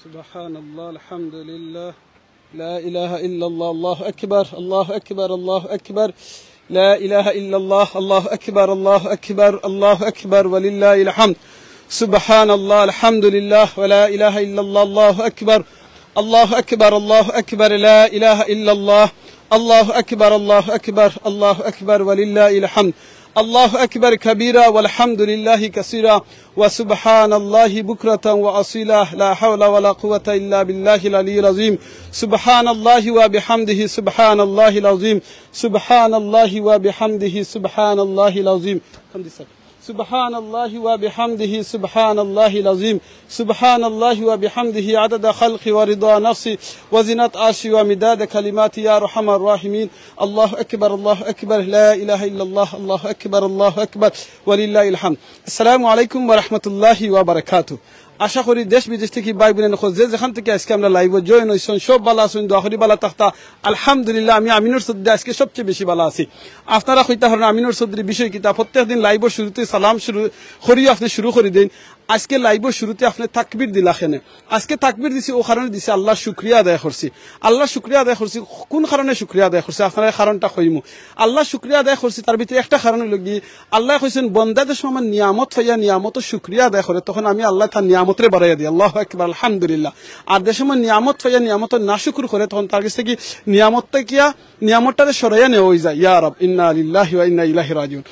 سبحان الله الحمد لله لا إله إلا الله الله أكبر الله أكبر الله أكبر لا إله إلا الله الله أكبر الله أكبر الله أكبر ولله الحمد سبحان الله الحمد لله ولا إله إلا الله الله أكبر الله أكبر الله أكبر لا إله إلا الله الله أكبر الله أكبر الله أكبر ولله الحمد الله أكبر كبيرا والحمد لله كثيرا وسبحان الله بكرة وأصيلا لا حول ولا قوة إلا بالله العلي العظيم سبحان الله وبحمده سبحان الله العظيم سبحان الله وبحمده سبحان الله العظيم سبحان الله وبحمده سبحان الله العظيم سبحان الله وبحمده عدد خلقي ورضا نفسي وزنة عرشي ومداد كلماتي يا أرحم الراحمين الله أكبر الله أكبر لا إله إلا الله الله أكبر الله أكبر ولله الحمد السلام عليكم ورحمة الله وبركاته আশা করি দেশ বিদেশ থেকে ভাই বোনেরা খোঁজে যেখান থেকে আজকে আমরা লাইভে জয়েন হইছেন সব ভালো আছেন দোয়া করি ভালো থাকতা আলহামদুলিল্লাহ আমি আমিনুর চৌধুরী আজকে সবচেয়ে বেশি ভালো আছি আপনারা কইতা হন আমিনুর চৌধুরী বিষয় কিতা প্রত্যেকদিন লাইভের শুরুতে সালাম শুরু করি আপনি শুরু করে দেন আজকে লাইভের শুরুতে আপনি তাকবীর দিলাখেনে আজকে তাকবীর দিছি ও কারণে দিছি আল্লাহর শুকরিয়া আদায় করছি আল্লাহর শুকরিয়া আদায় করছি কোন কারণে শুকরিয়া আদায় করছি আপনারা কারণটা কইমু আল্লাহর শুকরিয়া আদায় করছি তার ভিতরে একটা কারণ হলো কি আল্লাহ কইছেন বান্দাদের সময় নিয়ামত পাইয়া নিয়ামতের শুকরিয়া আদায় করে তখন আমি আল্লাহ তার নিয়ামতরে বাড়াইয়া দিই আল্লাহু আকবার আলহামদুলিল্লাহ আর যে সময় নিয়ামত পাইয়া নিয়ামতের নাশুকর করে তখন তার কাছে কি নিয়ামতটা কিয়া নিয়ামতটারে সরাইয়া নেওয়া হয়ে যায় ইয়া রব ইন্না লিল্লাহি ওয়া ইন্না ইলাইহি রাজিউন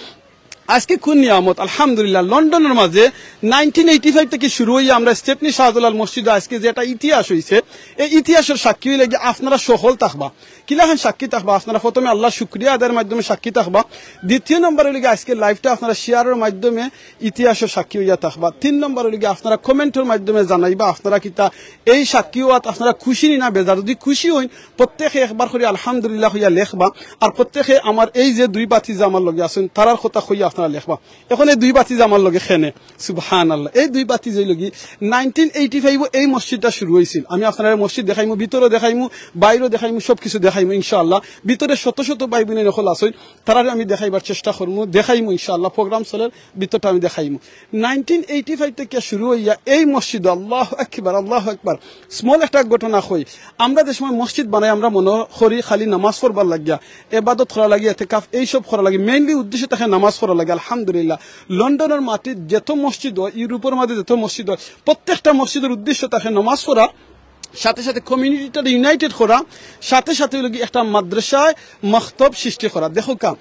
আজকে কোন নিয়ামত আলহামদুলিল্লাহ লন্ডনের মাঝে 1985 থেকে শুরু হয়ে আমরা স্টেপনি শাহজালাল মসজিদে আজকে যেটা ইতিহাস হইছে এই ইতিহাসের সাক্ষী হইলে আপনারা সফল থাকবা কিলাহান সাক্ষী থাকবা আপনারা প্রথমে আল্লাহ শুকরিয়া আদায়ের মাধ্যমে সাক্ষী থাকবা দ্বিতীয় নম্বর হইলে আজকে লাইভটা আপনারা শেয়ারের মাধ্যমে ইতিহাসের সাক্ষী হইয়া থাকবা তিন নম্বর হইলে আপনারা কমেন্টের মাধ্যমে জানাইবা আপনারা কিতা এই সাক্ষী হওয়াত আপনারা খুশি না বেজার যদি খুশি হইন প্রত্যেকে একবার করে আলহামদুলিল্লাহ হইয়া লেখবা আর প্রত্যেকে আমার এই যে দুই বাতি যে আমার লগে আছেন তারার কথা হইয়া আপনারা লেখবা এখন এই দুই বাতি যে আমার লগে খেনে সুবহানাল্লাহ এই দুই বাতি যে লগি 1985 এই মসজিদটা শুরু হয়েছিল আমি আপনারা মসজিদ দেখাইমু ভিতরে দেখাইমু বাইরে দেখাইমু সবকিছু দেখাইমু ইনশাআল্লাহ ভিতরে শত শত ভাই বোন নকল আছেন তারা আমি দেখাইবার চেষ্টা করবো দেখাইমু ইনশাআল্লাহ প্রোগ্রাম চলের ভিতরটা আমি দেখাইমু 1985 থেকে শুরু হইয়া এই মসজিদ আল্লাহু আকবার স্মল একটা ঘটনা কই আমরা যে সময় মসজিদ বানাই আমরা মনে করি খালি নামাজ পড়বার লাগিয়া ইবাদত করা লাগিয়া ইতিকাফ এই সব করা লাগি মেইনলি উদ্দেশ্য থাকে নামাজ পড়া লাগে আলহামদুলিল্লাহ লন্ডনের মাটির যত মসজিদ হয় ইউরোপের মাঝে যত মসজিদ হয় প্রত্যেকটা মসজিদের উদ্দেশ্য থাকে নামাজ পড়া সাথে সাথে কমিউনিটিটা ইউনাইটেড করা সাথে সাথে একটা মাদ্রাসায় মক্তব সৃষ্টি করা দেখো কা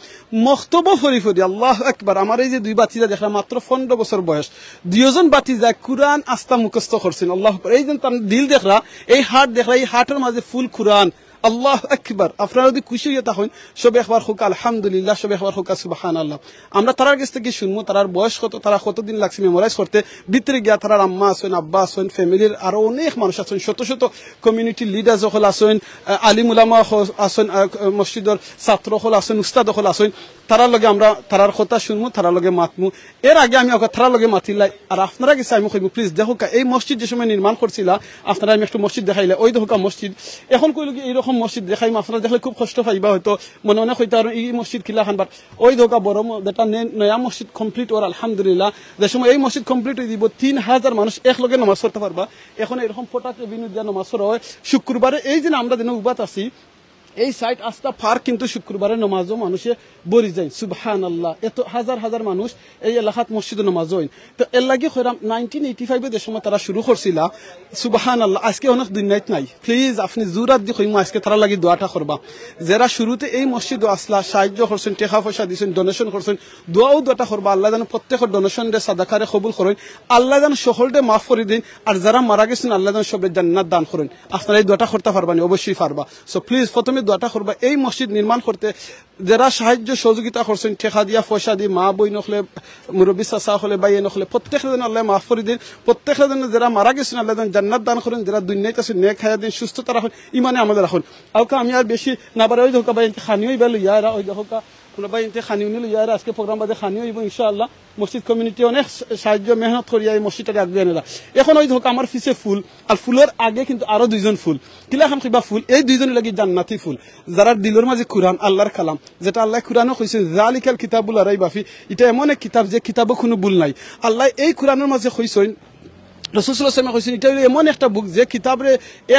মক্তব ফরিফরি আল্লাহু আকবার আমার এই যে দুই বাতিজা দেখলাম মাত্র 15 বছর বয়স দুইজন বাতিজা কুরআন আস্তা মুখস্থ করছেন আল্লাহু আকবার এই যে তার দিল দেখলা এই হার্ট দেখলা এই হার্টের মাঝে ফুল কুরআন আল্লাহু আকবার আপনারা যদি খুশি হয়ে থাকেন সবে একবার হোক আলহামদুলিল্লাহ সবে একবার হোক সুবহানাল্লাহ আমরা তারার কাছ থেকে শুনবো তারার বয়স কত তারা কতদিন লাগছে মেমোরাইজ করতে ভিতরে গিয়া তারার আম্মা আছেন আব্বা আছেন ফ্যামিলির আরো অনেক মানুষ আছেন শত শত কমিউনিটি লিডার সকল আছেন আলিম উলামা আছেন মসজিদের ছাত্র সকল আছেন উস্তাদ সকল আছেন তারার লগে আমরা তারার কথা শুনবো তারার লগে মাতমু এর আগে আমি তারার লগে মাতিলাই আর আপনারা কাছে আমি কইব প্লিজ দেখো এই মসজিদ যে সময় নির্মাণ করছিলা আপনারা আমি একটু মসজিদ দেখাইলে ওই দেখো মসজিদ এখন কইল কি এইরকম মসজিদ দেখাইম আপনারা দেখলে খুব কষ্ট পাইবা হয়তো মনে মনে হইতে আর এই মসজিদ কিলা খানবার ওই ধোকা বড় যেটা নয়া মসজিদ কমপ্লিট ওর আলহামদুলিল্লাহ যে সময় এই মসজিদ কমপ্লিট হয়ে দিব 3000 মানুষ একলগে নামাজ পড়তে পারবা এখন এরকম ফটাকে বিনুদ্দিয়া নামাজ পড়া হয় শুক্রবারে এই যে আমরা যেন উবাত আছি এই সাইট আস্তা ফার কিন্তু শুক্রবারে নামাজও মানুষে বরি যায় সুবহানাল্লাহ এত হাজার হাজার মানুষ এই এলাকাত মসজিদে নামাজ হয় তো এর লাগি কইরাম 1985 এর সময় তারা শুরু করছিল সুবহানাল্লাহ আজকে অনেক দিন নাই প্লিজ আপনি জুরাত দি কইমু আজকে তারা লাগি দোয়াটা করবা যারা শুরুতে এই মসজিদে আসলা সাহায্য করছেন টাকা পয়সা দিছেন ডোনেশন করছেন দোয়াটা করবা আল্লাহ যেন প্রত্যেকের ডোনেশন দে সাদাকারে কবুল করেন আল্লাহ যেন সকলকে maaf করে দেন আর যারা মারা গেছেন আল্লাহ যেন সবে জান্নাত দান করেন আপনারা এই দোয়াটা করতে পারবানি অবশ্যই পারবা সো প্লিজ প্রথমে দোয়াটা করবা এই মসজিদ নির্মাণ করতে যারা সাহায্য সহযোগিতা করছেন টাকা দিয়া পয়সা দি মা বই নখলে মুরব্বি চাচা হলে ভাই নখলে প্রত্যেকের জন্য আল্লাহ maaf করে দেন প্রত্যেকের জন্য যারা মারা গেছেন আল্লাহ যেন জান্নাত দান করেন যারা দুনিয়াতে আছে নেক হায়াত দিন সুস্থতা রাখুন ইমানে আমাদের রাখুন আউকা আমি আর বেশি না বারে ওই ধোকা ভাই খানিওই বেল ইয়ারা ওই ধোকা কোন ভাই ইনতে খানিও নিল ইয়ারা আজকে প্রোগ্রাম বাদে খানিও হইব ইনশাআল্লাহ মসজিদ কমিউনিটি অনেক সাহায্য মেহনত করিয়া এই মসজিদটাকে আগে আনেরা এখন ওই ধোকা আমার পিছে ফুল আর ফুলের আগে কিন্তু আরো দুইজন ফুল কিলা খাম কিবা ফুল এই দুইজন লাগি জান্নাতি ফুল যারা দিলের মাঝে কুরআন আল্লাহর কালাম যেটা আল্লাহ কুরআনও কইছে যালিকাল কিতাবুল রাইবা ফি এটা এমন এক কিতাব যে কিতাবও কোনো ভুল নাই আল্লাহ এই কুরআনের মাঝে কইছেন রাসূল সাল্লাল্লাহু আলাইহি ওয়াসাল্লাম কইছেন এটা হলো এমন একটা বুক যে কিতাবে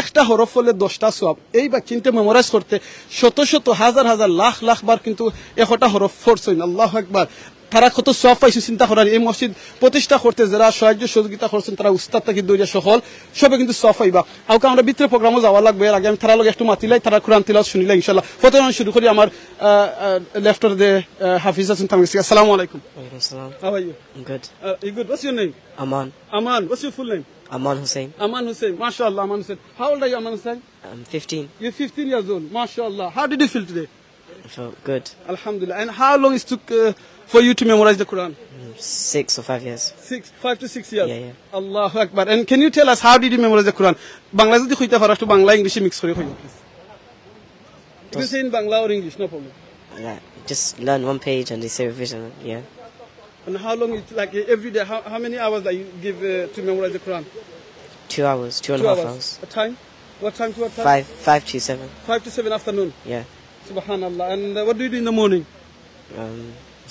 একটা হরফ হলে 10টা সওয়াব এই বাক্যটা মেমোরাইজ করতে শত শত হাজার হাজার লাখ লাখ বার কিন্তু একটা হরফ পড়ছেন আল্লাহু আকবার তারা কত সওয়াব পাইছে চিন্তা করেন এই মসজিদ প্রতিষ্ঠা করতে যারা সাহায্য সহযোগিতা করছেন তারা উস্তাদ থেকে দইরা সকল সবে কিন্তু সওয়াব পাইবা আউকা আমরা ভিতরে প্রোগ্রামে যাওয়া লাগবে এর আগে আমি তারা লগে একটু মাতিলাই তারা কুরআন তিলাওয়াত শুনিলাই ইনশাআল্লাহ প্রথমে শুরু করি আমার লেফটার দে হাফিজ আছেন তামিল আসসালামু আলাইকুম Wa alaikum salam. how are you I'm good. you good what's your name Aman. Aman what's your full name Aman Hussein. Aman Hussein mashallah Aman Hussein how old are you Aman Hussein I'm 15. you're 15 years old mashallah how did you feel today I felt good. alhamdulillah and how long it took for you to memorize the Quran 6 or 5 years. 5 to 6 years Yeah, yeah. Allahu Akbar and can you tell us how did you memorize the Quran Bangla যদি কইতে পারো একটু বাংলা ইংলিশে mix করে কইও please you can say in Bangla or English no problem Yeah, just learn one page and they say revision. Yeah. and how long it like every day how many hours that you give to memorize the Quran 2 hours, 2.5 hours. a time what time to what time 5 to 7. 5 to 7 afternoon Yeah. subhanallah and what do you do in the morning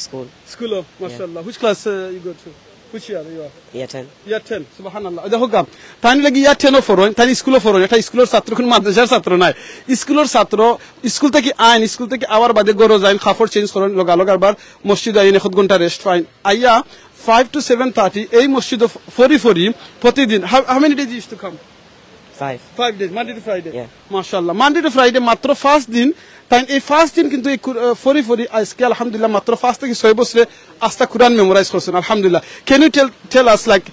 School. school of mashallah which class you go to which year you are Yeah, 10. ইয়ার 10 সুবহানাল্লাহ দেখো গাম তাই লাগি ইয়ার 10 ও ফরন তাই স্কুলে ফরন এটা স্কুলের ছাত্র কোন মাদ্রাসার ছাত্র নাই স্কুলের ছাত্র স্কুল থেকে আইন স্কুল থেকে আওয়ার বাদে গরো যাইন খাফর চেঞ্জ করেন লগালগার বার মসজিদ আইন 1 ঘন্টা রেস্ট ফাইন আইয়া 5 to 7:30 এই মসজিদ ফরি প্রতিদিন how many days you used to come 5 days Monday to Friday Yeah. মাশাআল্লাহ Monday to Friday মাত্র ফার্স্ট দিন তাই এই ফার্স্ট দিন কিন্তু এই ফরি আজকে আলহামদুলিল্লাহ মাত্র 5 থেকে 6 বছরে আস্তা কুরআন মেমোরাইজ করছেন আলহামদুলিল্লাহ can you tell us like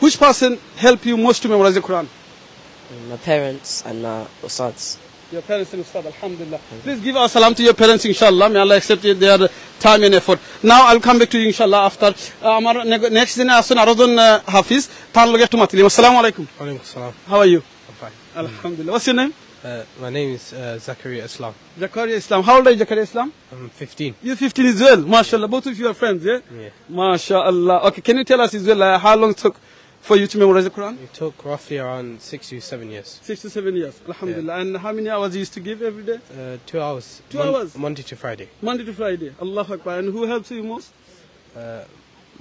which person help you most to memorize the Quran My parents and ustads. your parents and ustad alhamdulillah please give our salam to your parents inshallah may Allah accept their time and effort now I'll come back to you inshallah after আমার next দিনে আসুন আরোজন হাফিজ তার লগে একটু মাতিলি আসসালামু আলাইকুম Walaikum salam. how are you I'm fine. alhamdulillah what's your name My name is Zakaria Islam. Zakaria Islam how old are you Zakaria Islam I'm 15. you're 15 as well mashallah both of you are friends yeah Yeah. mashallah okay can you tell us as well how long it took for you to memorize the Quran It took roughly around 6 to 7 years. 6 to 7 years alhamdulillah and how many hours you used to give every day 2 hours. 2 hours? Monday to Friday. Monday to Friday Allahu Akbar and who helps you most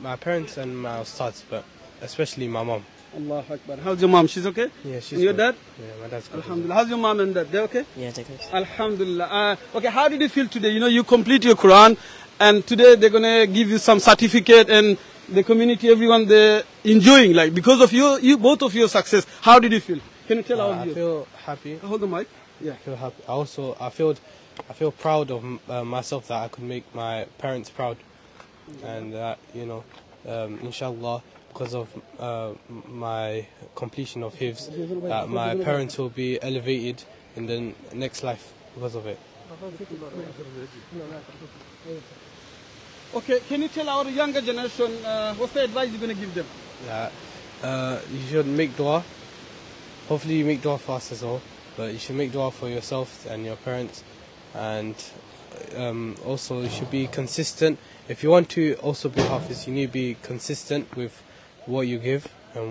My parents and my ustads, but especially my mom. Allahu Akbar how's your mom she's okay Yeah, she's and your good. dad Yeah, my dad's good. alhamdulillah how's your mom and dad they okay Yeah, take it. alhamdulillah okay how did you feel today you know you complete your Quran and today they're going to give you some certificate and the community everyone they're enjoying like because of you both of your success how did you feel can you tell our I viewers feel happy. hold the mic yeah I feel happy. I feel proud of myself that I could make my parents proud, and that inshallah, because of my completion of hifz, that my parents will be elevated in the next life because of it. okay can you tell our younger generation what's the advice you're going to give them You should make dua. Hopefully you make dua for us as well, but you should make dua for yourself and your parents, and also you should be consistent. If you want to also be hafiz, you need to be consistent with what you give, and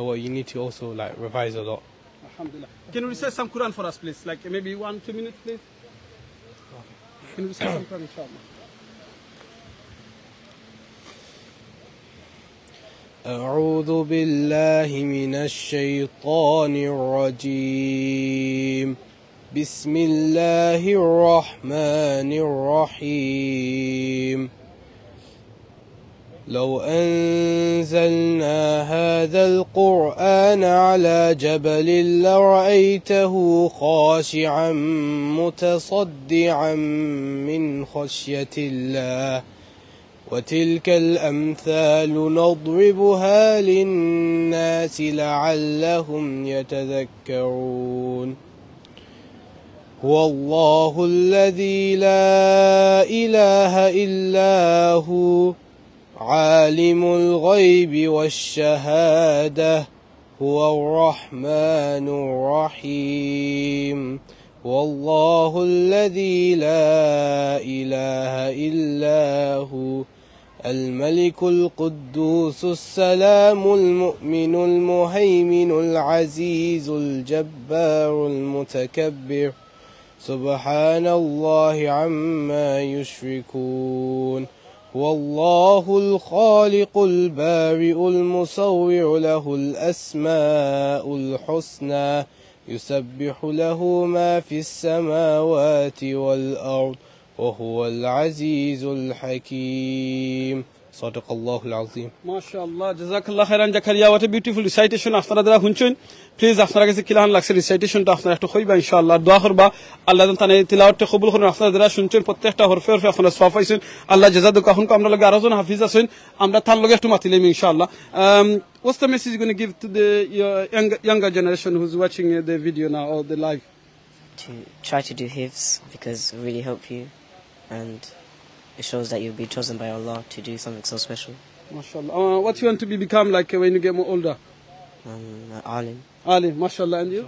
what you need to also like revise a lot. alhamdulillah can you recite some Quran for us please like maybe 1-2 minutes please can you recite some Quran inshallah أعوذ بالله من الشيطان الرجيم. بسم الله الرحمن الرحيم. لو أنزلنا هذا القرآن على جبل لرأيته خاشعا متصدعا من خشية الله وتلك الأمثال نضربها للناس لعلهم يتذكرون. هو الله الذي لا إله إلا هو عالم الغيب والشهادة هو الرحمن الرحيم. والله الذي لا إله إلا هو الملك القدوس السلام المؤمن المهيمن العزيز الجبار المتكبر سبحان الله عما يشركون. هو الله الخالق البارئ المصور له الأسماء الحسنى يسبح له ما في السماوات والأرض وهو العزيز الحكيم صدق الله العظيم মাশাআল্লাহ জাযাকাল্লাহ খাইরান Zakaria what a beautiful recitation আপনারা যারা শুনছেন please আপনারা কাছে কিলান লাগছে রিসাইটেশনটা আপনারা একটু কইবা ইনশাআল্লাহ দোয়া করবা আল্লাহ তাআলা তিলাওয়াতটা কবুল করুন আপনারা যারা শুনছেন প্রত্যেকটা হরফে হরফে আপনারা সওয়াব পাইছেন আল্লাহ জাযা দাও কখন আমরা লগে আরো জন হাফিজ আছেন আমরা তার লগে একটু মাতিলাম ইনশাআল্লাহ what's the message you're going to give to the younger generation who's watching the video now or the live To try to do hifz because it really help you, and it shows that you'll be chosen by Allah to do something so special. mashallah what you want to become like when you get more older Alim. Ali mashallah and you I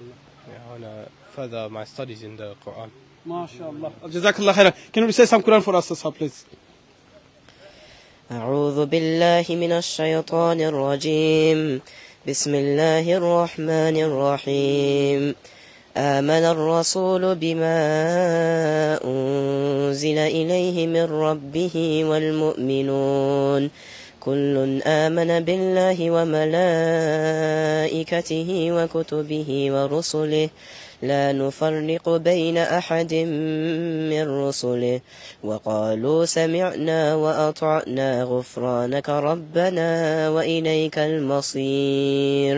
want to further my studies in the Quran. mashallah jazakallah khairan can you say some Quran for us sir please أعوذ بالله من الشيطان الرجيم بسم الله الرحمن الرحيم آمن الرسول بما أنزل إليه من ربه والمؤمنون كل آمن بالله وملائكته وكتبه ورسله لا نفرق بين أحد من رسله وقالوا سمعنا وأطعنا غفرانك ربنا وإليك المصير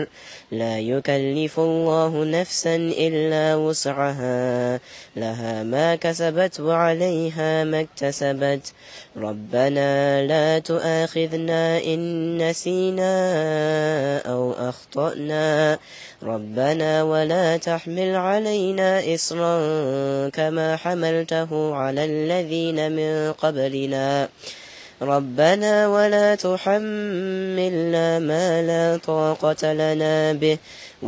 لا يكلف الله نفسا إلا وسعها لها ما كسبت وعليها ما اكتسبت ربنا لا تؤاخذنا إن نسينا أو أخطأنا ربنا ولا تحمل علينا إصرا كما حملته على الذين من قبلنا ربنا ولا تحملنا ما لا طاقة لنا به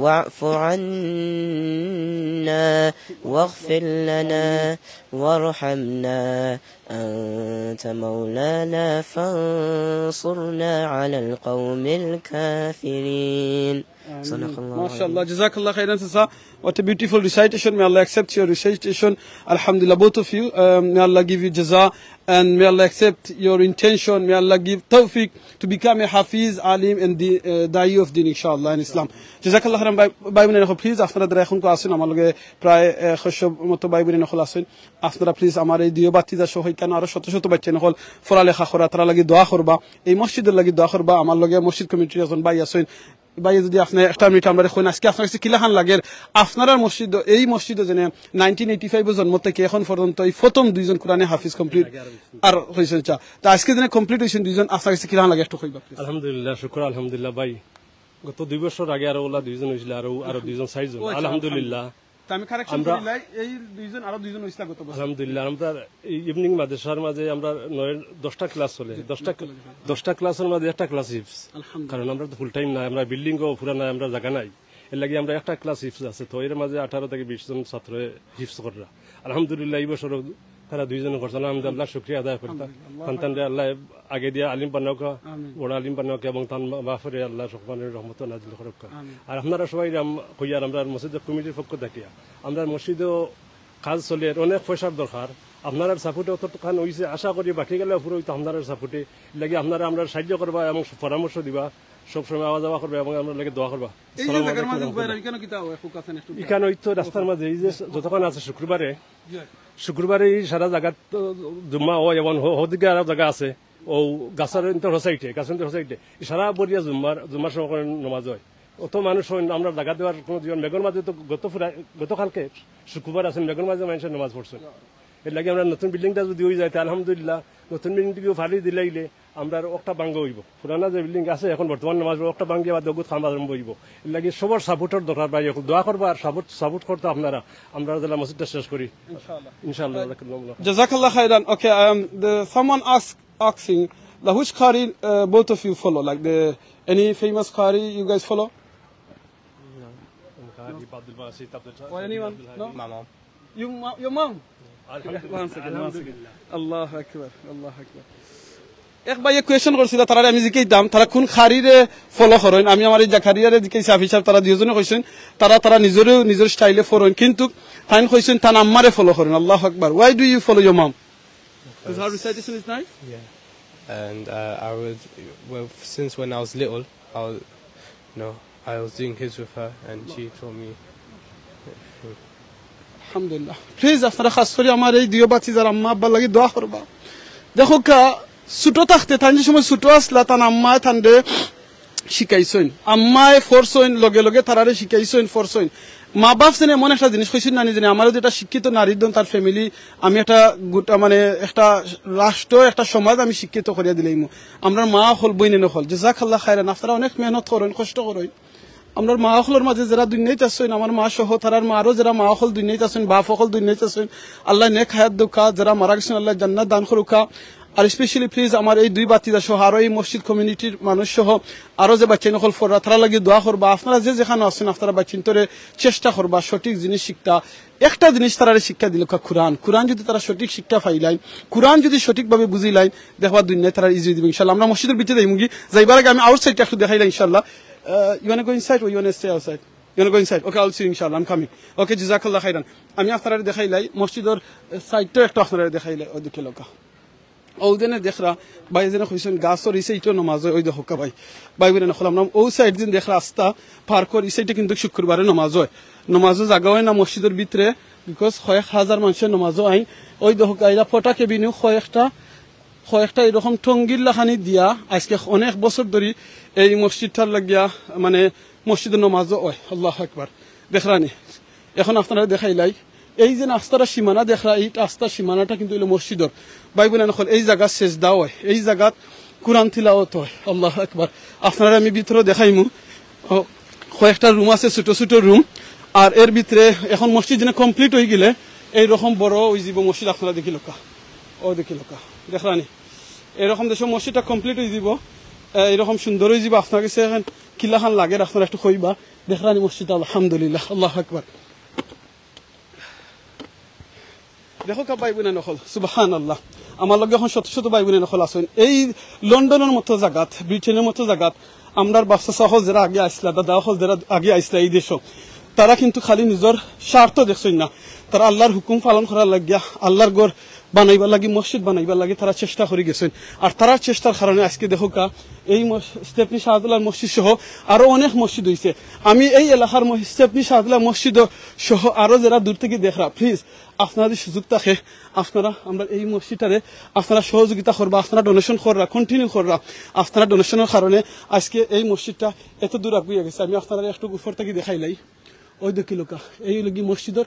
واعف عنا واغفر لنا وارحمنا أنت مولانا فانصرنا على القوم الكافرين صدق الله mashallah jazakallah khairan sir what a beautiful recitation may Allah accept your recitation alhamdulillah both of you may Allah give you jaza and may Allah accept your intention may Allah give tawfiq to become a hafiz alim and the da'i of din inshallah in Islam jazakallah khairan bhai বোনেরা please আপনারা যারা এখন আছেন আমার লগে প্রায় 600 মতো ভাই বোনেরা হল আছেন আপনারা প্লিজ আমার এই দিও বাতিদা সহ কেন আরো শত শত বাচ্চা নকল পড়ালেখা করা তারা লাগি দোয়া করবা এই মসজিদের লাগি দোয়া করবা আমার লগে মসজিদ কমিটির একজন ভাই আছেন ভাই যদি আপনি একটা মিনিট আমরা কই আজকে আপনার কাছে কিলাখান লাগের আপনার মসজিদ এই মসজিদে যেন 1985 জন্ম থেকে এখন পর্যন্ত এই প্রথম দুইজন কোরআনে হাফিজ কমপ্লিট আর হইছে তা আজকে দিনে কমপ্লিট হইছেন দুইজন আপনার কাছে কিলাখান লাগে একটু কইবা আলহামদুলিল্লাহ শুকর আলহামদুলিল্লাহ ভাই গত 2 বছর আগে আর ওলা দুইজন হইছিল আর দুইজন চারজন আলহামদুলিল্লাহ আমি কারেকশন করিলাই এই দুইজন আর দুইজন হইছিল গত বছর আলহামদুলিল্লাহ আমরা ইভিনিং মাদ্রাসার মাঝে আমরা 10টা ক্লাস চলে 10টা ক্লাসের মাঝে একটা ক্লাস হিফজ কারণ আমরা তো ফুল টাইম না আমরা বিল্ডিং ও পুরা না আমরা জায়গা নাই এর লাগি আমরা একটা ক্লাস হিফজ আছে তো এর মাঝে 18 থেকে 20 জন ছাত্র হিফজ কররা আলহামদুলিল্লাহ এই বছর তারা দুইজন করছেন আলহামদুলিল্লাহ শুকরিয়া আদায় করতাম সন্তানরে আল্লাহ আগে দিয়া আলিম বানাওকা বড় আলিম বানাওকা এবং তার বাফরে আল্লাহ সুবহানাহু রহমত নাজিল করুক আর আপনারা সবাই কইয়ার আমরা মসজিদ কমিটির পক্ষ থেকে আমরা মসজিদও কাজ চলে অনেক পয়সার দরকার আপনার সাপোর্টে অতটুকান হইছে আশা করি বাকি গেলে পুরো হইতো আপনার সাপোর্টে লাগি আপনারা আমরা সাহায্য করবা এবং পরামর্শ দিবা সবসময় আওয়াজ যাওয়া করবে এবং আমরা লাগে দোয়া করবা এখানে হইতো রাস্তার মাঝে এই যে যতক্ষণ আছে শুক্রবারে সারা জায়গা জুম্মা হয় এবং হদিকে আরো জায়গা আছে ও গাছের হোসাইটে সারা বরিয়া জুম্মার সময় নমাজ হয় অত মানুষ আমরা জায়গা দেওয়ার কোনো জীবন মেঘর মাঝে তো গতকালকে শুক্রবার আছেন মেঘর মাঝে মানুষের নমাজ পড়ছেন এর লাগে আমরা নতুন বিল্ডিংটা যদি হয়ে যায় আলহামদুলিল্লাহ নতুন বিল্ডিংটিকেও ফালি দিলাইলে আমরা একটা বাঙ্গ হইব পুরানা যে বিল্ডিং আছে এখন বর্তমান নমাজ একটা বাঙ্গি বা দগুত খাম আরম্ভ হইব এর লাগে সবার সাপোর্টের দরকার ভাই দোয়া করবো আর সাপোর্ট করতে আপনারা আমরা যারা মসজিদটা শেষ করি ইনশাআল্লাহ জাযাকাল্লাহ খাইরান okay someone asking which qari both of you follow like any famous qari you guys follow or anyone no Mama. your mom আল্লাহ আকবার এক ভাই কোয়েশ্চন করছিল তারা আমি জিজ্ঞাসা তারা কোন খারিরে ফলো করেন আমি আমার এই জাকারিয়ারে জিজ্ঞাসা হিসাব তারা দুজনে কইছেন তারা নিজের স্টাইলে ফরেন কিন্তু ফাইন কইছেন তার আম্মারে ফলো করেন আল্লাহু আকবার why do you follow your mom because her recitation is nice and I would, well, since when I was little, I was doing his with her, and she told me. আলহামদুলিল্লাহ please আপনারা খাস করে আমার এই দুই বাচ্চা যারা আম্মা আব্বার লাগি দোয়া করবা দেখো কা ছোট থাকতে তান যে সময় ছোট আসলা তান আম্মা তানরে শিখাইছেন আম্মায় ফোর্সইন লগে লগে তারারে শিখাইছেন ফোর্সইন মা বাপ সেন এমন একটা জিনিস কইছেন না জানি আমারও যেটা শিক্ষিত নারীর দন তার ফ্যামিলি আমি একটা গোটা মানে একটা রাষ্ট্র একটা সমাজ আমি শিক্ষিত করিয়া দিলাম আমরা মা হল বইনে নহল জাযাকাল্লাহ খায়রান আপনারা অনেক মেহনত করেন কষ্ট করেন আমরা মা হলের মাঝে যারা দুনিয়াতে আছেন আমার মা সহ তারার মা আরো যারা মা হল দুনিয়াতে আছেন বাপ হল দুনিয়াতে আছেন আল্লাহ নেক হায়াত দুকা যারা মারা গেছেন আল্লাহ জান্নাত দান করুকা আর স্পেশালি প্লিজ আমার এই দুই বাতিদা সহ আরো এই মসজিদ কমিউনিটির মানুষ সহ আরো যে বাচ্চা নকল ফররা তারা লাগি দোয়া করবা আপনারা যে যেখানে আছেন আপনারা বাচ্চিন্তরে চেষ্টা করবা সঠিক জিনিস শিখতা একটা জিনিস তারা শিক্ষা দিল কোরআন যদি তারা সঠিক শিক্ষা পাইলাই কোরআন যদি সঠিকভাবে বুঝিলাই দেখবা দুনিয়ায় তারা ইজি দিবে ইনশাআল্লাহ আমরা মসজিদের ভিতরে যাইমুগি যাইবার আগে আমি আউটসাইডটা একটু দেখাইলাই ইনশাআল্লাহ you want to go inside or you want to stay outside? You want to go inside? Okay, I'll see you inshallah. I'm coming. Okay, jazakallah khairan. আমি আপনারা দেখাইলাই মসজিদের সাইডটা একটু আপনারা দেখাইলাই ওদিকে লোকা ওদিনে দেখরা ভাই যেন কইছেন গাছর এই সাইডটা নামাজ ওই দেখো ভাই ভাই বলে না খলাম ও সাইড দিন দেখরা রাস্তা পার করে এই সাইডটা কিন্তু শুক্রবারে নামাজ হয় নামাজও জায়গা হয় না মসজিদের ভিতরে বিকজ কয়েক হাজার মানুষের নামাজও আইন ওই দেখো গাইরা ফটাকে বিনু কয়েকটা এরকম টঙ্গির লাখানি দিয়া আজকে অনেক বছর ধরে এই মসজিদটার লাগিয়া মানে মসজিদের নামাজও হয় আল্লাহু আকবার দেখরানি এখন আপনারা দেখাইলাই এই যে রাস্তার সীমানা দেখরা এই রাস্তার সীমানাটা কিন্তু হলো মসজিদের বাইবেল নকল এই জায়গা সেজদা হয় এই জায়গাত কুরআন তিলাওয়াত হয় আল্লাহু আকবার আপনারা আমি ভিতরে দেখাইমু কয়েকটা রুম আছে ছোট ছোট রুম আর এর ভিতরে এখন মসজিদ যেন কমপ্লিট হয়ে গেলে এই রকম বড় ওই জীব মসজিদ আপনারা দেখি লোকা ও দেখি লোকা দেখরানি এরকম দেশ মসজিদটা কমপ্লিট হয়ে যাব এরকম সুন্দর হয়ে যাব আপনার কাছে এখন কিলাখান লাগে আপনারা একটু কইবা দেখরানি মসজিদ আলহামদুলিল্লাহ আল্লাহু আকবার দেখো কা ভাই বোনে নকল সুবহানাল্লাহ আমার লগে এখন শত শত ভাই বোনে নকল আছেন এই লন্ডনের মতো জায়গাত ব্রিটেনের মতো জায়গাত আমরার বাচ্চা সহ যারা আগে আসলা দাদা হল যারা আগে আসলা এই দেশ তারা কিন্তু খালি নিজের স্বার্থ দেখছেন না তারা আল্লাহর হুকুম পালন করার লাগিয়া আল্লাহর ঘর বানাইবার লাগি মসজিদ বানাইবার লাগি তারা চেষ্টা করে গেছেন আর তারা চেষ্টার কারণে আজকে দেখো কা এই স্টেপনি শাহদুল্লাহ মসজিদ সহ আরো অনেক মসজিদ হয়েছে আমি এই এলাকার স্টেপনি শাহদুল্লাহ মসজিদ সহ আরো যারা দূর থেকে দেখরা প্লিজ আপনাদের সুযোগ থাকে আপনারা আমরা এই মসজিদটারে আপনারা সহযোগিতা করবা আপনারা ডোনেশন কররা কন্টিনিউ কররা আপনারা ডোনেশনের কারণে আজকে এই মসজিদটা এত দূর আগুয়ে গেছে আমি আপনারা একটু উপর থেকে দেখাইলাই ওই দেখি লোকা এই লগি মসজিদের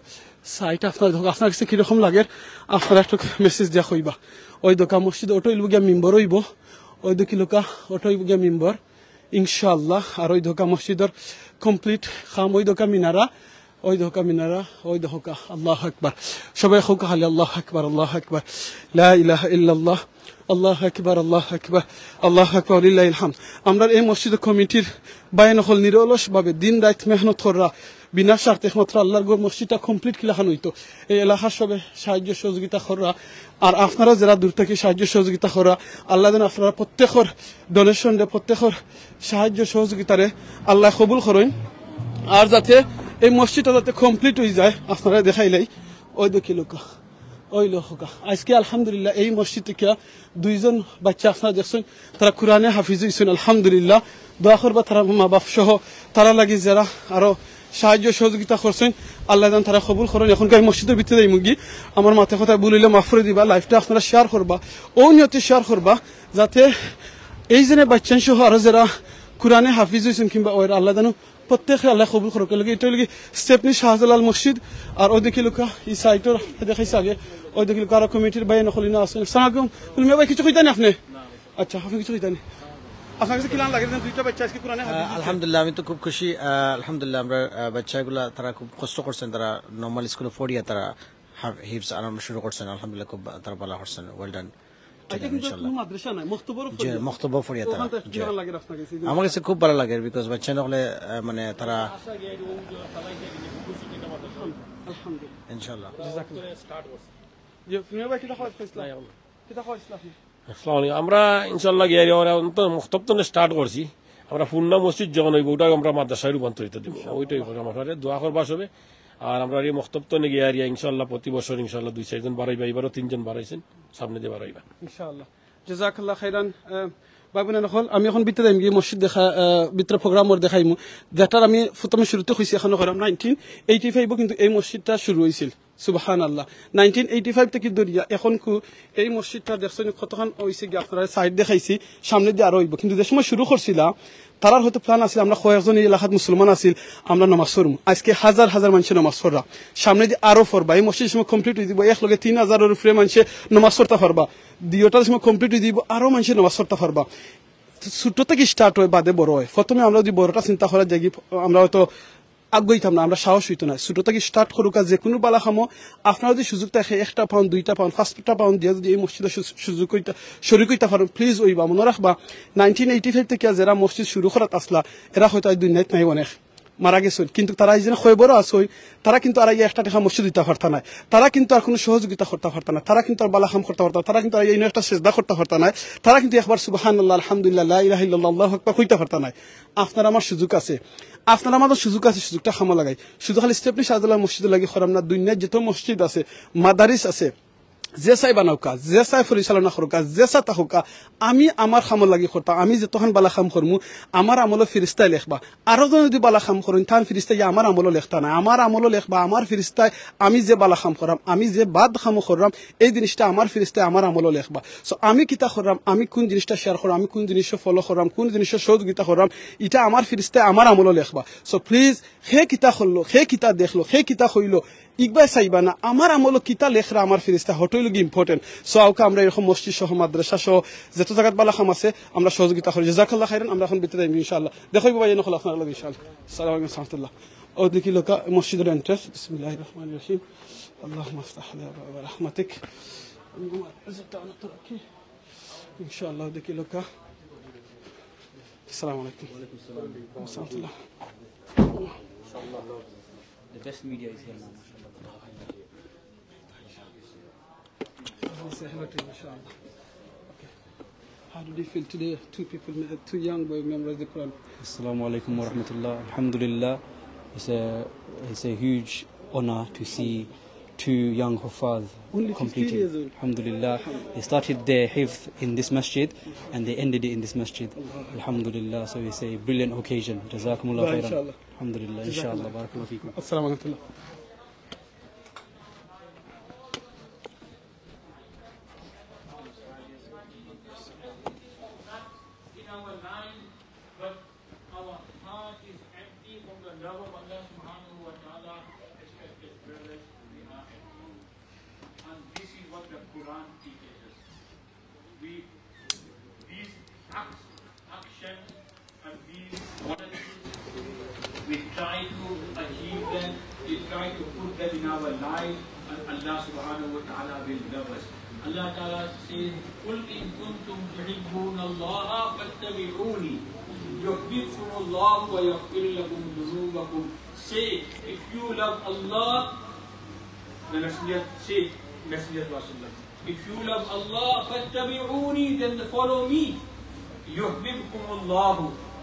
সাইট আপনার কাছে কিরকম লাগে আপনারা একটু মেসেজ দিয়া কইবা ওই দোকা মসজিদ ওটো গিয়া মেম্বার হইব ওই দেখি লোকা ওটো গিয়া মেম্বার ইনশাআল্লাহ আর ওই দোকা মসজিদের কমপ্লিট খাম ওই দোকা মিনারা ওই দোকা আল্লাহু আকবার সবাই খোকা হালি আল্লাহু আকবার লা ইলাহা ইল্লাল্লাহ আল্লাহু আকবার আল্লাহু আকবার লিল্লাহিল হামদ আমরা এই মসজিদ কমিটির বায়ান হল নিরলস ভাবে দিন রাত মেহনত করা বিনা স্বার্থে একমাত্র আল্লাহর ঘর মসজিদটা কমপ্লিট কিলাখান হইতো এই এলাকার সবে সাহায্য সহযোগিতা করা আর আপনারা যারা দূর থেকে সাহায্য সহযোগিতা করা আল্লাহ যেন আপনারা প্রত্যেকের ডোনেশন প্রত্যেকের সাহায্য সহযোগিতারে আল্লাহ কবুল করেন আর যাতে এই মসজিদটা যাতে কমপ্লিট হয়ে যায় আপনারা দেখাইলাই ওই দেখি লোকা ওই লোকা আজকে আলহামদুলিল্লাহ এই মসজিদ থেকে দুইজন বাচ্চা আপনারা দেখছেন তারা কোরআনে হাফিজ হয়েছেন আলহামদুলিল্লাহ দোয়া করবা তারা মা বাপ সহ তারা লাগি যারা আরো সাহায্য সহযোগিতা করছেন আল্লাহ জান তারা কবুল করেন এখনকার মসজিদের ভিতরে এই মুগি আমার মাথায় কথা বলিলে মাফ করে দিবা লাইফটা আপনারা শেয়ার করবা ও নিয়তে শেয়ার করবা যাতে এই জন্য বাচ্চান সহ আরো যারা কোরআনে হাফিজ হয়েছেন কিংবা ওর আল্লাহ জানু প্রত্যেকে আল্লাহ কবুল করুক এটা লগে স্টেপনি শাহজালাল মসজিদ আর ওই দেখি লোকা এই সাইটর দেখাইছে আগে ওই দেখি লোক আরো কমিটির বাইরে নকলিনা আছেন সালাম তুমি ভাই কিছু কইতানি আপনি আচ্ছা আপনি কিছু কইতানি আপনার কাছে কিলান লাগে দুইটা বাচ্চা আজকে কোরআনে আলহামদুলিল্লাহ আমি তো খুব খুশি আলহামদুলিল্লাহ আমরা বাচ্চাগুলা তারা খুব কষ্ট করছেন তারা নরমাল স্কুলে পড়িয়া তারা হিফজ আরম্ভ শুরু করছেন আলহামদুলিল্লাহ খুব তারা ভালো করছেন ওয়েল ডান আমার কাছে খুব ভালো লাগে বিকজ বাচ্চা নহলে মানে তারা ইনশাআল্লাহ আমরা ইনশাল্লাহ গিয়ে মক্তব তো স্টার্ট করছি আমরা পূর্ণ মসজিদ যখন হইব ওটা আমরা মাদ্রাসায় রূপান্তরিত দিব ওইটাই আমার দোয়া করবার হবে আর আমরা এই মক্তব তো গিয়ে ইনশাল্লাহ প্রতি বছর ইনশাল্লাহ 2-4 জন বাড়াইবা এবারও 3 জন বাড়াইছেন সামনে দিয়ে বাড়াইবা ইনশাআল্লাহ জাযাকাল্লাহ খাইরান বাবুনা নখল আমি এখন ভিতরে আমি মসজিদ দেখা ভিতরে প্রোগ্রামর দেখাইমু যেটার আমি প্রথমে শুরুতে কইছি এখন করাম 1985 কিন্তু এই মসজিদটা শুরু হয়েছিল সুবহানাল্লাহ 1985 থেকে দরিয়া এখন এই মসজিদটা দেখছেন কতক্ষণ হইছে কি আপনারা সাইড দেখাইছি সামনে দিয়ে আরো হইব কিন্তু যে সময় শুরু করছিল তারার হয়তো প্ল্যান আছিল আমরা কয়েকজন এই এলাকাত মুসলমান আছিল আমরা নামাজ পড়মু আজকে হাজার হাজার মানুষ নামাজ পড়রা সামনে দিয়ে আরো পড়বা এই মসজিদ সময় কমপ্লিট হয়ে দিব এক লগে 3000 এর উপরে মানুষ নামাজ পড়তে পারবা দ্বিতীয়টার সময় কমপ্লিট হয়ে দিব আরো মানুষ নামাজ পড়তে পারবা ছোট থেকে স্টার্ট হয় বাদে বড় হয় প্রথমে আমরা যদি বড়টা চিন্তা করা যাই আমরা হয়তো আগ্রহীতাম না আমরা সাহস হইতো না ছোট থেকে স্টার্ট করুক যে কোনো বালা খামো আপনারা যদি সুযোগ থাকে 1টা পাউন্ড 2টা পাউন্ড 5টা পাউন্ড দিয়ে যদি এই মসজিদে সুযোগ হইতা শরীক হইতে পারেন প্লিজ ওইবা মনে রাখবা 1985 থেকে যারা মসজিদ শুরু করাত আসলা এরা হয়তো এই দুনিয়াত নাই অনেক মারা গেছেন কিন্তু তারা এই যে খবরও আছে তারা কিন্তু আর এই একটা টাকা মসজিদ দিতে পারতা না তারা কিন্তু আর কোনো সহযোগিতা করতে পারতা না তারা কিন্তু আর বালাখাম করতে পারতা তারা কিন্তু আর এই একটা সেজদা করতে পারতা না তারা কিন্তু একবার সুবহানাল্লাহ আলহামদুলিল্লাহ লা ইলাহা ইল্লাল্লাহ আল্লাহু আকবার কইতে পারতা না আপনারা আমার সুযোগ আছে আপনারা আমাদের সুযোগ আছে সুযোগটা খামা লাগাই শুধু খালি স্টেপনি শাহজালাল মসজিদ লাগি খরাম না দুনিয়ায় যত মসজিদ আছে মাদারিস আছে যে চাই বানাওকা যে চাই পরিচালনা করুকা যে চা তাহুকা আমি আমার খামর লাগি করতা আমি যতক্ষণ বালা খাম করমু আমার আমল ফিরিস্তায় লেখবা আরো যদি বালা খাম করুন তান ফিরিস্তায় আমার আমল লেখতা না আমার আমল লেখবা আমার ফিরিস্তায় আমি যে বালা খাম করাম আমি যে বাদ খাম করলাম এই জিনিসটা আমার ফিরিস্তায় আমার আমল লেখবা সো আমি কিতা করলাম আমি কোন জিনিসটা শেয়ার করাম আমি কোন জিনিস ফলো করাম কোন জিনিসের সহযোগিতা করাম এটা আমার ফিরিস্তায় আমার আমল লেখবা সো প্লিজ হে কিতা করলো হে কিতা দেখলো হে কিতা হইলো ইকবাই চাইবা না আমার আমল কিতা লেখরা আমার ফিরিস্তা হটোই লগি ইম্পর্টেন্ট সো আউকা আমরা এরকম মসজিদ সহ মাদ্রাসা সহ যত জায়গাত বালা খাম আছে আমরা সহযোগিতা করি জাযাকাল্লাহ খাইরান আমরা এখন ভিতরে যাই ইনশাআল্লাহ দেখাই বাবা এই নকল আপনার লগে ইনশাআল্লাহ আসসালামু আলাইকুম ওয়া রাহমাতুল্লাহ ও দেখি লোকা মসজিদের এন্ট্রেন্স বিসমিল্লাহির রহমানির রহিম আল্লাহুম্মা আফতাহ লি আবওয়াব রাহমাতিক ইনশাআল্লাহ দেখি লোকা আসসালামু আলাইকুম ওয়া আলাইকুম আসসালাম ওয়া রাহমাতুল্লাহ ইনশাআল্লাহ the best media is here now say hello to you, inshallah. Okay. How did you feel today? Two young boys memorize the Quran. Assalamu alaikum wa rahmatullah. Alhamdulillah. It's a huge honor to see two young Huffaz completing. Alhamdulillah. They started their hifz in this masjid and they ended it in this masjid. Alhamdulillah. So it's a brilliant occasion. Jazakumullah khairan. Alhamdulillah. Inshallah. Barakallahu feekum. Assalamu alaikum. We try to achieve them, we try to put them in our life, and Allah subhanahu wa ta'ala will love us. Allah ta'ala says, قُلْ إِن كُنْتُمْ تُحِبُّونَ اللَّهَ فَاتَّبِعُونِي يُحْبِبْكُمُ اللَّهُ وَيَغْفِرْ لَكُمْ ذُنُوبَكُمْ. Say, if you love Allah, the Messenger say, Messenger of Allah, if you love Allah, فَاتَّبِعُونِي, then follow me. يُحْبِبْكُمُ اللَّهُ,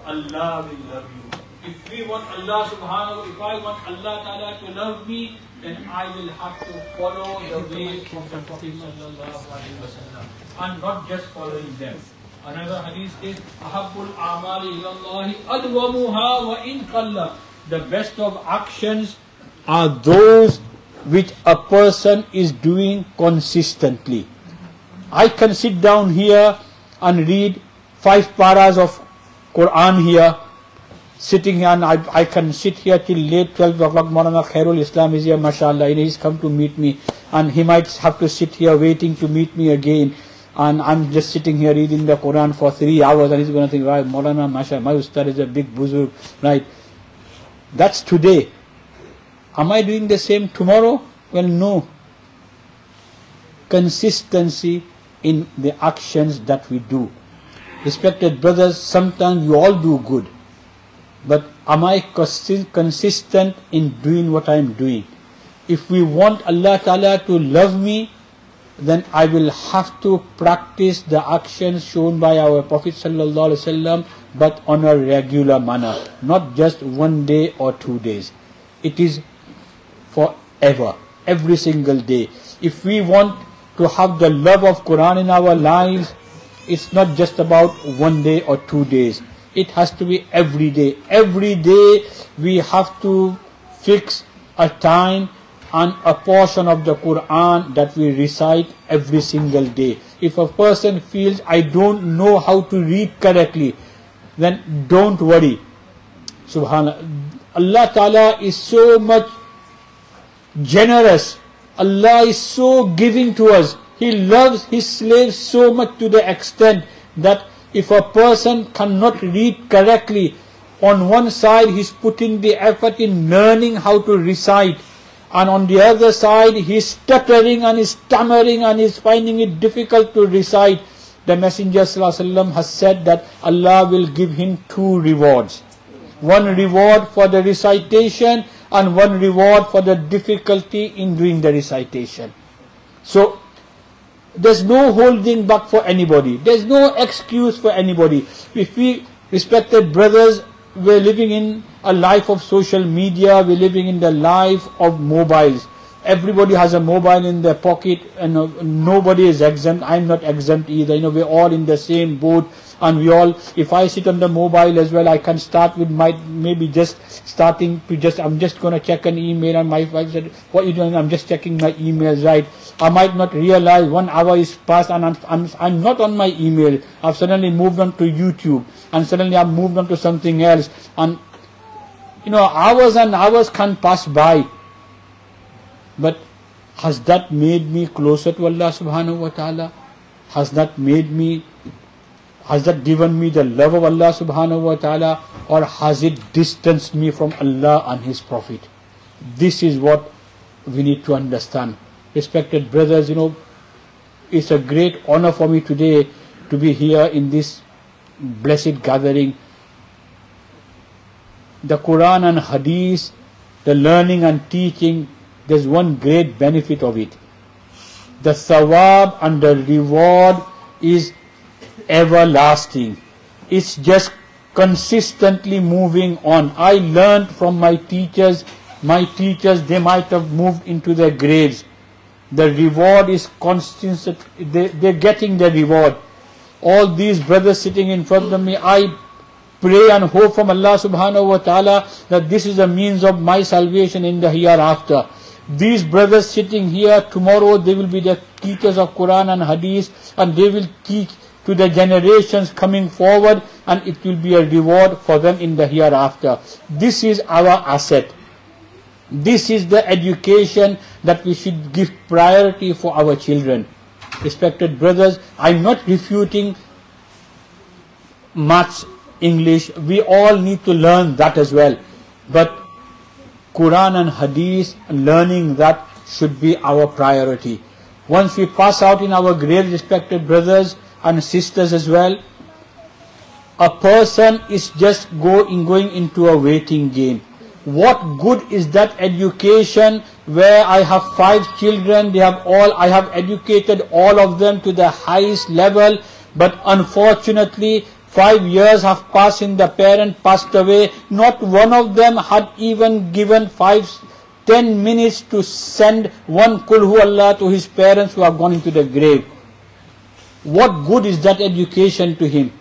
Allah will love you. If we want Allah subhanahu, if I want Allah ta'ala to love me, then I will have to follow the ways of the Prophet sallallahu alaihi wasallam, and not just following them. Another hadith says, Ahabbul a'mali ilallahi adwamuha wa in qalla. The best of actions are those which a person is doing consistently. I can sit down here and read 5 paras of Quran here, sitting here, and I can sit here till late 12 o'clock. Maulana Khairul Islam is here, mashallah, and he's come to meet me, and he might have to sit here waiting to meet me again, and I'm just sitting here reading the Quran for 3 hours, and he's going to think, right, Maulana, mashallah, my ustad is a big buzurg, right? That's today. Am I doing the same tomorrow? Well, no. Consistency in the actions that we do. Respected brothers, sometimes you all do good, but am I consistent in doing what I am doing? If we want Allah Ta'ala to love me, then I will have to practice the actions shown by our Prophet Sallallahu Alaihi Wasallam, but on a regular manner, not just 1 day or 2 days. It is forever, every single day. If we want to have the love of Quran in our lives, it's not just about 1 day or 2 days. It has to be every day. Every day we have to fix a time and a portion of the Quran that we recite every single day. If a person feels, I don't know how to read correctly, then don't worry. Subhanallah. Allah Ta'ala is so much generous. Allah is so giving to us. He loves His slaves so much to the extent that if a person cannot read correctly, on one side he's putting the effort in learning how to recite, and on the other side he's stuttering and he's stammering and he's finding it difficult to recite. The Messenger ﷺ has said that Allah will give him 2 rewards. One reward for the recitation and one reward for the difficulty in doing the recitation. So there's no holding back for anybody. There's no excuse for anybody. If we, respected brothers, we're living in a life of social media, we're living in the life of mobiles. Everybody has a mobile in their pocket, and nobody is exempt. I'm not exempt either. We're all in the same boat, and we all, if I sit on the mobile as well, I can start with maybe just starting to I'm just going to check an email, and my wife said, what are you doing? I'm just checking my emails, right? I might not realize 1 hour is past and I'm not on my email. I've suddenly moved on to YouTube, and suddenly I've moved on to something else, and hours and hours can pass by. But has that made me closer to Allah subhanahu wa ta'ala? Has that given me the love of Allah subhanahu wa ta'ala, or has it distanced me from Allah and His Prophet? This is what we need to understand. Respected brothers, it's a great honor for me today to be here in this blessed gathering. The Quran and Hadith, the learning and teaching, there's one great benefit of it. The thawab and the reward is everlasting. It's just consistently moving on. I learned from my teachers. My teachers, they might have moved into their graves. The reward is constant. They're getting the reward. All these brothers sitting in front of me, I pray and hope from Allah subhanahu wa ta'ala that this is a means of my salvation in the hereafter. These brothers sitting here, tomorrow they will be the teachers of Quran and Hadith, and they will teach to the generations coming forward, and it will be a reward for them in the hereafter. This is our asset. This is the education that we should give priority for our children. Respected brothers, I'm not refuting maths, English. We all need to learn that as well. But Quran and Hadith, learning that should be our priority. Once we pass out in our grave, respected brothers and sisters as well, a person is just going into a waiting game. What good is that education where I have 5 children, I have educated all of them to the highest level, but unfortunately 5 years have passed and the parent passed away. Not one of them had even given 5-10 minutes to send one Qul Hu Allah to his parents who have gone into the grave. What good is that education to him?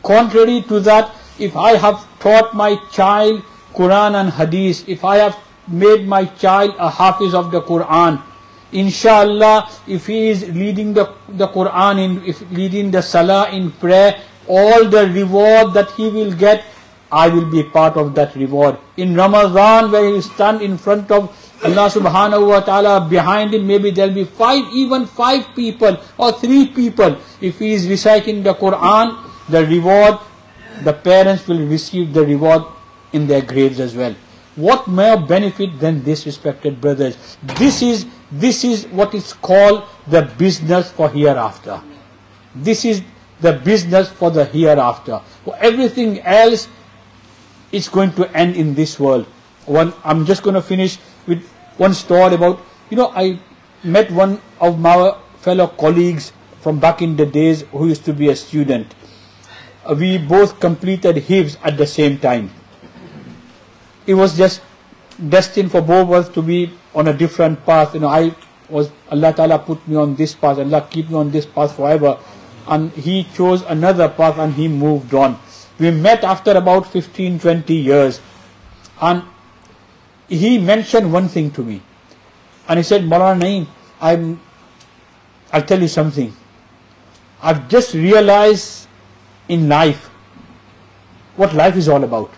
Contrary to that, if I have taught my child Quran and Hadith, if I have made my child a Hafiz of the Quran, inshallah, if he is leading the Quran, if leading the Salah in prayer, all the reward that he will get, I will be part of that reward. In Ramadan, where he will stand in front of Allah subhanahu wa ta'ala, behind him maybe there will be 5 people or 3 people. If he is reciting the Quran, the reward, the parents will receive the reward in their graves as well. What more benefit than this, respected brothers? This is what is called the business for hereafter. This is the business for the hereafter. Everything else is going to end in this world. I'm just going to finish with one story about, I met one of my fellow colleagues from back in the days who used to be a student. We both completed Hifz at the same time. It was just destined for both of us to be on a different path. Allah Ta'ala put me on this path, Allah keep me on this path forever. and he chose another path and he moved on. We met after about 15-20 years, and he mentioned one thing to me, and he said, Maulana Naeem, I'll tell you something. I've just realized in life what life is all about.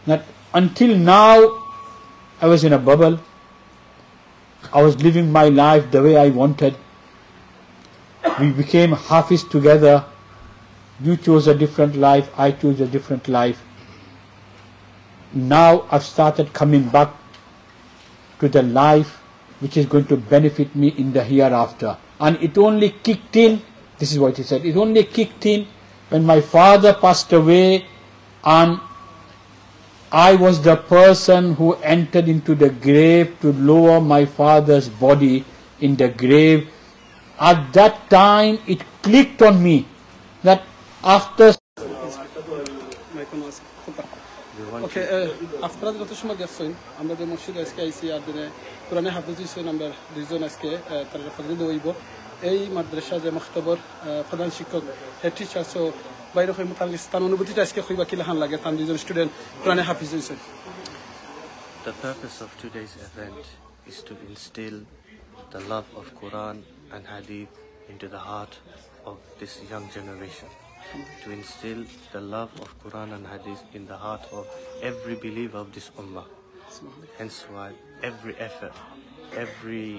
That until now I was in a bubble. I was living my life the way I wanted. We became Hafiz together. You chose a different life, I chose a different life. Now I've started coming back to the life which is going to benefit me in the hereafter. And it only kicked in, this is what he said, it only kicked in when my father passed away, and I was the person who entered into the grave to lower my father's body in the grave. At that time it clicked on me that after Okay, আপনারা যত সময় দেখছেন আমরা যে মসজিদে আজকে আইসি আর দিনে কোরআনে হাফিজ হইছেন আমরা দুইজন আজকে তারা ফজল হইব এই মাদ্রাসা যে মক্তবর প্রধান শিক্ষক হেড টিচার সো বাইরে হই মুতাল্লিস্তান অনুভূতিটা আজকে কইবা কি লাহান লাগে তান দুইজন স্টুডেন্ট কোরআনে হাফিজ হইছেন The purpose of today's event is to instill the love of Quran and Hadith into the heart of this young generation. To instill the love of Quran and Hadith in the heart of every believer of this ummah. Hence why every effort, every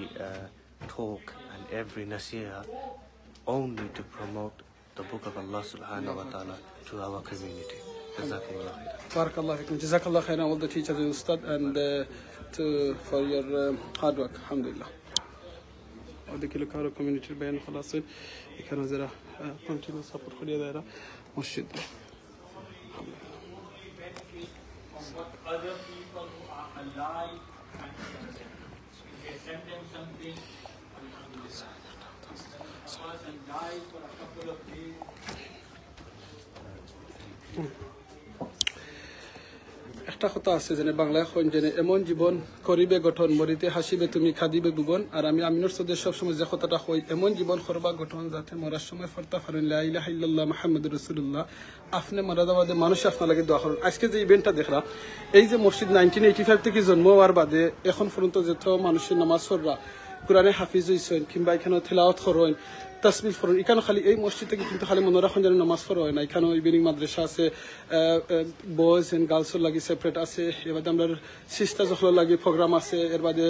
talk and every nasihah only to promote the book of Allah subhanahu wa ta'ala to our community. Jazakumullah khairan. Barakallah fikum. Jazakallah khairan all the teachers and ustad and for your hard work. Alhamdulillah. ওদিকে লোকারো কমিউনিটির বয়ান খলাসেন এখানে যারা continue support করিয়া দেয় মসজিদ একটা কথা আছে যে বাংলায় কোন জেনে এমন জীবন করিবে গঠন মরিতে হাসিবে তুমি খাদিবে ভুবন আর আমি আমিনুর সদের সব সময় যে কথাটা কই এমন জীবন করবা গঠন যাতে মরার সময় ফরতা ফারুন লা ইলাহা ইল্লাল্লাহ মুহাম্মাদুর রাসূলুল্লাহ আপনি মারাদাবাদে মানুষ আপনার লাগে দোয়া করুন আজকে যে ইভেন্টটা দেখলাম এই যে মসজিদ 1985 থেকে জন্ম হওয়ার বাদে এখন পর্যন্ত যত মানুষের নামাজ পড়রা কোরআনে হাফিজ হইছেন কিংবা এখানে তেলাওয়াত করেন তাসবিহ পড়েন এখানে খালি এই মসজিদ থেকে কিন্তু খালি মনে রাখুন যেন নামাজ পড়া হয় না এখানে ইভিনিং মাদ্রাসা আছে বয়েজ এন্ড গার্লসের লাগি সেপারেট আছে এর বাদে আমরা সিস্টার যখন লাগি প্রোগ্রাম আছে এর বাদে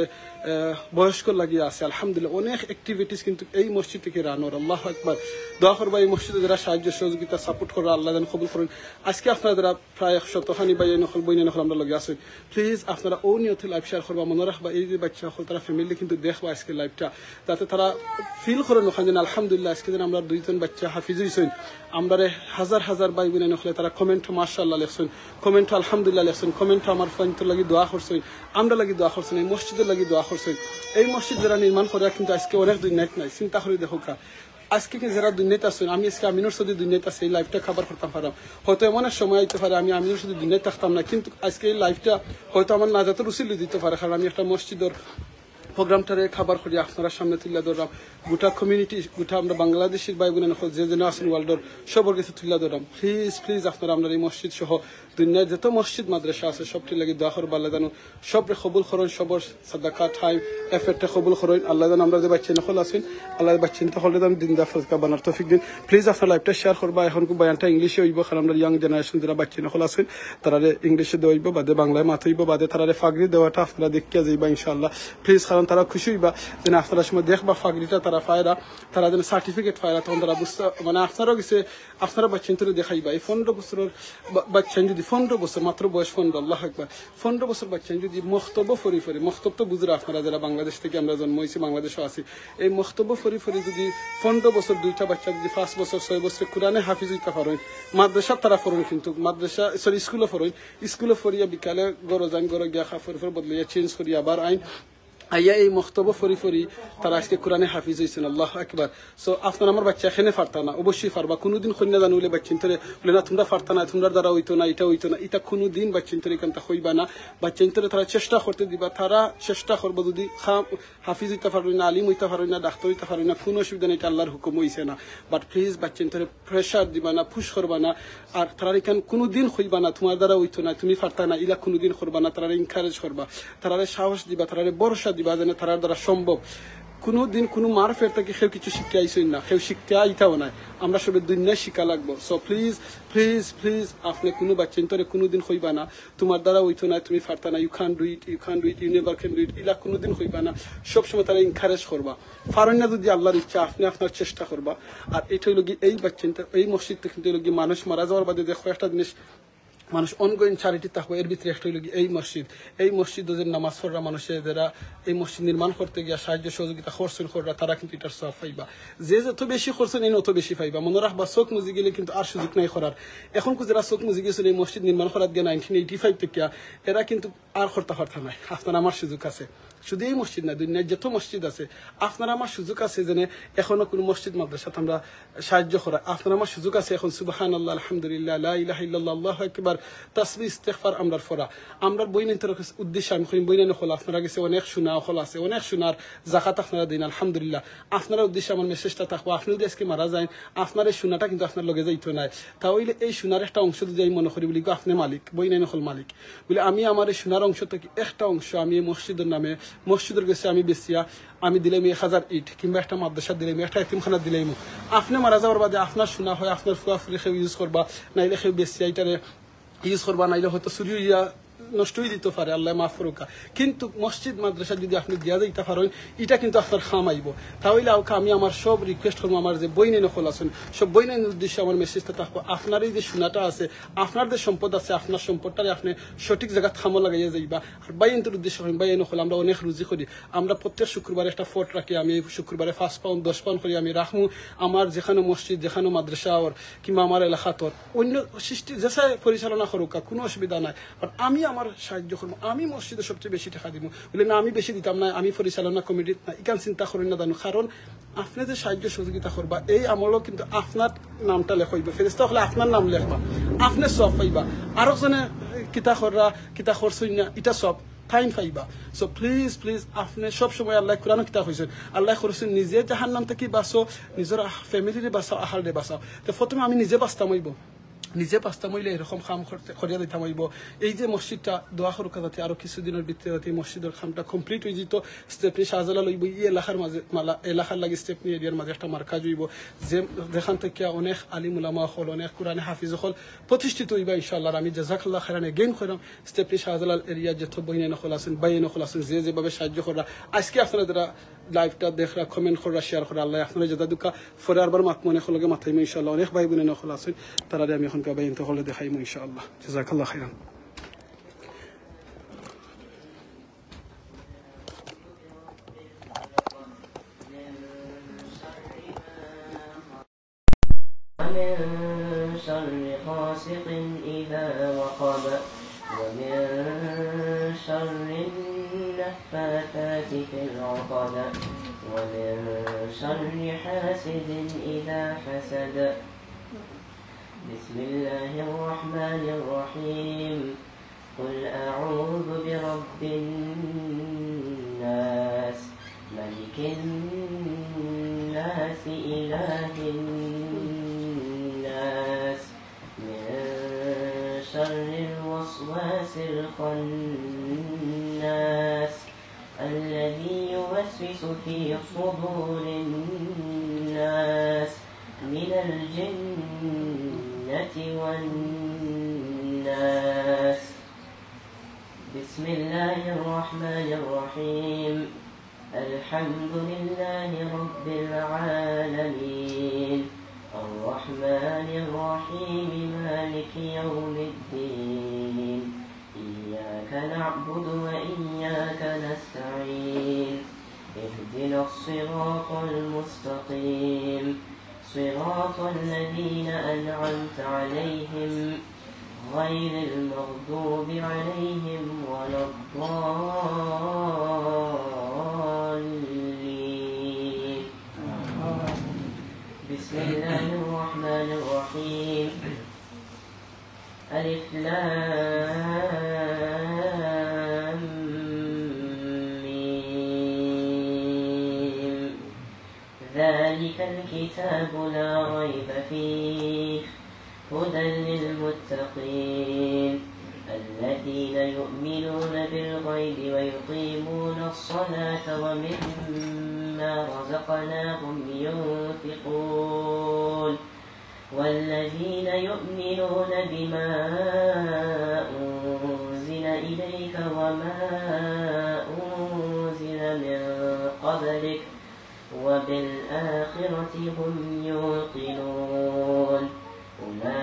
বয়স্কর লাগি আছে আলহামদুলিল্লাহ অনেক অ্যাক্টিভিটিস কিন্তু এই মসজিদ থেকে রান হয় আল্লাহু আকবার দোয়া করবা এই মসজিদে যারা সাহায্য সহযোগিতা সাপোর্ট করে আল্লাহ যেন কবুল করেন আজকে আপনারা যারা প্রায় 100 খানি ভাই নকল বইনে নকল আমরা লাগি আছেন প্লিজ আপনারা ও নিয়তে লাইভ শেয়ার করবা মনে রাখবা এই যে বাচ্চা হল তারা ফ্যামিলি কিন্তু দেখবা আজকে লাইভটা যাতে তারা ফিল করে নখান যেন আলহামদুলিল্লাহ আজকে যেন আমরা দুইজন বাচ্চা হাফিজ হইছেন আমরা হাজার হাজার ভাই বোনে নকলে তারা কমেন্ট মাশাআল্লাহ লেখছেন কমেন্ট আলহামদুলিল্লাহ লেখছেন কমেন্ট আমার ফ্রেন্ড লাগি দোয়া করছেন আমরা লাগি দোয়া করছেন এই মসজিদের লাগি দোয়া করছেন এই মসজিদ যারা নির্মাণ করে কিন্তু আজকে অনেক দুনিয়াত নাই চিন্তা করে দেখো কা আজকে কি যারা দুনিয়াত আছেন আমি আজকে আমিনুর সদি দুনিয়াত আছে এই লাইভটা খবর করতাম পারলাম হয়তো এমন এক সময় আইতে পারে আমি আমিনুর সদি দুনিয়াত থাকতাম না কিন্তু আজকে এই লাইভটা হয়তো আমার নাজাতের উসিলে দিতে পারে কারণ আমি একটা মসজিদের প্রোগ্রামটারে খাবার করি আপনারা সামনে তুলে ধরলাম গোটা কমিউনিটি গোটা আমরা বাংলাদেশের ভাই বোনের যে যে আসেন ওয়ার্ল্ডের সবার কাছে তুলে ধরলাম প্লিজ প্লিজ আপনারা আমরা এই মসজিদ সহ দুনিয়ার যত মসজিদ মাদ্রাসা আছে সবটি লাগি দোয়া করব আল্লাহ জানো সবরে কবুল করুন সবর সাদাকা টাইম এফর্টটা কবুল করুন আল্লাহ জানো আমরা যে বাচ্চা নকল আছেন আল্লাহ বাচ্চা তো হলে দাম দিন দাফকা বানার তৌফিক দিন প্লিজ আপনারা লাইভটা শেয়ার করবা এখন কো বয়ানটা ইংলিশে হইব কারণ আমরা ইয়াং জেনারেশন যারা বাচ্চা নকল আছেন তারা ইংলিশে দেওয়াইব বাদে বাংলায় মাথা হইব বাদে তারা ফাগরি দেওয়াটা আপনারা দেখিয়া যাইবা ইনশাআল্লাহ প্লিজ কারণ তারা খুশি হইবা যেন আপনারা সময় দেখবা ফাগরিটা তারা পায়রা তারা যেন সার্টিফিকেট পায়রা তখন তারা বুঝতে মানে আপনারাও গেছে আপনারা বাচ্চা তুলে দেখাইবা এই 15 বছরের বাচ্চা যদি 15 বছর মাত্র বয়স 15 আল্লাহু আকবার 15 বছর বাচ্চা যদি মক্তব্য ফরি মক্তব্য তো বুঝরা আপনারা যারা বাংলাদেশ থেকে আমরা জন্ম হইছি বাংলাদেশে আছি এই মক্তব্য ফরি যদি 15 বছর দুইটা বাচ্চা যদি 5 বছর 6 বছর কোরআনে হাফিজ হইতে পারেন মাদ্রাসা তারা পড়েন কিন্তু মাদ্রাসা সরি স্কুলে পড়েন স্কুলে পড়িয়া বিকালে গরো যান গরো গিয়া খাফর বদলিয়া চেঞ্জ করিয়া আবার আইন আইয়া এই মক্তব্য ফরি ফরি তারা আজকে কোরআনে হাফিজ হয়েছেন। আল্লাহু আকবার। সো আপনার আমার বাচ্চা এখানে পারতা না, অবশ্যই পারবা। কোনোদিন কন্যা জানো বলে বাচ্চা ইন্তরে বলে না তোমরা পারতা না, তোমরা দ্বারা হইতো না, এটা হইতো না, এটা কোনোদিন বাচ্চা ইন্তরে এখানটা হইবা না। বাচ্চা ইন্তরে তারা চেষ্টা করতে দিবা, তারা চেষ্টা করবো। যদি হাফিজ হইতে পারবে না, আলিম হইতে পারবে না, ডাক্তার হইতে পারবে না, কোনো অসুবিধা নেই, এটা আল্লাহর হুকুম হইছে না। বাট প্লিজ বাচ্চা ইন্তরে প্রেশার দিবা না, পুশ করবা না। আর তারা এখান কোনোদিন হইবা না তোমার দ্বারা হইতো না, তুমি পারতা না, ইলা কোনোদিন করবা না। তারা এনকারেজ করবা, তারা সাহস দিবা, তারা ভরসা দিবা যেন তারার দ্বারা সম্ভব। কোনোদিন কোনো মার ফের থেকে কেউ কিছু শিক্ষা আইসই না, কেউ শিক্ষা আইতাও নাই। আমরা সবে দুনিয়ায় শিক্ষা লাগবো। সো প্লিজ প্লিজ প্লিজ আপনি কোনো বাচ্চা ইন্তরে কোনোদিন হইবা না তোমার দ্বারা হইতো না, তুমি পারতা না, you can do it, you can do it, you never can do it, ইলা কোনোদিন হইবা না। সবসময় তারা এনকারেজ করবা। পারেন না যদি আল্লাহর ইচ্ছা, আপনি আপনার চেষ্টা করবা। আর এটা হইল গিয়ে এই বাচ্চা এই মসজিদটা কিন্তু হইল গিয়ে মানুষ মারা যাওয়ার বাদে দেখো একটা জিনিস মানুষ অনগোয়িং চ্যারিটি থাকবে। এর ভিতরে একটা হইল এই মসজিদ। এই মসজিদ ওদের নামাজ পড়রা মানুষের যারা এই মসজিদ নির্মাণ করতে গিয়া সাহায্য সহযোগিতা করছেন কররা, তারা কিন্তু এটার সব পাইবা। যে যত বেশি করছেন এই অত বেশি পাইবা। মনে রাখবা চোখ মুজি গেলে কিন্তু আর সুযোগ নাই করার। এখন যারা চোখ মুজি গেছিল এই মসজিদ নির্মাণ করার গিয়ে 1985 থেকে, এরা কিন্তু আর করতে পারতা নাই। আপনার আমার সুযোগ আছে। শুধু এই মসজিদ না, দুনিয়ার যত মসজিদ আছে আপনার আমার সুযোগ আছে যেন এখনো কোনো মসজিদ মাদ্রাসাত আমরা সাহায্য করা। আপনার আমার সুযোগ আছে এখন সুবহানাল্লাহ, আলহামদুলিল্লাহ, লা ইলাহা ইল্লাল্লাহ, আল্লাহু আকবার, তাসবিহ, ইস্তিগফার আমরা পড়া। আমরা বই নিতে উদ্দেশ্যে আমি কই বই নিতে হল আপনারা কাছে অনেক শোনা হল আছে, অনেক শোনার যাকাত আপনারা দিন। আলহামদুলিল্লাহ আপনারা উদ্দেশ্যে আমার মেসেজটা থাকবো। আপনি যদি আজকে মারা যায় আপনার এই শোনাটা কিন্তু আপনার লগে যাইতো নাই। তাহলে এই শোনার একটা অংশ যদি আমি মনে করি বলি আপনি মালিক, বই নাই হল মালিক বলে আমি আমার এই শোনার অংশ থেকে একটা অংশ আমি এই মসজিদের নামে মসজিদের কাছে আমি বেশিয়া আমি দিলাম 1000 ইট, কিংবা একটা মাদ্রাসা দিলাম, একটা এতিমখানা দিলাম। আপনি মারা যাওয়ার বাদে আপনার শোনা হয় আপনার ফুয়া ফুলি কেউ ইউজ করবা, নাইলে কেউ বেশিয়া এটারে ইউজ করবা, নাইলে হয়তো চুরি হইয়া নষ্ট হয়ে দিতে পারে, আল্লাহ মাফ করুকা। কিন্তু মসজিদ মাদ্রাসা যদি আপনি দিয়া দিতে পারেন এটা কিন্তু আপনার খাম আইব। তাহলে আমি আমার সব রিকোয়েস্ট করবো, আমার যে বই নকল আছেন সব বই নাইনের উদ্দেশ্যে আমার মেসেজটা থাকবো। আপনার এই যে শোনাটা আছে, আপনার যে সম্পদ আছে, আপনার সম্পদটারে আপনি সঠিক জায়গা থামো লাগাইয়া যাইবা। আর বাইনের উদ্দেশ্য করেন বাই নকল আমরা অনেক রুজি করি। আমরা প্রত্যেক শুক্রবারে একটা ফট রাখি, আমি শুক্রবারে 5 পাউন্ড 10 পাউন্ড করে আমি রাখবো। আমার যেখানে মসজিদ, যেখানে মাদ্রাসা ওর কিংবা আমার এলাকাতর অন্য সৃষ্টি যেসা পরিচালনা করুকা কোনো অসুবিধা নাই। বাট আমি আমার সাহায্য করবো, আমি মসজিদে সবচেয়ে বেশি টাকা দিব বলে না, আমি বেশি দিতাম না, আমি পরিচালনা কমিটির না, ইকান চিন্তা করেন না জানো। কারণ আপনি যে সাহায্য সহযোগিতা করবা এই আমলও কিন্তু আপনার নামটা লেখাইবা, ফেরেশতা হলে আপনার নাম লেখবা, আপনি সব পাইবা। আরো জনে কিতা কররা কিতা করছই না এটা সব টাইম পাইবা। সো প্লিজ প্লিজ আপনি সবসময় আল্লাহ কোরআন কিতাব হয়েছেন, আল্লাহ করেছেন নিজে জাহান্নাম থেকে বাঁচো, নিজের ফ্যামিলিরে বাঁচাও, আহারে বাঁচাও। তো প্রথমে আমি নিজে বাঁচতাম হইব, নিজে পাঁচটা মহিলা এরকম খাম করিয়া দিতাম হইব। এই যে মসজিদটা দোয়া করুকা যাতে আরো কিছুদিনের ভিতরে যাতে মসজিদের খামটা কমপ্লিট হয়ে যেত। স্টেপনি শাহজালা লইব, এই এলাকার মাঝে এলাকার লাগে স্টেপনি এরিয়ার মাঝে একটা মার্কাজ হইব, যেখান থেকে অনেক আলিম উলামা হল, অনেক কোরআনে হাফিজ হল প্রতিষ্ঠিত হইবা ইনশাআল্লাহ। আমি জাযাকাল্লাহ খাইরান গেইন করাম স্টেপনি শাহজালাল এরিয়া যত বইনে নকল আছেন, বাইনে নকল আছেন, যে যেভাবে সাহায্য করা আজকে আপনারা যারা লাইভটা দেখরা, কমেন্ট করা, শেয়ার করা, আল্লাহ আপনারা যেটা দুকা ফরে আরবার মাতমনে হলগে মাথাইমু ইনশাআল্লাহ। অনেক ভাই বোনে নকল আছেন, তারা আমি এখন বাইন তো হলে দেখাইমু ইনশাআল্লাহ। জাযাকাল্লাহ খাইরান। ومن شر غاسق إذا وقب ومن شر النفاثات في العقد ومن شر حاسد إذا حسد. بسم الله الرحمن الرحيم. قل أعوذ برب الناس ملك الناس إله الناس من شر الوسواس الخناس الذي يوسوس في صدور الناس من الجنة والناس. بسم الله الرحمن الرحيم. الحمد لله رب العالمين الرحمن الرحيم مالك يوم الدين إياك نعبد وإياك نستعين اهدنا الصراط المستقيم صراط الذين أنعمت عليهم غير المغضوب عليهم ولا الضالين. ذلك الكتاب لا ريب فيه هدى للمتقين الذين يؤمنون بالغيب ويقيمون الصلاة ومما رزقناهم ينفقون والذين يؤمنون بما أنزل إليك وما أنزل من قبلك وبالآخرة هم يوقنون أولئك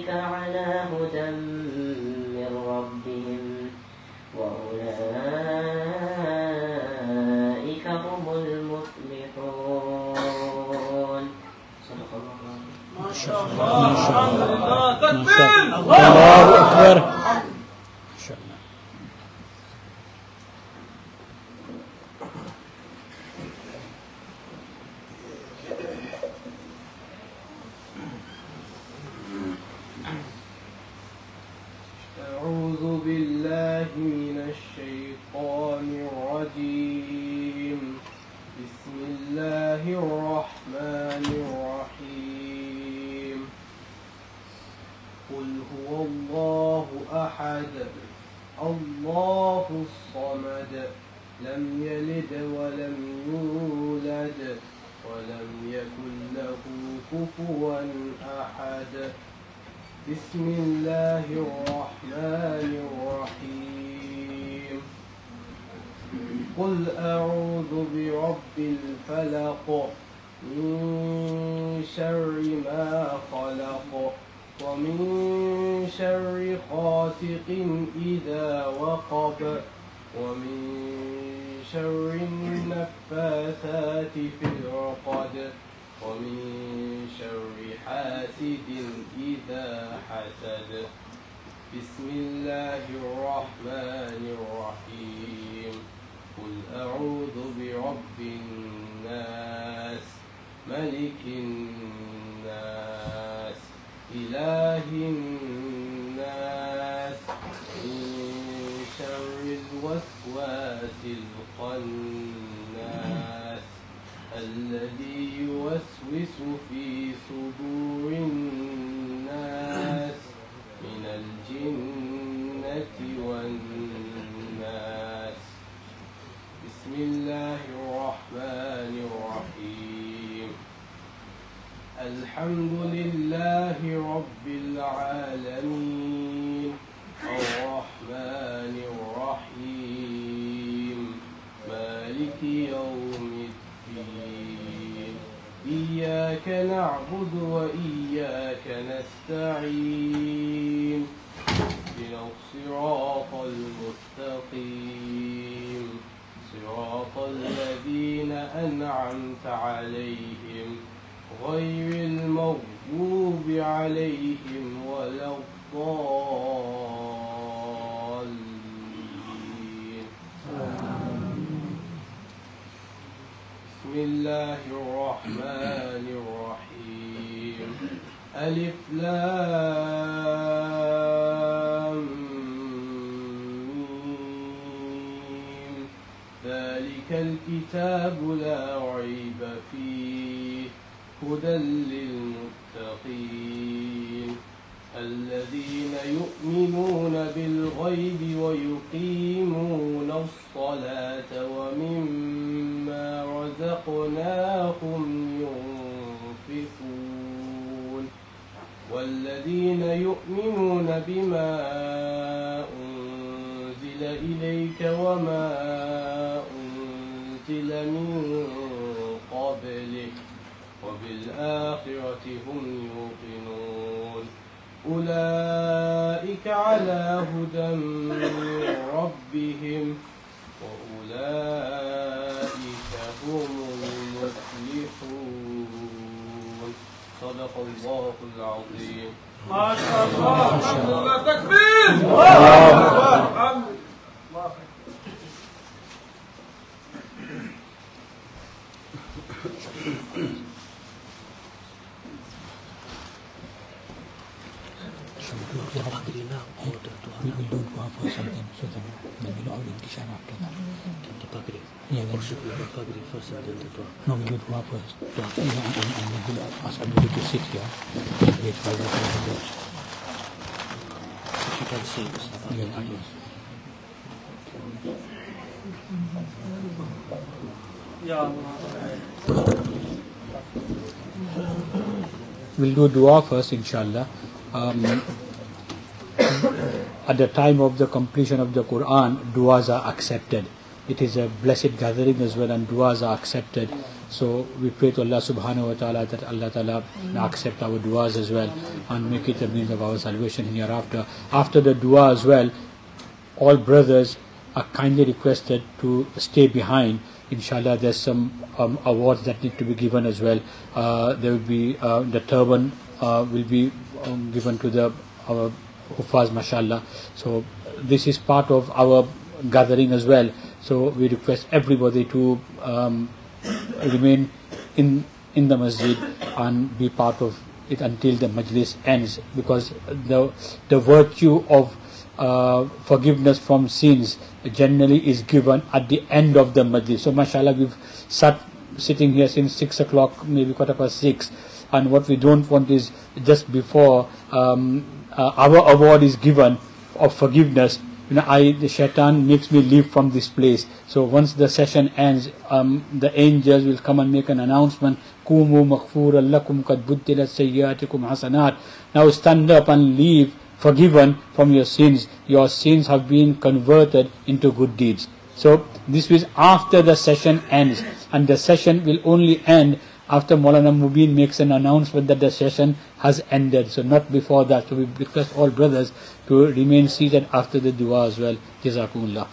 على هدى من ربهم وأولئك هم المفلحون صدق الله. ما شاء الله الحمد لله تكبير الله أكبر. ما شاء الله. أعوذ بالله من الشيطان الرجيم. بسم الله الرحمن الرحيم. قل هو الله أحد الله الصمد لم يلد ولم يولد ولم يكن له كفوا أحد. بسم الله الرحمن الرحيم. قل أعوذ برب الفلق من شر ما خلق ومن شر غاسق إذا وقب ومن شر النفاثات في العقد ومن شر حاسد إذا حسد. بسم الله الرحمن الرحيم. قل أعوذ برب الناس ملك الناس إله الناس من شر الوسواس الخناس الذي يوسوس في صدور الناس من الجنة والناس. بسم الله الرحمن الرحيم. الحمد لله رب العالمين الرحمن الرحيم مالك يوم الدين إياك نعبد وإياك نستعين اهدنا الصراط المستقيم صراط الذين أنعمت عليهم غير المغضوب عليهم ولا الضالين. بسم الله الرحمن الرحيم. ألف لام ميم ذلك الكتاب لا ريب فيه هدى للمتقين الذين يؤمنون بالغيب ويقيمون الصلاة ومما رزقناهم ينفقون والذين يؤمنون بما أنزل إليك وما أنزل من قبلك وبالآخرة هم يوقنون أولئك على هدى من ربهم وأولئك هم المفلحون. صدق الله العظيم. ما شاء الله الحمد لله تكبير الله أكبر. Alhamdulillah. do dua first and then we'll all intishan after that. The Pagri. Yeah, Or should we do Pagri first and then the dua? No, we'll do dua first. And then we'll ask everybody to sit here and wait while we do the If you can see this. yes. We'll do dua first, inshallah. At the time of the completion of the Quran, duas are accepted. It is a blessed gathering as well, and duas are accepted. So we pray to Allah subhanahu wa ta'ala that Allah ta'ala accept our duas as well and make it a means of our salvation hereafter. After the dua as well, all brothers are kindly requested to stay behind. Inshallah, there's some awards that need to be given as well. There will be the turban will be given to our Hufaz, mashallah. So this is part of our gathering as well. So we request everybody to remain in the masjid and be part of it until the majlis ends, because the virtue of forgiveness from sins generally is given at the end of the majlis. So mashallah, we've sitting here since 6 o'clock, maybe 6:15, and what we don't want is just before our award is given of forgiveness, the shaitan makes me leave from this place. So once the session ends, the angels will come and make an announcement, Kumu maghfuran lakum qad buddilat sayyiatikum hasanat. Now stand up and leave forgiven from your sins. Your sins have been converted into good deeds. So this is after the session ends, and the session will only end after Maulana Mubin makes an announcement that the session has ended. So not before that. So we request all brothers to remain seated after the dua as well. Jazakumullah.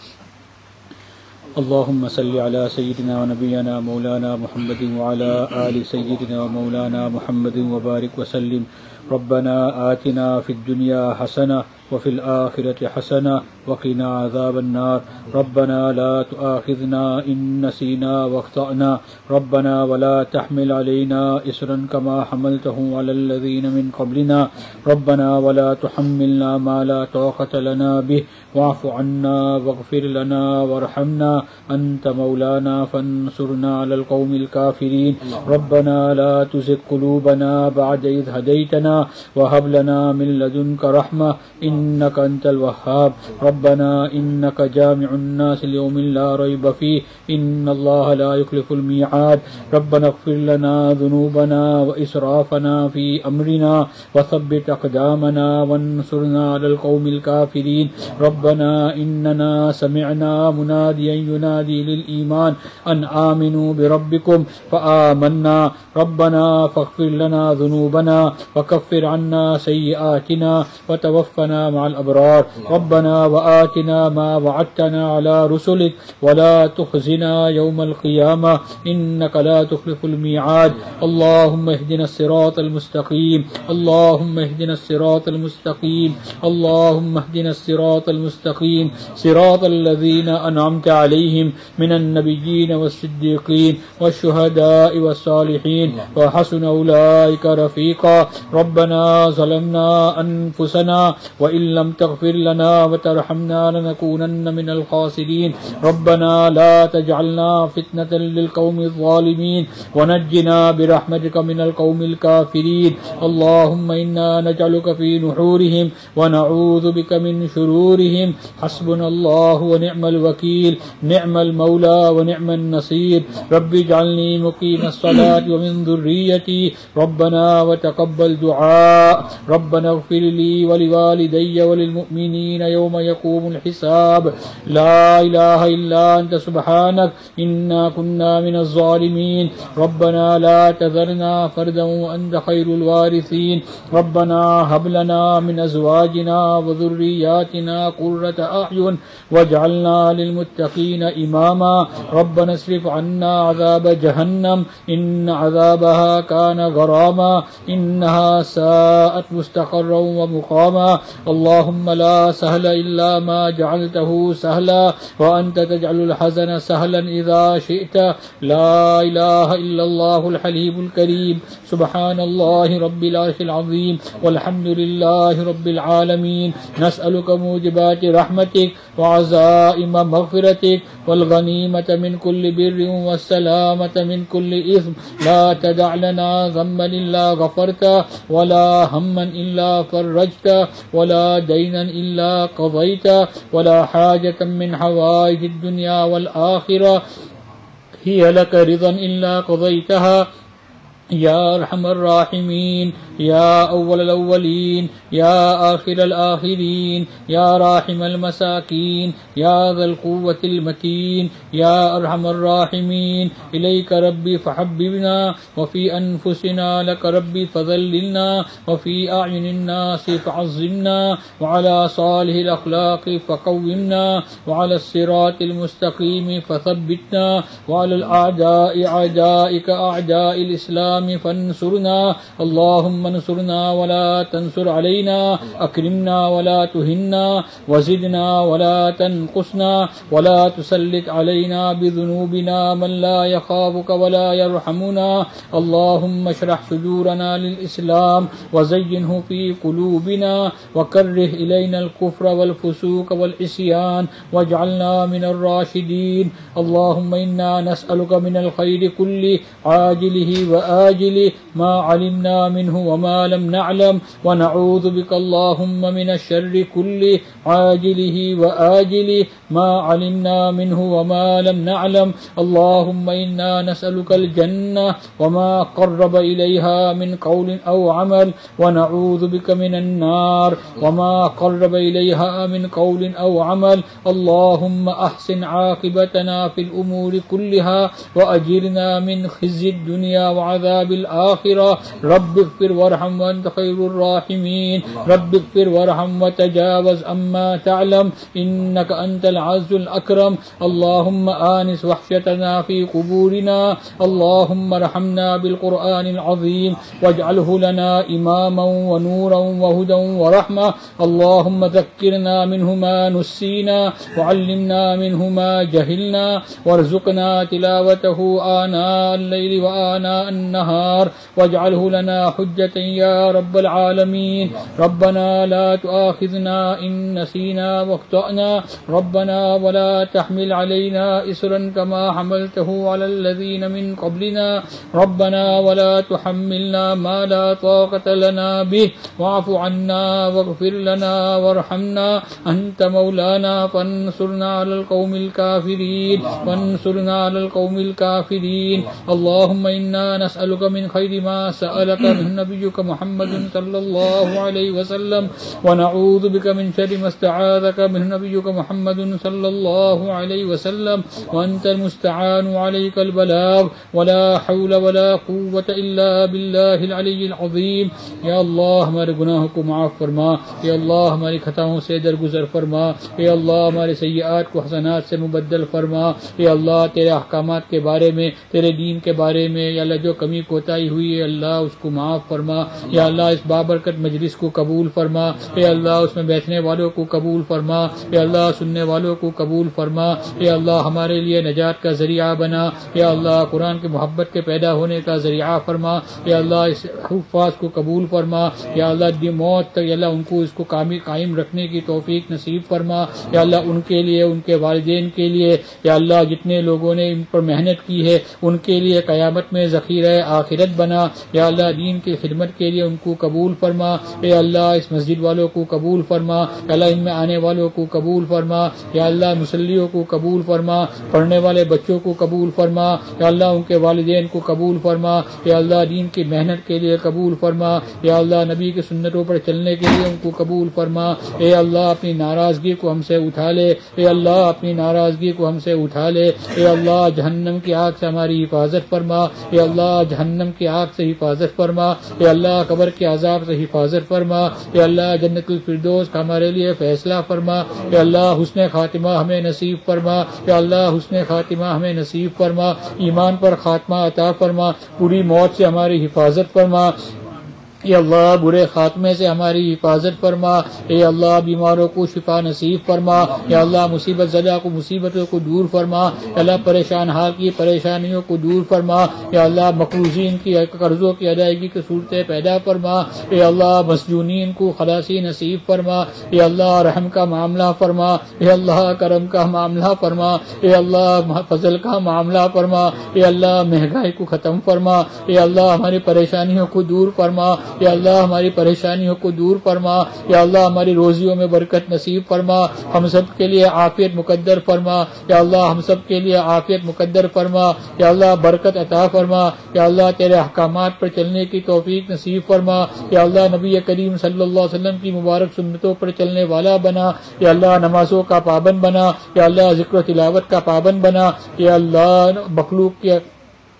اللهم صل على سيدنا ونبينا مولانا محمد وعلى آل سيدنا ومولانا محمد وبارك وسلم. ربنا آتنا في الدنيا حسنة وفي الآخرة حسنة وقنا عذاب النار. ربنا لا تؤاخذنا إن نسينا واخطأنا. ربنا ولا تحمل علينا إصرا كما حملته على الذين من قبلنا. ربنا ولا تحملنا ما لا طاقة لنا به واعف عنا واغفر لنا وارحمنا أنت مولانا فانصرنا على القوم الكافرين. ربنا لا تزغ قلوبنا بعد إذ هديتنا وهب لنا من لدنك رحمة إنك أنت الوهاب. ربنا إنك جامع الناس ليوم لا ريب فيه إن الله لا يخلف الميعاد. ربنا اغفر لنا ذنوبنا وإسرافنا في أمرنا وثبت أقدامنا وانصرنا على القوم الكافرين. ربنا إننا سمعنا مناديا ينادي للإيمان أن آمنوا بربكم فآمنا. ربنا فاغفر لنا ذنوبنا وكفر عنا سيئاتنا وتوفنا مع الأبرار. ربنا وآتنا ما وعدتنا على رسلك ولا تخزنا يوم القيامة إنك لا تخلف الميعاد. اللهم اهدنا الصراط المستقيم. اللهم اهدنا الصراط المستقيم. اللهم اهدنا الصراط المستقيم صراط الذين أنعمت عليهم من النبيين والصديقين والشهداء والصالحين وحسن أولئك رفيقا. ربنا ظلمنا أنفسنا وإن لم تغفر لنا وترحمنا لنكونن من الخاسرين. ربنا لا تجعلنا فتنة للقوم الظالمين ونجنا برحمتك من القوم الكافرين. اللهم إنا نجعلك في نحورهم ونعوذ بك من شرورهم. حسبنا الله ونعم الوكيل نعم المولى ونعم النصير. رب اجعلني مقيم الصلاة ومن ذريتي ربنا وتقبل دعاء. ربنا اغفر لي ولوالدي وللمؤمنين يوم يقوم الحساب. لا إله إلا أنت سبحانك إنا كنا من الظالمين. ربنا لا تذرنا فردا وأنت خير الوارثين. ربنا هب لنا من أزواجنا وذرياتنا قرة أعين واجعلنا للمتقين إماما. ربنا اصرف عنا عذاب جهنم إن عذابها كان غراما إنها ساءت مستقرا ومقاما. اللهم لا سهل إلا ما جعلته سهلا وأنت تجعل الحزن سهلا إذا شئت. لا إله إلا الله الحليم الكريم. سبحان الله رب العرش العظيم والحمد لله رب العالمين. نسألك موجبات رحمتك وعزائم مغفرتك والغنيمة من كل بر والسلامة من كل إثم. لا تدع لنا ذنبا إلا غفرته ولا هما إلا فرجته ولا دينا إلا قضيته ولا حاجة من حوائج الدنيا والآخرة هي لك رضا إلا قضيتها يا أرحم الراحمين. يا أول الأولين يا آخر الآخرين يا راحم المساكين يا ذا القوة المتين يا أرحم الراحمين. إليك ربي فحببنا وفي أنفسنا لك ربي فذللنا وفي أعين الناس فعظمنا وعلى صالح الأخلاق فقومنا وعلى الصراط المستقيم فثبتنا وعلى الأعداء أعدائك أعداء الإسلام فانصرنا. اللهم انصرنا ولا تنصر علينا. أكرمنا ولا تهنا وزدنا ولا تنقصنا ولا تسلط علينا بذنوبنا من لا يخافك ولا يرحمنا. اللهم اشرح صدورنا للإسلام وزينه في قلوبنا وكره إلينا الكفر والفسوق والعصيان واجعلنا من الراشدين. اللهم إنا نسألك من الخير كله عاجله وآجله ما علمنا منه وما لم نعلم ونعوذ بك اللهم من الشر كله عاجله وآجله ما علمنا منه وما لم نعلم. اللهم إنا نسألك الجنة وما قرب إليها من قول أو عمل ونعوذ بك من النار وما قرب إليها من قول أو عمل. اللهم أحسن عاقبتنا في الأمور كلها وأجرنا من خزي الدنيا وعذاب الآخرة. رب اغفر وارحم وأنت خير الراحمين. رب اغفر وارحم وتجاوز أما تعلم إنك أنت العز الأكرم. اللهم آنس وحشتنا في قبورنا. اللهم ارحمنا بالقرآن العظيم واجعله لنا إماما ونورا وهدى ورحمة. اللهم ذكرنا منه ما نسينا وعلمنا منه ما جهلنا وارزقنا تلاوته آناء الليل وآناء النهار واجعله لنا حجة يا رب العالمين. ربنا لا تؤاخذنا إن نسينا واخطأنا. ربنا ولا تحمل علينا إصرا كما حملته على الذين من قبلنا. ربنا ولا تحملنا ما لا طاقة لنا به واعف عنا واغفر لنا وارحمنا. أنت مولانا فانصرنا على القوم الكافرين وانصرنا على القوم الكافرين. اللهم إنا نسألك من خير ما سألك من نبيك محمد صلى الله عليه وسلم ونعوذ بك من شر ما استعاذك من نبيك محمد صلى الله عليه وسلم وأنت المستعان عليك البلاغ ولا حول ولا قوة إلا بالله العلي العظيم. یا اللہ ہمارے گناہوں کو معاف فرما. یا اللہ ہماری خطاؤں سے درگزر فرما. یا اللہ ہمارے سیئات کو حسنات سے مبدل فرما. یا اللہ تیرے احکامات کے بارے میں تیرے دین کے بارے میں یا اللہ جو کمی کوتاہی ہوئی ہے اللہ اس کو معاف فرما. یا اللہ اس بابرکت مجلس کو قبول فرما. یا اللہ اس میں بیٹھنے والوں کو قبول فرما. یا اللہ سننے والوں کو قبول فرما. یا اللہ ہمارے لیے نجات کا ذریعہ بنا. یا اللہ قرآن کی محبت کے پیدا ہونے کا ذریعہ فرما. یا اللہ اس حفاظ کو قبول فرما. یا اللہ دی موت تک یا اللہ ان کو اس کو قائم رکھنے کی توفیق نصیب فرما. یا اللہ ان کے لیے ان کے والدین کے لیے یا اللہ جتنے لوگوں نے ان پر محنت کی ہے ان کے لیے قیامت میں ذخیرہ آخرت بنا. یا اللہ دین کی خدمت کے لیے ان کو قبول فرما. یا اللہ اس مسجد والوں کو قبول فرما. یا اللہ ان میں آنے والوں کو قبول فرما. یا اللہ مصلیوں کو قبول فرما. پڑھنے والے بچوں کو قبول فرما. یا اللہ ان کے والدین کو قبول فرما. یا اللہ دین کی محنت کے لیے قبول فرما. یا اللہ نبی کی سنتوں پر چلنے کے لیے ان کو قبول فرما. اے اللہ اپنی ناراضگی کو ہم سے اٹھا لے. اے اللہ اپنی ناراضگی کو ہم سے اٹھا لے. اے اللہ جہنم کی آگ سے ہماری حفاظت فرما. اے اللہ جہنم کی آگ سے حفاظت فرما. اے اللہ قبر کے عذاب سے حفاظت فرما. اے اللہ جنت الفردوس کا ہمارے لیے فیصلہ فرما. اے اللہ حسن خاتمہ ہمیں نصیب فرما. اے اللہ حسن خاتمہ ہمیں نصیب فرما. ایمان پر خاتمہ عطا فرما. پوری موت سے ہماری حفاظت فرما. اے اللہ برے خاتمے سے ہماری حفاظت فرما، اے اللہ بیماروں کو شفا نصیب فرما، یا اللہ مصیبت زدہ کو مصیبتوں کو دور فرما، یا اللہ پریشان حال کی پریشانیوں کو دور فرما، یا اللہ مقروضین کی قرضوں کی ادائیگی کی صورتیں پیدا فرما، اے اللہ مسجونین کو خلاصی نصیب فرما، اے اللہ رحم کا معاملہ فرما، اے اللہ کرم کا معاملہ فرما، اے اللہ فضل کا معاملہ فرما، اے اللہ مہنگائی کو ختم فرما، اے اللہ ہماری پریشانیوں کو دور فرما، یا اللہ ہماری پریشانیوں کو دور فرما، یا اللہ ہماری روزیوں میں برکت نصیب فرما، ہم سب کے لیے عافیت مقدر فرما، یا اللہ ہم سب کے لیے عافیت مقدر فرما، یا اللہ برکت عطا فرما، یا اللہ تیرے احکامات پر چلنے کی توفیق نصیب فرما، یا اللہ نبی کریم صلی اللہ علیہ وسلم کی مبارک سنتوں پر چلنے والا بنا، یا اللہ نمازوں کا پابند بنا، یا اللہ ذکر و تلاوت کا پابند بنا، یا اللہ مخلوق کے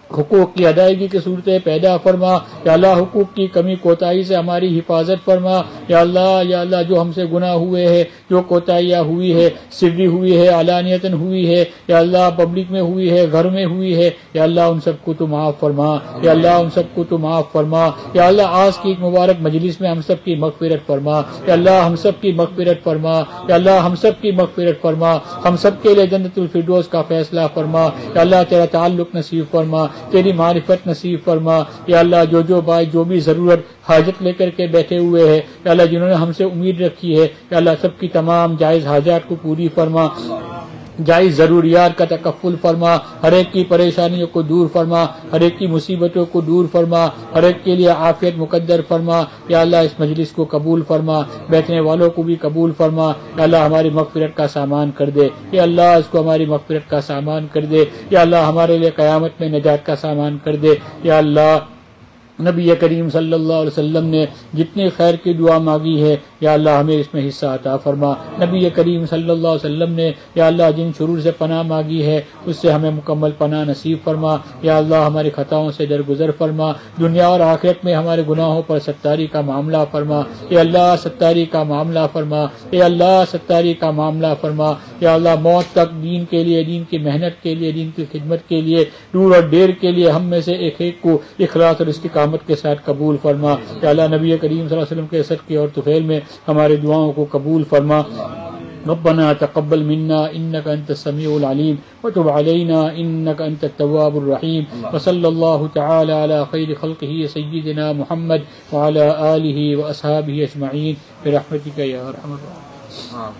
حقوق کی ادائیگی کی صورتیں پیدا فرما، یا اللہ حقوق کی کمی کوتاہی سے ہماری حفاظت فرما، یا اللہ جو ہم سے گناہ ہوئے ہیں، جو کوتاہیاں ہوئی ہے، سری ہوئی ہے، علانیتاً ہوئی ہے، یا اللہ پبلک میں ہوئی ہے، گھر میں ہوئی ہے، یا اللہ ان سب کو تو معاف فرما، یا اللہ ان سب کو تو معاف فرما، یا اللہ آج کی ایک مبارک مجلس میں ہم سب کی مغفرت فرما، یا اللہ ہم سب کی مغفرت فرما، یا اللہ ہم سب کی مغفرت فرما، ہم سب کے لیے جنت الفردوس کا فیصلہ فرما، یا اللہ تیرا تعلق نصیب فرما، تیری معرفت نصیب فرما، یا اللہ جو بھائی جو بھی ضرورت حاجت لے کر کے بیٹھے ہوئے ہیں، یا اللہ جنہوں نے ہم سے امید رکھی ہے، یا اللہ سب کی تمام جائز حاجات کو پوری فرما، جائز ضروریات کا تکفل فرما، ہر ایک کی پریشانیوں کو دور فرما، ہر ایک کی مصیبتوں کو دور فرما، ہر ایک کے لیے عافیت مقدر فرما، یا اللہ اس مجلس کو قبول فرما، بیٹھنے والوں کو بھی قبول فرما، یا اللہ ہماری مغفرت کا سامان کر دے، یا اللہ اس کو ہماری مغفرت کا سامان کر دے، یا اللہ ہمارے لیے قیامت میں نجات کا سامان کر دے، یا اللہ نبی کریم صلی اللہ علیہ وسلم نے جتنی خیر کی دعا مانگی ہے، یا اللہ ہمیں اس میں حصہ عطا فرما، نبی کریم صلی اللہ علیہ وسلم نے یا اللہ جن شرور سے پناہ مانگی ہے اس سے ہمیں مکمل پناہ نصیب فرما، یا اللہ ہماری خطاؤں سے درگزر فرما، دنیا اور آخرت میں ہمارے گناہوں پر ستاری کا معاملہ فرما، یا اللہ ستاری کا معاملہ فرما، یا اللہ ستاری کا معاملہ فرما، یا اللہ موت تک دین کے لیے، دین کی محنت کے لیے، دین کی خدمت کے لیے، دور اور دیر کے لیے ہم میں سے ایک ایک کو اخلاص اور استقامت کے ساتھ قبول فرما، یا اللہ نبی کریم صلی اللہ علیہ وسلم کے صدقے اور طفیل میں ہماری دعاؤں کو قبول فرما۔ ربنا تقبل منا انك انت السميع العليم وتب علينا انك انت التواب الرحيم، وصلى الله تعالى على خير خلقه سيدنا محمد وعلى آله واصحابه اجمعين برحمتك يا ارحم الراحمين۔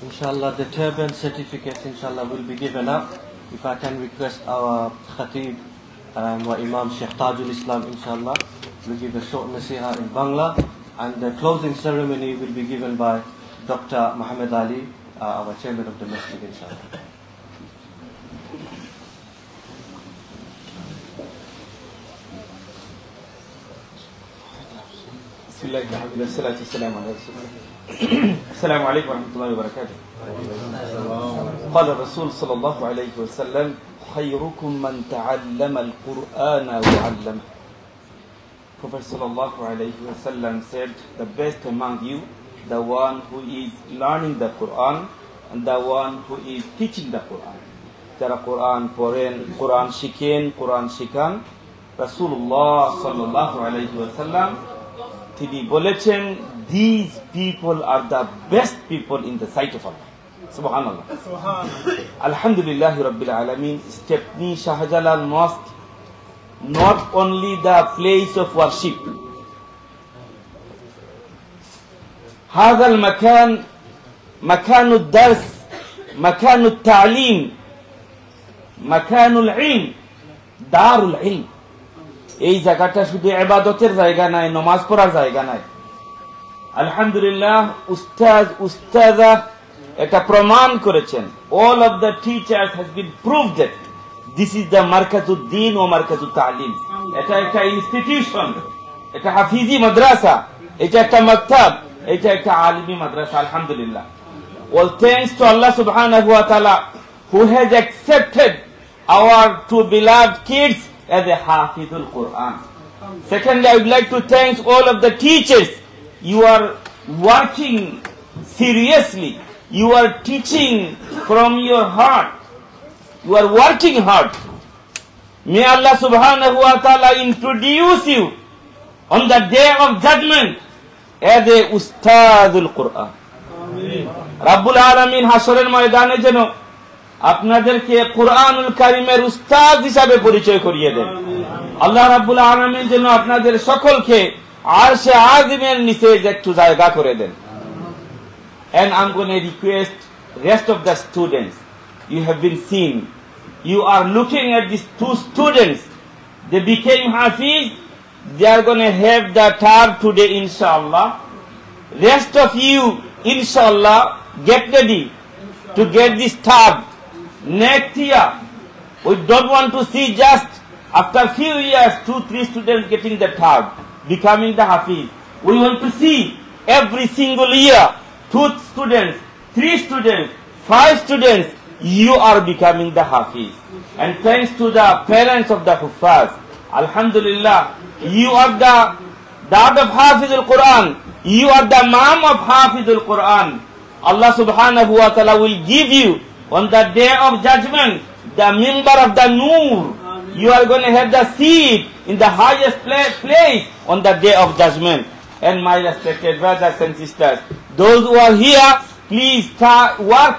Inshallah, the turban certificates inshallah will be given up. If I can request our Khatib wa Imam Sheikh Tajul Islam inshallah will give a short nasiha in Bangla, and the closing ceremony will be given by Dr. Muhammad Ali, our chairman of the masjid inshallah. السلام عليكم ورحمة الله وبركاته. قال الرسول صلى الله عليه وسلم خيركم من تعلم القرآن وعلمه. Prophet sallallahu alayhi wa sallam said, the best among you, the one who is learning the Quran and the one who is teaching the Quran. যারা কোরআন পড়েন, কোরআন শিখেন, কোরআন শিখান। রাসূলুল্লাহ সাল্লাল্লাহু আলাইহি ওয়াসাল্লাম তিনি বলেছেন, these people are the best people in the sight of Allah. Subhanallah. Alhamdulillah Rabbil Alameen. Stepney Shahjalal Mosque, not only the place of worship. هذا المكان مكان الدرس، مكان التعليم، مكان العلم، دار العلم. এই জায়গাটা শুধু ইবাদতের জায়গা নয়, নামাজ পড়ার জায়গা নয়। আলহামদুলিল্লাহ উস্তাদা এটা প্রমাণ করেছেন। all of the teachers has been proved that this is the মারকাজুদ্দিন ও মারকাজুত তালিম। এটা একটা ইনস্টিটিউশন, এটা হাফিজি মাদ্রাসা, এটা একটা মাকতাব, এটা একটা আলিমি মাদ্রাসা। আলহামদুলিল্লাহ, all thanks to Allah subhanahu wa ta'ala who has accepted our two beloved kids as a Hafizul Quran. Secondly, I would like to thank all of the teachers. You are working seriously. You are teaching from your heart. You are working hard. May Allah subhanahu wa ta'ala introduce you on the day of judgment as a Ustadul Quran. Rabbul Alamin হাশরের ময়দানে যেন আপনাদেরকে কুরআনুল কারীমের উস্তাদ হিসাবে পরিচয় করিয়ে দেন। আল্লাহ রাব্বুল আলামিন যেন আপনাদের সকলকে আরশে আজিমের নিচে একটু জায়গা করে দেন। And I'm going to request rest of the students, you have been seen, you are looking at these two students, they became Hafiz, they are going to have the tab today inshallah. Rest of you inshallah get ready to get this tab next year. We don't want to see just after few years 2-3 students getting the tab, becoming the Hafiz. We want to see every single year 2 students, 3 students, 5 students, you are becoming the Hafiz. And thanks to the parents of the Huffaz, Alhamdulillah, you are the dad of Hafiz al-Quran, you are the mom of Hafiz al-Quran. Allah subhanahu wa ta'ala will give you on the day of judgment the member of the Noor. You are going to have the seat in the highest place on the day of judgment. And my respected brothers and sisters, those who are here, please work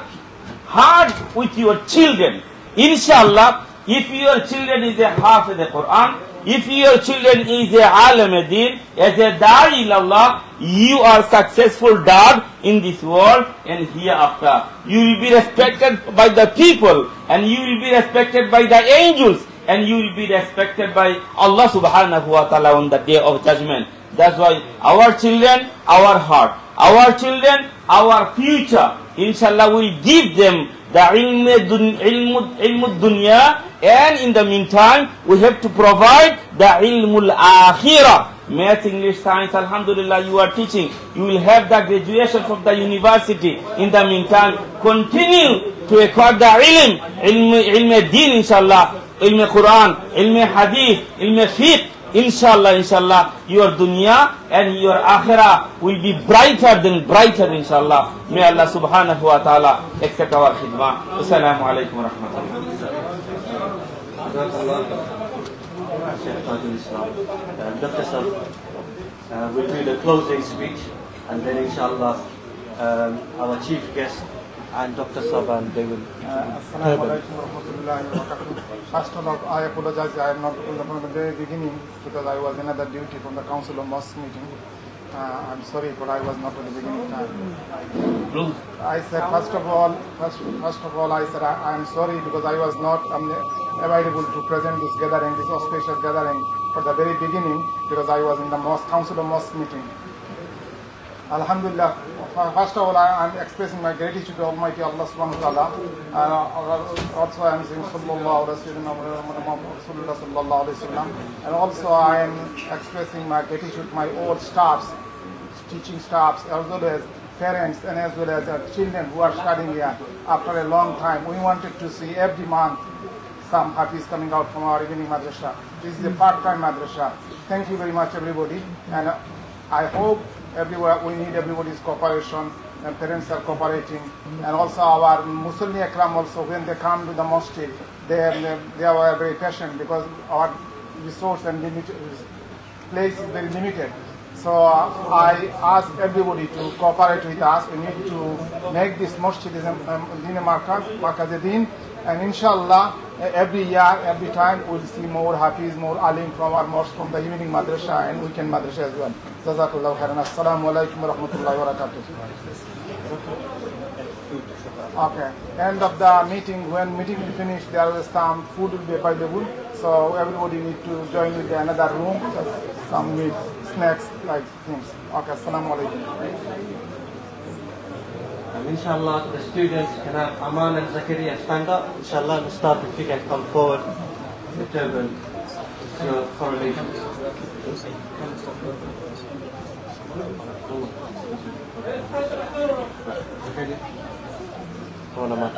hard with your children. Inshallah, if your children is a Hafiz al-Quran, if your children is a Alim al-Din, as a Da'i Allah, you are successful dad in this world and hereafter. You will be respected by the people, and you will be respected by the angels, and you will be respected by Allah subhanahu wa ta'ala on the day of judgment. That's why our children, our heart, our children, our future, inshallah will give them the ilmul dunya, and in the meantime we have to provide the ilmul akhirah. Math, English, science, alhamdulillah, you are teaching. You will have the graduation from the university. In the meantime, continue to acquire the ilm deen, inshallah, ilm Quran, ilm hadith, ilm fiqh. Inshallah, your dunya and your akhirah will be brighter than brighter, inshallah. May Allah subhanahu wa ta'ala accept our khidmah. Assalamu alaikum wa rahmatullah. Dr. Sab will do the closing speech, and then inshallah our chief guest and Dr. Saban, they will. Assalamu alaikum wa rahmatullahi wa barakatuh. First of all, I apologize, I am not from the very beginning because I was in another duty from the Council of Mosque meeting. I'm sorry, but I was not at the beginning time. I said, first of all, I said I am sorry because I was not available to present this gathering, this auspicious gathering for the very beginning because I was in the Council of Mosque meeting. Alhamdulillah, first of all, I am expressing my gratitude to Almighty Allah subhanahu wa ta'ala. Also, I am saying sallallahu alaihi wasallam. And also, I am expressing my gratitude to my old staffs, teaching staffs, as well as parents, and as well as children who are studying here after a long time. We wanted to see every month some Hafiz coming out from our evening madrasa. This is a part-time madrasa. Thank you very much, everybody. And I hope we need everybody's cooperation, and parents are cooperating, and also our Musalli Akram also, when they come to the mosque, they are very patient because our resource and place is very limited. So I ask everybody to cooperate with us. We need to make this mosque Din Markaz-e-Din, and inshallah every year, every time we'll see more Hafiz, more Alim from our mosque, from the evening madrasa and weekend madrasa as well. Jazakallahu khairan. Assalamu alaikum wa rahmatullahi wa barakatuh. Okay, end of the meeting, when meeting will finish, there is some food will be available, so everybody need to join with another room, some meat, snacks, like things. Okay, assalamu alaikum. And inshallah, the students can have Aman and Zakaria stand up. Inshallah, the staff, if you can come forward, the turban, your correlation. Come on, Aman.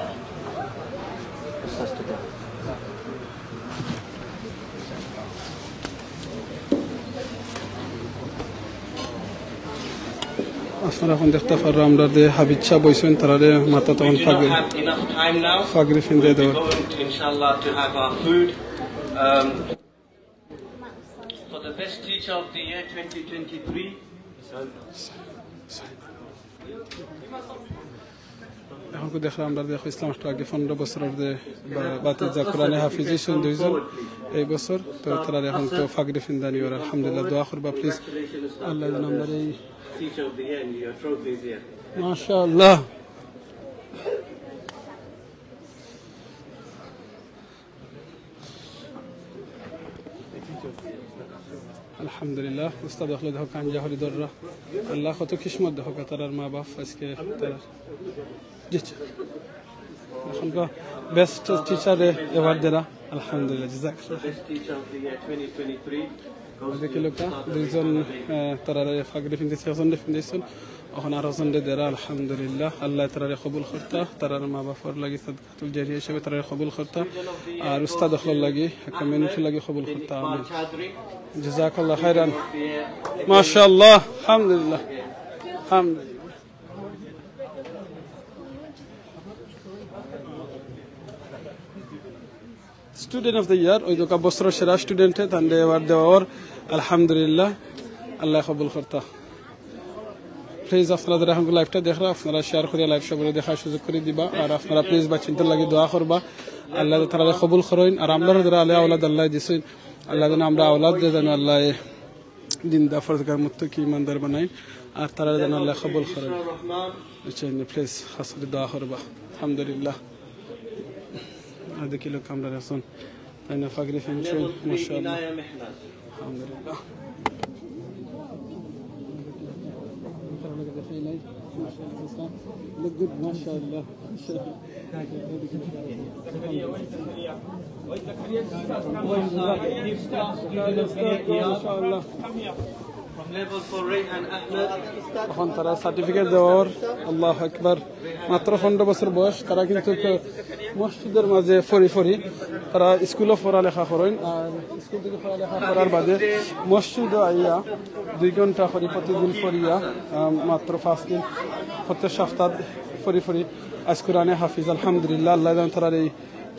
Let's us together. আপনারা এখন দেখতে পারো আমরা যে হাবিব শাহ বইছেন তারারে মাথা তখন ফাগরি ফিন্দে দেওয়া Inshallah to have our food For the best teacher of the year 2023, এখন কো দেখলাম আমরা দেখো ইসলাম আগে 15 বছরের যে বাতে যা কোরআনে হাফিজ হইছেন দুইজন এই বছর তো তারা এখন তো ফাগরি ফিনদানি ওর আলহামদুলিল্লাহ দোয়া করবা প্লিজ আল্লাহ যেন আমরা এই teacher of the year, and your trophy is here. মাশাআল্লাহ আলহামদুলিল্লাহ উস্তাদ হলে দেখো কাঞ্জা হরি দররা আল্লাহ কত কিসমত দেখো তারার মা বাপ আজকে তারা জিত এখন তো বেস্ট টিচারে এওয়ার্ড দেরা আলহামদুলিল্লাহ জাযাকাল্লাহ Best teacher of the year 2023. দেখি লোকা দুইজন তারারে ফাগরি ফিনদিছেন এখন আরো জনরে দেরা আলহামদুলিল্লাহ আল্লাহ তারারে কবুল করতা তারার মা বাপর লাগি সাদকাতুল জারিয়া হিসেবে তারারে কবুল করতা আর উস্তাদ হল লাগি কমিউনিটি লাগি কবুল করতা আমিন জাযাকাল্লাহ খাইরান মাশাআল্লাহ আলহামদুলিল্লাহ আলহামদুলিল্লাহ স্টুডেন্ট অফ দ্য ইয়ার ওই দোকা বছরের সেরা স্টুডেন্টে তান্ডে এবার দেওয়ার আলহামদুলিল্লাহ আল্লাহ কবুল করতা প্লিজ আপনারা যারা এখন লাইভটা দেখরা আপনারা শেয়ার করে লাইভ সবাই দেখার সুযোগ করে দিবা আর আপনারা প্লিজ বা চিন্তা লাগি দোয়া করবা আল্লাহ তাআলা কবুল করেন আর আমরা যারা আলে আওলাদ আল্লাহ দিছেন আল্লাহ যেন আমরা আওলাদ যেন আল্লাহ দিনদার ফরজগার মুত্তাকি ইমানদার বানাই আর তারা যেন আল্লাহ কবুল করেন আচ্ছা প্লিজ খাস করে দোয়া করবা আলহামদুলিল্লাহ هذا كيلو كاميرا رسون أنا فاقري في مشون ما شاء الله الحمد لله look good ما شاء الله ما شاء الله From level 4, Rayhan Ahmed. এখন তারা সার্টিফিকেট দেওয়ার আল্লাহু আকবার মাত্র 15 বছর বয়স তারা কিন্তু মসজিদের মাঝে ফরি তারা স্কুলে পড়ালেখা করেন আর স্কুল থেকে পড়ালেখা করার বাদে মসজিদে আইয়া 2 ঘন্টা করে প্রতিদিন পড়িয়া মাত্র 5 দিন প্রত্যেক সপ্তাহ ফরি আজ কোরআনে হাফিজ আলহামদুলিল্লাহ আল্লাহ যেন তার এই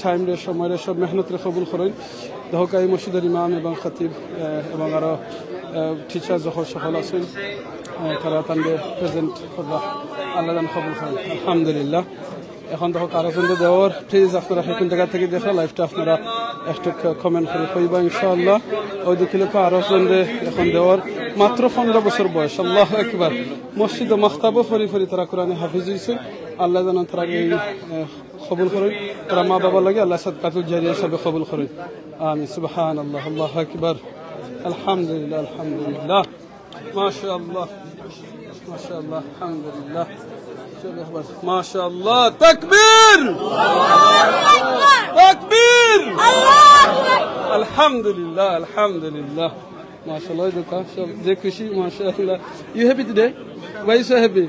টাইম রে সময় রে সব মেহনত রে কবুল করেন দহকাই মসজিদের ইমাম এবং খতিব এবং আরো টিচার যখন সকল আছেন তারা তাদের প্রেজেন্ট করবা আল্লাহ যেন কবুল করেন আলহামদুলিল্লাহ এখন দেখো কারো জন্য দেওয়ার প্লিজ আপনারা কোন জায়গা থেকে দেখো লাইভটা আপনারা একটু কমেন্ট করে কইবা ইনশাআল্লাহ ওই দেখিলে আরো জন্য এখন দেওয়ার মাত্র 15 বছর বয়স আল্লাহু আকবার মসজিদ ও মাখতাবও ফরি তারা কোরআনে হাফিজ হইছে আল্লাহ যেন তারা কবুল করেন তারা মা বাবা লাগে আল্লাহ সাদকাতুল জারিয়া হিসেবে কবুল করেন আমিন সুবহানাল্লাহ আল্লাহু আকবার আলহামদুলিল্লাহ আলহামদুলিল্লাহ মাশাআল্লাহ মাশাআল্লাহ আলহামদুলিল্লাহ ما شاء الله تكبير تكبير الحمد لله ما شاء الله ما شاء الله you happy today why are you so happy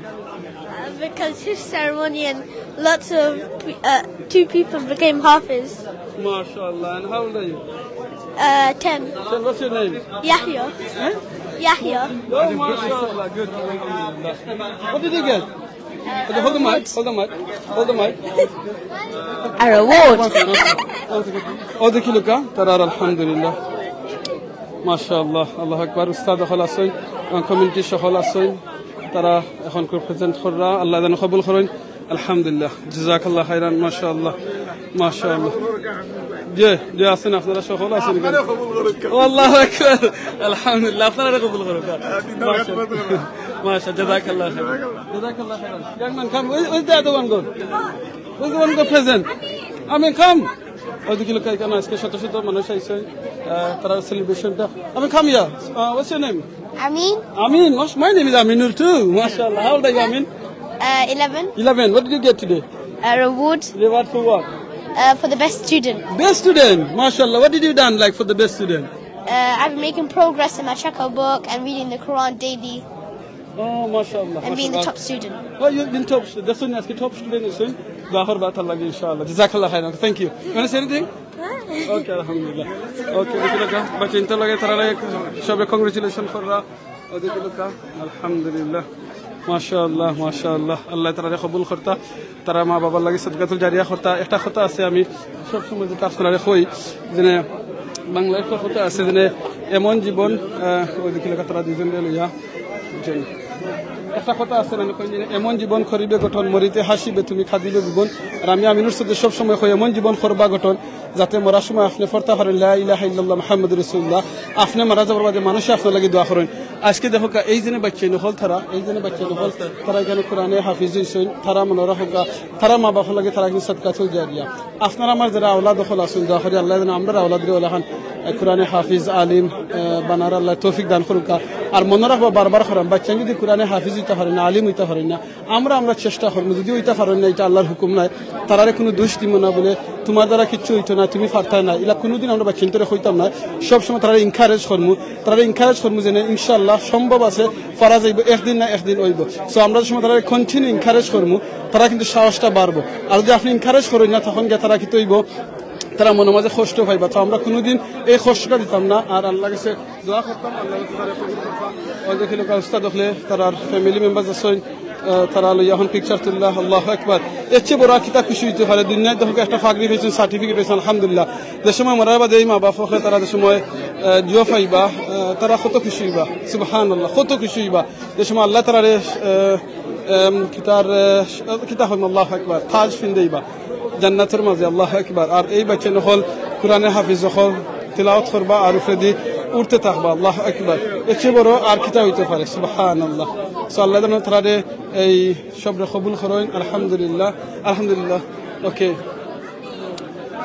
because his ceremony and lots of 2 people became Hafiz MashaAllah and how old are you 10 so what's your name Yahya Yahya oh MashaAllah good what did you get hold the mic. A reward. Oh, the kiluka. Tarar alhamdulillah. MashaAllah. Allah Akbar. Ustad khalasoin. Community khalasoin. Tara এখন present কররা আল্লাহ যেন কবুল করেন আলহামদুলিল্লাহ জাযাকাল্লাহ খাইরান মাশাআল্লাহ যে আছেন আপনারা সকল আছেন আল্লাহু আকবার আলহামদুলিল্লাহ আপনারা কবুল করুন মাশাআল্লাহ জাযাকাল্লাহ খাইরান young man come where's the other one go where's the one go present I mean come ওইদিকে লোক এখানে আজকে শত মানুষ আইছে তারা সেলিব্রেশনটা I mean come here what's your name Amin what's my name is Aminur too mashallah how old are you Amin 11 what did you get today a reward for what for the best student mashallah what did you done like for the best student I've been making progress in my check-out book and reading the Quran daily oh mashallah and being the top student oh you've been top student that's one top student soon Dahar batal lagi inshallah jazakallah khairan thank you want to say anything okay alhamdulillah okay dekhiloka bachinta lage tarare shobe congratulations korra odekhiloka alhamdulillah মাশাআল্লাহ আল্লাহ তাআলা কবুল করতা তারা মা বাবার লাগি সাদকাতুল জারিয়া করতা একটা কথা আছে আমি সব সময় যেটা আপনারা কই যে বাংলায় কথা আছে যে এমন জীবন ওই দিকে তারা দুজন লইয়া একটা কথা আছে না এমন জীবন করিবে গঠন মরিতে হাসিবে তুমি খাদিবে জীবন আর আমি আমিনুর সাথে সব সময় কই এমন জীবন করবা গঠন যাতে মরার সময় আপনি ফরতা করেন লা ইলাহা ইল্লাল্লাহ মুহাম্মাদুর রাসূলুল্লাহ আপনি মারা যাবার বাদে মানুষ আপনার লাগি দোয়া করেন আজকে দেখো এই জন্য বাচ্চা নহল তারা এখানে কোরআনে হাফিজ হইছেন তারা মনোরা হোক তারা মা বাবা লাগে তারা কিন্তু সদকা চল জারিয়া আপনারা আমার যারা আওলাদ দখল আছেন দোয়া করি আল্লাহ যেন আমরা আওলাদ রে ওলাহান কোরআনে হাফিজ আলিম বানার আল্লাহ তৌফিক দান করুক আর মনে রাখবো বারবার করাম বাচ্চা যদি কোরআনে হাফিজ হইতে পারেন না আলিম হইতে পারেন না আমরা চেষ্টা করবো যদি হইতে পারেন না এটা আল্লাহর হুকুম নাই তারারে কোনো দোষ দিব না বলে তোমার দ্বারা কিচ্ছু হইতো না তুমি পারতা না এলা কোনোদিন আমরা বাচ্চা তোরে হইতাম না সবসময় তারা ইনকারেজ করবো যে ইনশাআল্লাহ সম্ভব আছে পারা যাইব একদিন না একদিন হইব সো আমরা সময় তারা কন্টিনিউ ইনকারেজ করবো তারা কিন্তু সাহসটা বাড়বো আর যদি আপনি ইনকারেজ করেন না তখন গিয়ে তারা কি তৈব তারা মনে মাঝে কষ্ট পাইবা তো আমরা কোনোদিন এই কষ্টটা দিতাম না আর আল্লাহ কাছে দোয়া করতাম আল্লাহ দেখিল উস্তাদ হলে তার ফ্যামিলি মেম্বার আছেন তারা এখন পিকচার তুললাহ আল্লাহু আকবার এর চেয়ে বড় কিতা খুশি হইতে পারে দুনিয়ায় দেখো একটা ফাগরি পেয়েছেন সার্টিফিকেট পেয়েছেন আলহামদুলিল্লাহ যে সময় মরার বাদে এই মা বাপ হলে তারা যে সময় জিও পাইবা তারা কত খুশি হইবা সুবহানাল্লাহ কত খুশি হইবা যে সময় আল্লাহ তারা কিতা হইম আল্লাহু আকবার তাজ ফিন্দাইবা জান্নাতের মাঝে আল্লাহু আকবার আর এই বাচ্চা নহল কোরআনে হাফিজ হল তিলাওয়াত করবা আর উপরে উঠতে থাকবা আল্লাহু আকবার এর চেয়ে বড় আর কিতা হইতে পারে সুবহানাল্লাহ সো আল্লাহ যেন তারা এই সবরে কবুল করেন আলহামদুলিল্লাহ ওকে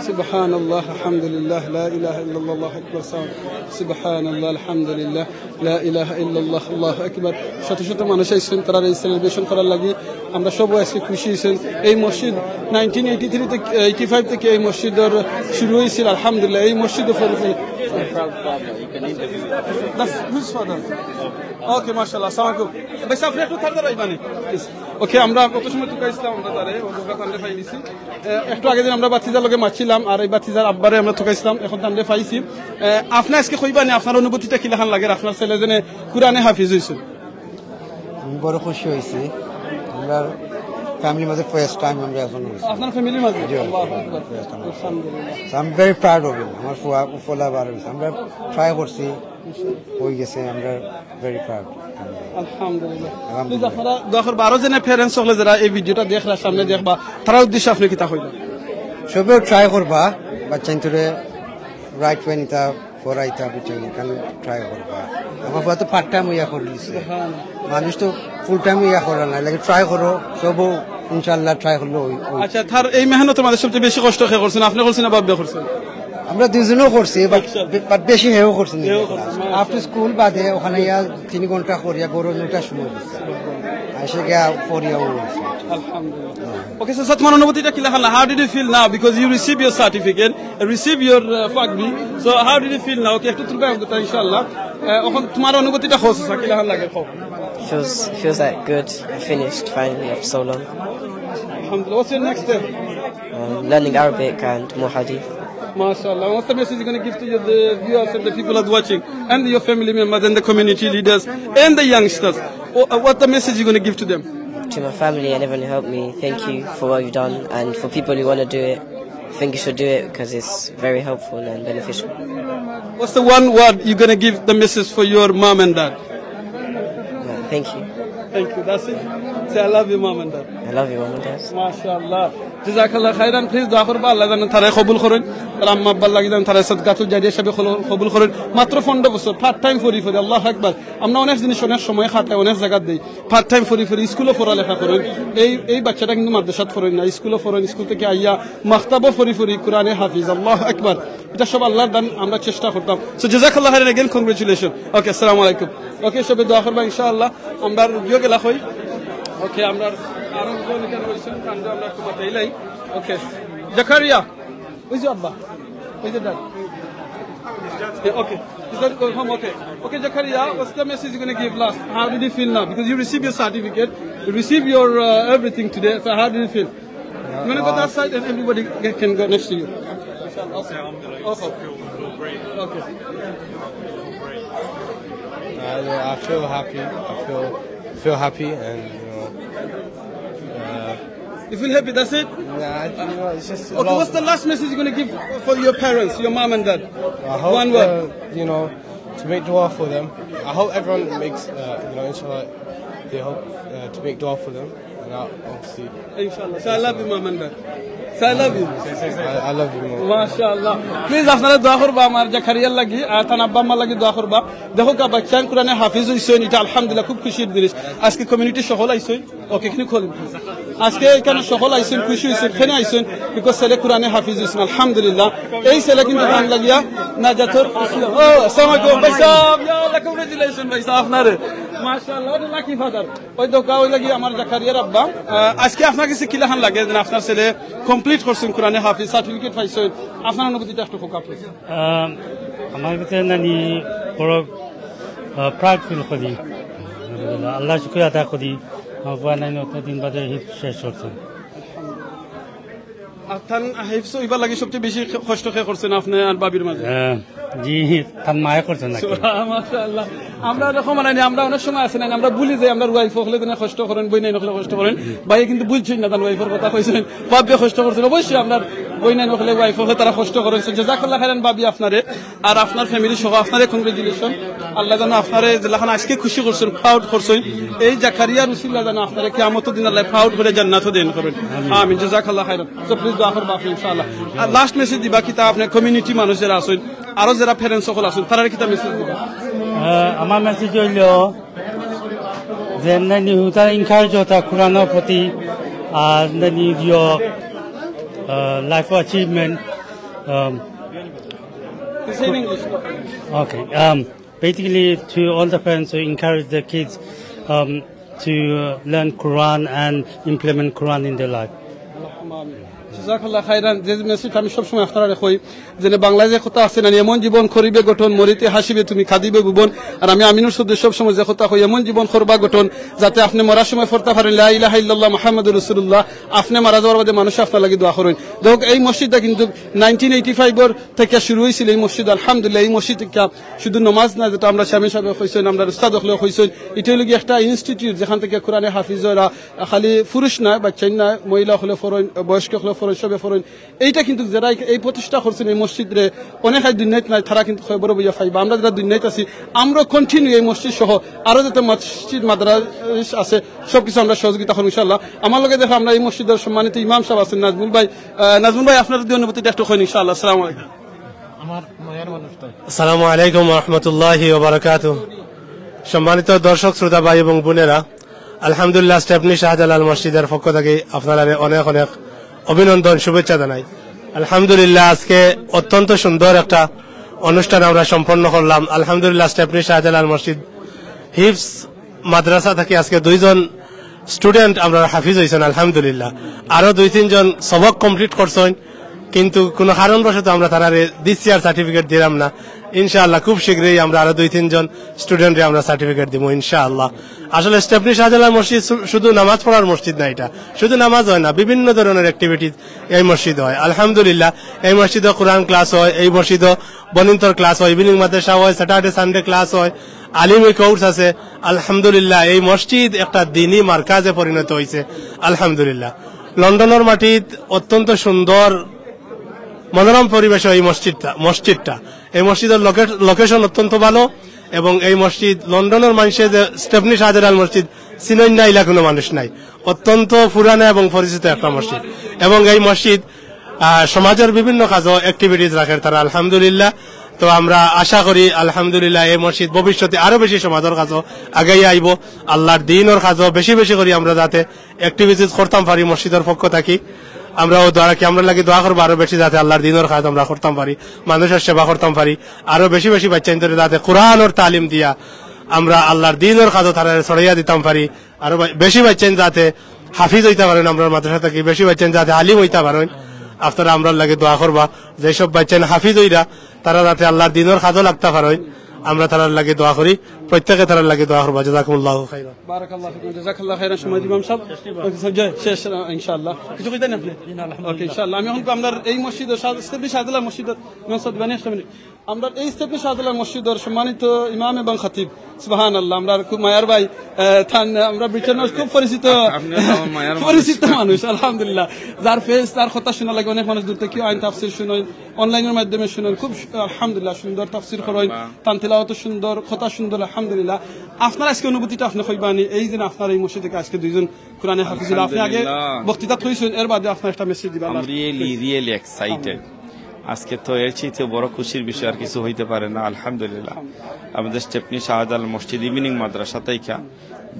سبحان الله الحمد لله لا إله إلا الله الله أكبر سبحان الله الحمد لله لا إله إلا الله الله أكبر শত মানুষ আইছেন তারা এই সেলিব্রেশন করার লাগি আমরা সবাই আজকে খুশি হইছেন এই মসজিদ 1983 থেকে 85 থেকে এই মসজিদের শুরু হয়েছিল আলহামদুলিল্লাহ এই মসজিদে ওকে মাশাআল্লাহ আসসালামু আলাইকুম ভাই সাহেব একটু থাকতে পারবেন ওকে আমরা কত সময় তুকা ইসলাম আমরা তারে ও দুকা কান্দে পাইছি একটু আগে দিন আমরা বাতিজার লগে মাছিলাম আর এই বাতিজার আব্বারে আমরা তুকা ইসলাম এখন কান্দে পাইছি আপনি আজকে কইবানি আপনার অনুভূতিটা কি লাগান লাগে আপনার ছেলে জেনে কুরআনে হাফিজ হইছে আমি বড় খুশি হইছি আমরা ফ্যামিলি মাঝে ফার্স্ট টাইম আমরা এখন আপনার ফ্যামিলির মাঝে আল্লাহু আকবার আলহামদুলিল্লাহ I am very proud of you আমার ফুলা বার হইছে আমরা ট্রাই করছি হই গেছে আমরা ভেরি প্রাউড আলহামদুলিল্লাহ প্লিজ আপনারা দোয়া করবা আরো জেনে প্যারেন্টস হলে যারা এই ভিডিওটা দেখরা সামনে দেখবা তারা উদ্দেশ্য আপনি কিতা কইবা সবে ট্রাই করবা বাচ্চাইন্তরে রাইট ওয়ে নিতা ফরাইতা বুঝছেন কারণ ট্রাই করবা আমার বাবা তো পার্ট টাইম ইয়া করে দিছে মানুষ তো ফুল টাইম ইয়া করে না লাগে ট্রাই করো সব ইনশাআল্লাহ ট্রাই করলো আচ্ছা তার এই মেহনতের মধ্যে সবচেয়ে বেশি কষ্ট কে করছেন আপনি করছেন না বাবা করছেন আমরা দুজনেও করছি বাট বেশি হেও করছি আফটার স্কুল বাদে ওখানে 3 ঘন্টা করিয়া গরো 9টার সময় এসে গিয়া পড়িয়া Alhamdulillah. Okay, so Satman অনুভূতিটা কি লাগা how did you feel now because you receive your certificate receive your fagri so how did you feel now okay একটু তুলবা আমরা ইনশাআল্লাহ এখন তোমার অনুভূতিটা হচ্ছে কি লাগা লাগে খাও feels like good I finished finally after so long Alhamdulillah what's your next step learning Arabic and more hadith MashaAllah. What's the message you're going to give to the viewers and the people that are watching and your family members and the community leaders and the youngsters? What the message you're going to give to them? To my family and everyone who helped me, thank you for what you've done, and for people who want to do it, I think you should do it because it's very helpful and beneficial. What's the one word you're going to give the message for your mom and dad? Thank you. Thank you. That's it. Say I love you, mom and dad. I love you, mom and dad. MashaAllah. Jazakallah khairan. Please dua korba Allah জানেন তারে কবুল করেন আর আম্মা আব্বার লাগি জানেন তারে সাদকাতুল জারিয়া হিসেবে কবুল করেন মাত্র 15 বছর পার্ট টাইম ফরি আল্লাহু আকবার আমরা অনেক জিনিস অনেক সময় খাটাই অনেক জায়গা দেই পার্ট টাইম ফরি স্কুলে পড়ালেখা করেন এই বাচ্চাটা কিন্তু মাদ্রাসাত পড়েন না স্কুলে পড়েন স্কুল থেকে আইয়া মাক্তাবও ফরি কোরআনে হাফিজ আল্লাহু আকবার এটা সব আল্লাহর দান আমরা চেষ্টা করতাম সো জাযাকাল্লাহু খাইরান अगेन কংগ্রাচুলেশন ওকে আসসালামু আলাইকুম ওকে সবে দোয়া করবা ইনশাআল্লাহ আমরা ভিডিও গেলা কই ওকে আমরা আরো জনকে রইছেন কান্দে আমরা একটু বাতাইলাই Okay. Zakaria, where's your Abba? Where's your dad? Yeah, okay. Is that going home? Okay. Okay, Zakaria, what's the message you're going to give last? How did you feel now? Because you received your certificate, you received your everything today. So how did you feel? You want to go that side and everybody can go next to you. Okay. Okay. Okay. I feel happy. I feel happy and You feel happy? That's it? It's just Okay, what's the last message you're going to give for your parents, your mom and dad? I hope, One word. To make dua for them. I hope everyone makes, inshallah, they hope to make dua for them. And obviously, Inshallah. So I love you, mom and dad. So I love you. I love you more. MashaAllah. Please, আপনারা দোয়া করবা আমার জাকারিয়ার লাগি আর তার আব্বা আম্মার লাগি দোয়া করবা। দেখো কা বাচ্চান কোরআনে হাফিজ হইছেন, এটা আলহামদুলিল্লাহ খুব খুশির জিনিস। আজকে কমিউনিটি সকল আইছেন। ওকে, এখানে খোলেন। আজকে এখানে সকল আইছেন, খুশি হইছেন, কেন আইছেন? বিকজ ছেলে কোরআনে হাফিজ হইছেন, আলহামদুলিল্লাহ। এই ছেলে কিন্তু গান লাগিয়া নাজাতুর ও আসসালামু আলাইকুম ভাই সাহেব, ইয়া আল্লাহ কংগ্রেচুলেশন ভাই সাহেব আপনারে। মাশাআল্লাহ, লাকি ফাদার। ওই দোকা ওই লাগি আমার জাকারিয়ার আব্বা। আজকে আপনার কাছে কি লাহান লাগে যে আপনার ছেলে কমপ্লিট করছেন কোরআনে হাফিজ, সার্টিফিকেট পাইছেন, আপনার অনুভূতিটা একটু ফোকাস করুন। আমার কাছে নানি বড় প্রাউড ফিল করি, আল্লাহ শুকরিয়া আদা করি আমার নানি অতদিন বাদে হিফজ শেষ করছেন। আপনার হিফজ এবার লাগে সবচেয়ে বেশি কষ্ট কে করছেন আপনি আর বাবির মাঝে? জি, তার মায়া করছেন নাকি? মাশাআল্লাহ। আমরা এরকম মানে আমরা অনেক সময় আছে না, আমরা ভুলি যাই আমরা ওয়াইফ হলে দিনে কষ্ট করেন, বই নাই নকলে কষ্ট করেন। ভাই কিন্তু বুঝছেন না, তার ওয়াইফের কথা কইছেন, বাবি কষ্ট করছেন। অবশ্যই আপনার বই নাই নকলে ওয়াইফ হলে তারা কষ্ট করেছেন। জাযাকাল্লাহ খাইরান বাবি আপনারে আর আপনার ফ্যামিলি সহ আপনারে কংগ্রেচুলেশন। আল্লাহ যেন আপনারে যেখানে আজকে খুশি করছেন, প্রাউড করছেন, এই জাকারিয়ার উসিলা যেন আপনারে কিয়ামতের দিন আল্লাহ প্রাউড করে জান্নাতও দেন করেন। আমিন, জাযাকাল্লাহ খাইরান। সো প্লিজ দোয়া করবা আপনি ইনশাআল্লাহ। আর লাস্ট মেসেজ দিবা কিতা আপনি কমিউনিটি মানুষ যারা আছেন, আরো যারা প্যারেন্টস সকল আছেন, তারা কিতা মেসেজ দিবা? আমার মেসেজ হইল যে নানি হুতা ইনকারেজ হতা কোরআনের প্রতি আর নানি your life achievement. In English. Okay. Basically, to all the parents who encourage their kids to learn Quran and implement Quran in their life. জাযাকাল্লাহ খাইরান। যে মেসেজটা আমি সবসময় আপনারা কই যে বাংলাদেশে কথা আছে না, এমন জীবন করিবে গঠন, মরিতে হাসিবে তুমি, খাদিবে ভুবন। আর আমি আমিনুর সদস্য সবসময় যে কথা কই, এমন জীবন করবা গঠন যাতে আপনি মরার সময় পড়তে পারেন লা ইলাহা ইল্লাল্লাহ মুহাম্মাদুর রাসূলুল্লাহ। আপনি মারা যাওয়ার বাদে মানুষ আপনার লাগি দোয়া করেন। দেখো এই মসজিদটা কিন্তু 1985 থেকে শুরু হয়েছিল। এই মসজিদ আলহামদুলিল্লাহ, এই মসজিদ থেকে শুধু নামাজ না, যেটা আমরা স্বামী সাহেব কইছেন, আমরা উস্তাদ হলেও কইছেন, এটা হলো একটা ইনস্টিটিউট যেখান থেকে কোরআনে হাফিজরা খালি পুরুষ না, বাচ্চা না, মহিলা হলে ফরেন, বয়স্ক হলে ফরেন, সবে ফরেন। এইটা কিন্তু যারা এই প্রতিষ্ঠা করছেন এই মসজিদে অনেক দুনিয়াত নাই, তারা কিন্তু খবর বইয়া পাইবা। আমরা যারা দুনিয়াত আছি আমরা কন্টিনিউ এই মসজিদ সহ আরো যাতে মসজিদ মাদ্রাস আছে সবকিছু আমরা সহযোগিতা করব ইনশাআল্লাহ। আমার লগে দেখো আমরা এই মসজিদের সম্মানিত ইমাম সাহেব আছেন নাজমুল ভাই। নাজমুল ভাই আপনার অনুভূতিটা একটু কইন ইনশাআল্লাহ। আসসালামু আলাইকুম। আসসালামু আলাইকুম ওয়া রাহমাতুল্লাহি ওয়া বারাকাতুহু। সম্মানিত দর্শক শ্রোতা ভাই এবং বোনেরা, আলহামদুলিল্লাহ স্টেপনি শাহজালাল মসজিদের পক্ষ থেকে আপনারা অনেক অনেক অভিনন্দন, শুভেচ্ছা জানাই। আলহামদুলিল্লাহ আজকে অত্যন্ত সুন্দর একটা অনুষ্ঠান আমরা সম্পন্ন করলাম। আলহামদুলিল্লাহ স্টেপনি শাহজালাল মসজিদ হিফজ মাদ্রাসা থেকে আজকে 2 জন স্টুডেন্ট আমরা হাফিজ হয়েছেন আলহামদুলিল্লাহ। আরো 2-3 জন সবক কমপ্লিট করছেন, কিন্তু কোনো কারণবশত আমরা তারা দিস ইয়ার সার্টিফিকেট দিলাম না। ইনশাআল্লাহ খুব শীঘ্রই আমরা আরো 2-3 জন স্টুডেন্টকে আমরা সার্টিফিকেট দিব ইনশাআল্লাহ। আসলে স্টেপনি শাহজালাল মসজিদ শুধু নামাজ পড়ার মসজিদ না, এটা শুধু নামাজ হয় না, বিভিন্ন ধরনের অ্যাক্টিভিটিজ এই মসজিদ হয়। আলহামদুলিল্লাহ এই মসজিদে কোরআন ক্লাস হয়, এই মসজিদে বনিন্তর ক্লাস হয়, ইভিনিং মাদ্রাসা হয়, স্যাটারডে সানডে ক্লাস হয়, আলিমি কোর্স আছে। আলহামদুলিল্লাহ এই মসজিদ একটা দ্বীনি মার্কাজে পরিণত হয়েছে আলহামদুলিল্লাহ। লন্ডনের মাটিত অত্যন্ত সুন্দর মনোরম পরিবেশ এই মসজিদটা এই মসজিদের লোকেশন অত্যন্ত ভালো, এবং এই মসজিদ লন্ডনের মানুষের যে স্টেপনি শাহজালাল মসজিদ চিনেন না ইলা কোনো মানুষ নাই, অত্যন্ত পুরানা এবং পরিচিত একটা মসজিদ। এবং এই মসজিদ সমাজের বিভিন্ন কাজও অ্যাক্টিভিটিস রাখে তারা আলহামদুলিল্লাহ। তো আমরা আশা করি আলহামদুলিল্লাহ এই মসজিদ ভবিষ্যতে আরো বেশি সমাজের কাজও আগাই আইব, আল্লাহর দ্বীনের কাজও বেশি বেশি করি আমরা যাতে অ্যাক্টিভিটিস করতাম পারি মসজিদের পক্ষ থাকি। আমরাও আমরা লাগি দোয়া করবো আরো বেশি যাতে আল্লাহর দ্বীনের কাজ আমরা করতাম পারি, মানুষের সেবা করতাম পারি, আরো বেশি বেশি বাচ্চাদের যাতে কোরআনের তালিম দিয়া আমরা আল্লাহর দ্বীনের কাজও তারা ছড়াইয়া দিতাম পারি, আরো বেশি বাচ্চা যাতে হাফিজ হইতে পারেন আমরা মাদ্রাসা থেকে, বেশি বাচ্চা যাতে আলিম হইতে পারেন। আপনারা আমরা লাগে দোয়া করবা যেসব বাচ্চা হাফিজ হইরা তারা যাতে আল্লাহর দ্বীনের কাজও লাগতে পারেন, আমরা তার লাগে দোয়া করি, প্রত্যেকে তার লাগে দোয়া করবা। জাযাকুমুল্লাহু খাইরান। বারাকাল্লাহু ফিকুম, জাযাকাল্লাহু খাইরান। সময় ইমাম সাহেব শেষ ইনশাআল্লাহ কিছু কইতেন আপনি? ওকে ইনশাআল্লাহ। আমি এখন আমরা এই মসজিদে স্টেপনি শাহজালাল মসজিদে ইমাম সাহেব বানিয়ে আসলাম। আমরা এই স্টেপনি শাহজালাল মসজিদের সম্মানিত ইমাম এবং খতিব সুবহানাল্লাহ আমরা খুব মায়ার ভাই আমরা ব্রিটেনের খুব পরিচিত মানুষ আলহামদুলিল্লাহ যার ফেস তার কথা শোনা লাগে অনেক মানুষ দূর থেকে আইন তাফসির শুনেন অনলাইনের মাধ্যমে শুনেন খুব আলহামদুলিল্লাহ সুন্দর তাফসির করেন তান তিলাওয়াত সুন্দর কথা সুন্দর আলহামদুলিল্লাহ আপনার আজকে অনুভূতিটা আপনি কইবানি এই যে আপনার এই মসজিদে আজকে দুইজন কোরআনে হাফিজুল আপনি আগে বক্তৃতা কইছেন এর বাদে আপনার একটা মেসেজ দিবেন আই এম রিয়েলি এক্সাইটেড আজকে তো এর চেয়ে বড় খুশির বিষয় আর কিছু হইতে পারে না আলহামদুলিল্লাহ আমাদের স্টেপনি শাহজালাল মসজিদ ইভিনিং মাদ্রাসা তাইকা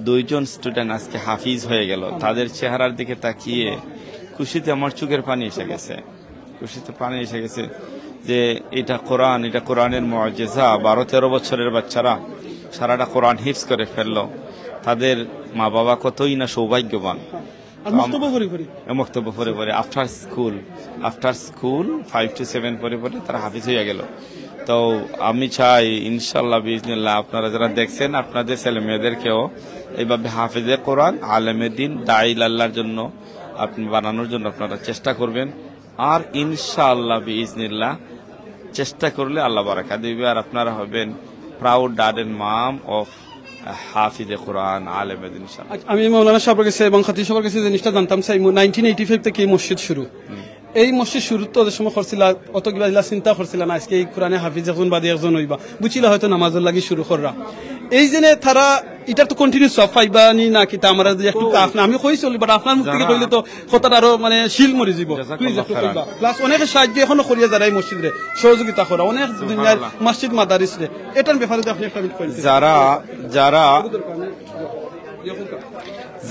দুইজন স্টুডেন্ট আজকে হাফিজ হয়ে গেল তাদের চেহারার দিকে তাকিয়ে খুশিতে আমার চোখের পানি এসে গেছে যে এটা কোরআনের মুআজিজা 12-13 বছরের বাচ্চারা সারাটা কোরআন হিফজ করে ফেললো তাদের মা বাবা কতই না সৌভাগ্যবান বক্তব্য পরে আফটার স্কুল 5 to 7 পরে তারা হাফিজ হয়ে গেল তো আমি চাই ইনশাআল্লাহ বিইজনিল্লাহ আপনারা যারা দেখছেন আপনাদের ছেলে মেয়েদেরকেও এইভাবে হাফিজে কোরআন আলেমে দ্বীন দাঈল আল্লাহর জন্য আপনি বানানোর জন্য আপনারা চেষ্টা করবেন আর ইনশাআল্লাহ বিইজনিল্লাহ চেষ্টা করলে আল্লাহ বারাকা দিবে আর আপনারা হবেন proud dad and mom of হাফিজে কোরআন আলেমে দ্বীন ইনশাআল্লাহ আমি মাওলানা সাহেবের কাছে এবং খতিব সাহেবের কাছে জিনিসটা জানতাম চাই 1985 থেকে এই মসজিদ শুরু এই মসজিদ শুরু তো যে সময় করছিল অত কিবা চিন্তা করছিল না আজকে এই কোরআনে হাফিজ এখন বাদে একজন হইবা বুঝছিল হয়তো নামাজের লাগি শুরু কররা এই জেনে তারা এটা তো কন্টিনিউ সব পাইবা নি না কি তা আমরা একটু আপনি আমি কই চলি বাট আপনার মুখ থেকে কইলে তো কথাটা আরো মানে শিল মরি যাব প্লিজ একটু কইবা প্লাস অনেক সাহায্য এখনো করিয়া যারা এই মসজিদে সহযোগিতা করা অনেক দুনিয়ার মসজিদ মাদারিস রে এটার ব্যাপারে আপনি একটা কইলেন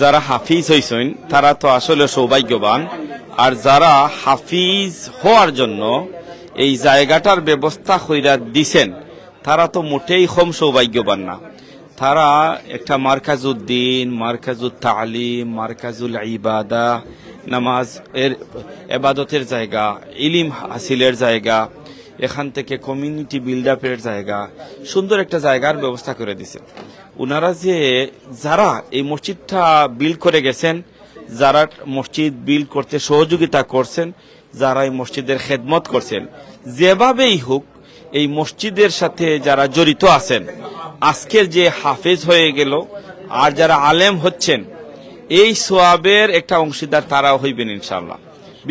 যারা হাফিজ হইছেন তারা তো আসলে সৌভাগ্যবান আর যারা হাফিজ হওয়ার জন্য এই জায়গাটার ব্যবস্থা কইরা দিছেন তারা তো মোটেই কম সৌভাগ্যবান না তারা একটা মারকাজউদ্দিন মারকাজুত তালিম মারকাজুল ইবাদা নামাজ এর ইবাদতের জায়গা ইলম হাসিলের জায়গা এখান থেকে কমিউনিটি বিল্ড আপের জায়গা সুন্দর একটা জায়গার ব্যবস্থা করে দিছে উনারা যে যারা এই মসজিদটা বিল্ড করে গেছেন যারা মসজিদ বিল্ড করতে সহযোগিতা করছেন যারা এই মসজিদের খেদমত করছেন যেভাবেই হোক এই মসজিদের সাথে যারা জড়িত আছেন আজকের যে হাফেজ হয়ে গেল আর যারা আলেম হচ্ছেন এই সোয়াবের একটা অংশীদার তারাও হইবেন ইনশাআল্লাহ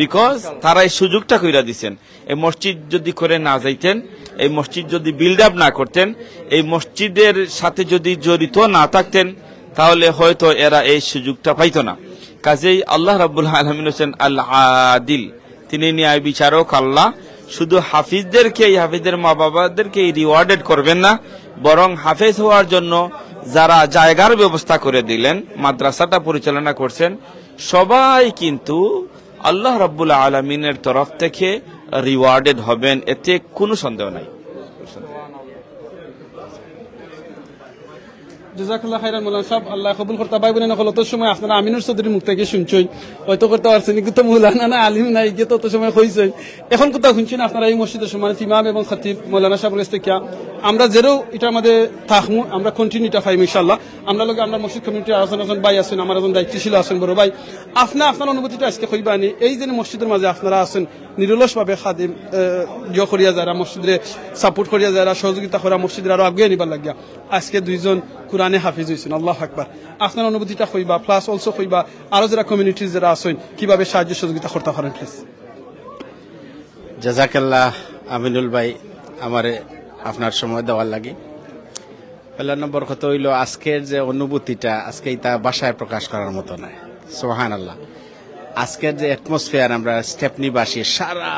বিকজ তারা এই সুযোগটা কইরা দিচ্ছেন এই মসজিদ যদি করে না যাইতেন এই মসজিদ যদি বিল্ড আপ না করতেন এই মসজিদের সাথে যদি জড়িত না থাকতেন তাহলে হয়তো এরা এই সুযোগটা পাইতো না কাজেই আল্লাহ রাব্বুল আলামিন হোসেন আল আদিল তিনি ন্যায় বিচারক আল্লাহ শুধু হাফিজদেরকে এই হাফিজদের মা বাবাদেরকে রিওয়ার্ডেড করবেন না বরং হাফেজ হওয়ার জন্য যারা জায়গার ব্যবস্থা করে দিলেন মাদ্রাসাটা পরিচালনা করছেন সবাই কিন্তু আল্লাহ রাব্বুল আলামিনের তরফ থেকে রিওয়ার্ডেড হবেন এতে কোনো সন্দেহ নাই জাযাকাল্লাহ খাইরান মাওলানা সাহেব আল্লাহ কবুল করতে ভাই বোনেরা হলো তো সময় আপনারা আমিনুর চৌধুরীর মুখ থেকে শুনছেন হয়তো করতে পারছেন কিন্তু মাওলানা না আলিম নাই যে তত সময় কইছেন এখন কথা শুনছেন আপনারা এই মসজিদের সম্মানিত ইমাম এবং খতিব মাওলানা সাহেবের কাছ থেকে আমরা যেরও এটা আমাদের থাকমু আমরা কন্টিনিউটা পাইম ইনশাআল্লাহ আমরা লগে আমরা মসজিদ কমিউনিটির আছেন ভাই আছেন আমার একজন দায়িত্বশীল আছেন বড় ভাই আপনার অনুভূতিটা আজকে কইবানি এই যে মসজিদের মাঝে আপনারা আছেন নিরলসভাবে খাদিম জয় করিয়া যারা মসজিদে সাপোর্ট করিয়া যারা সহযোগিতা করা মসজিদের আরো আগে নিবার লাগিয়া আজকে দুইজন কোরআনে হাফিজ হয়েছেন আল্লাহু আকবার আপনার অনুভূতিটা কইবা প্লাস অলসো কইবা আরো যারা কমিউনিটির যারা আছেন কিভাবে সাহায্য সহযোগিতা করতে পারেন প্লিজ জাযাকাল্লাহ আমিনুল ভাই আমারে আপনার সময় দেওয়ার লাগে পয়লা নম্বর কথা হইল আজকের যে অনুভূতিটা আজকে এটা ভাষায় প্রকাশ করার মতো নয় সুবহানাল্লাহ আজকের যে অ্যাটমসফিয়ার আমরা স্টেপনিবাসী সারা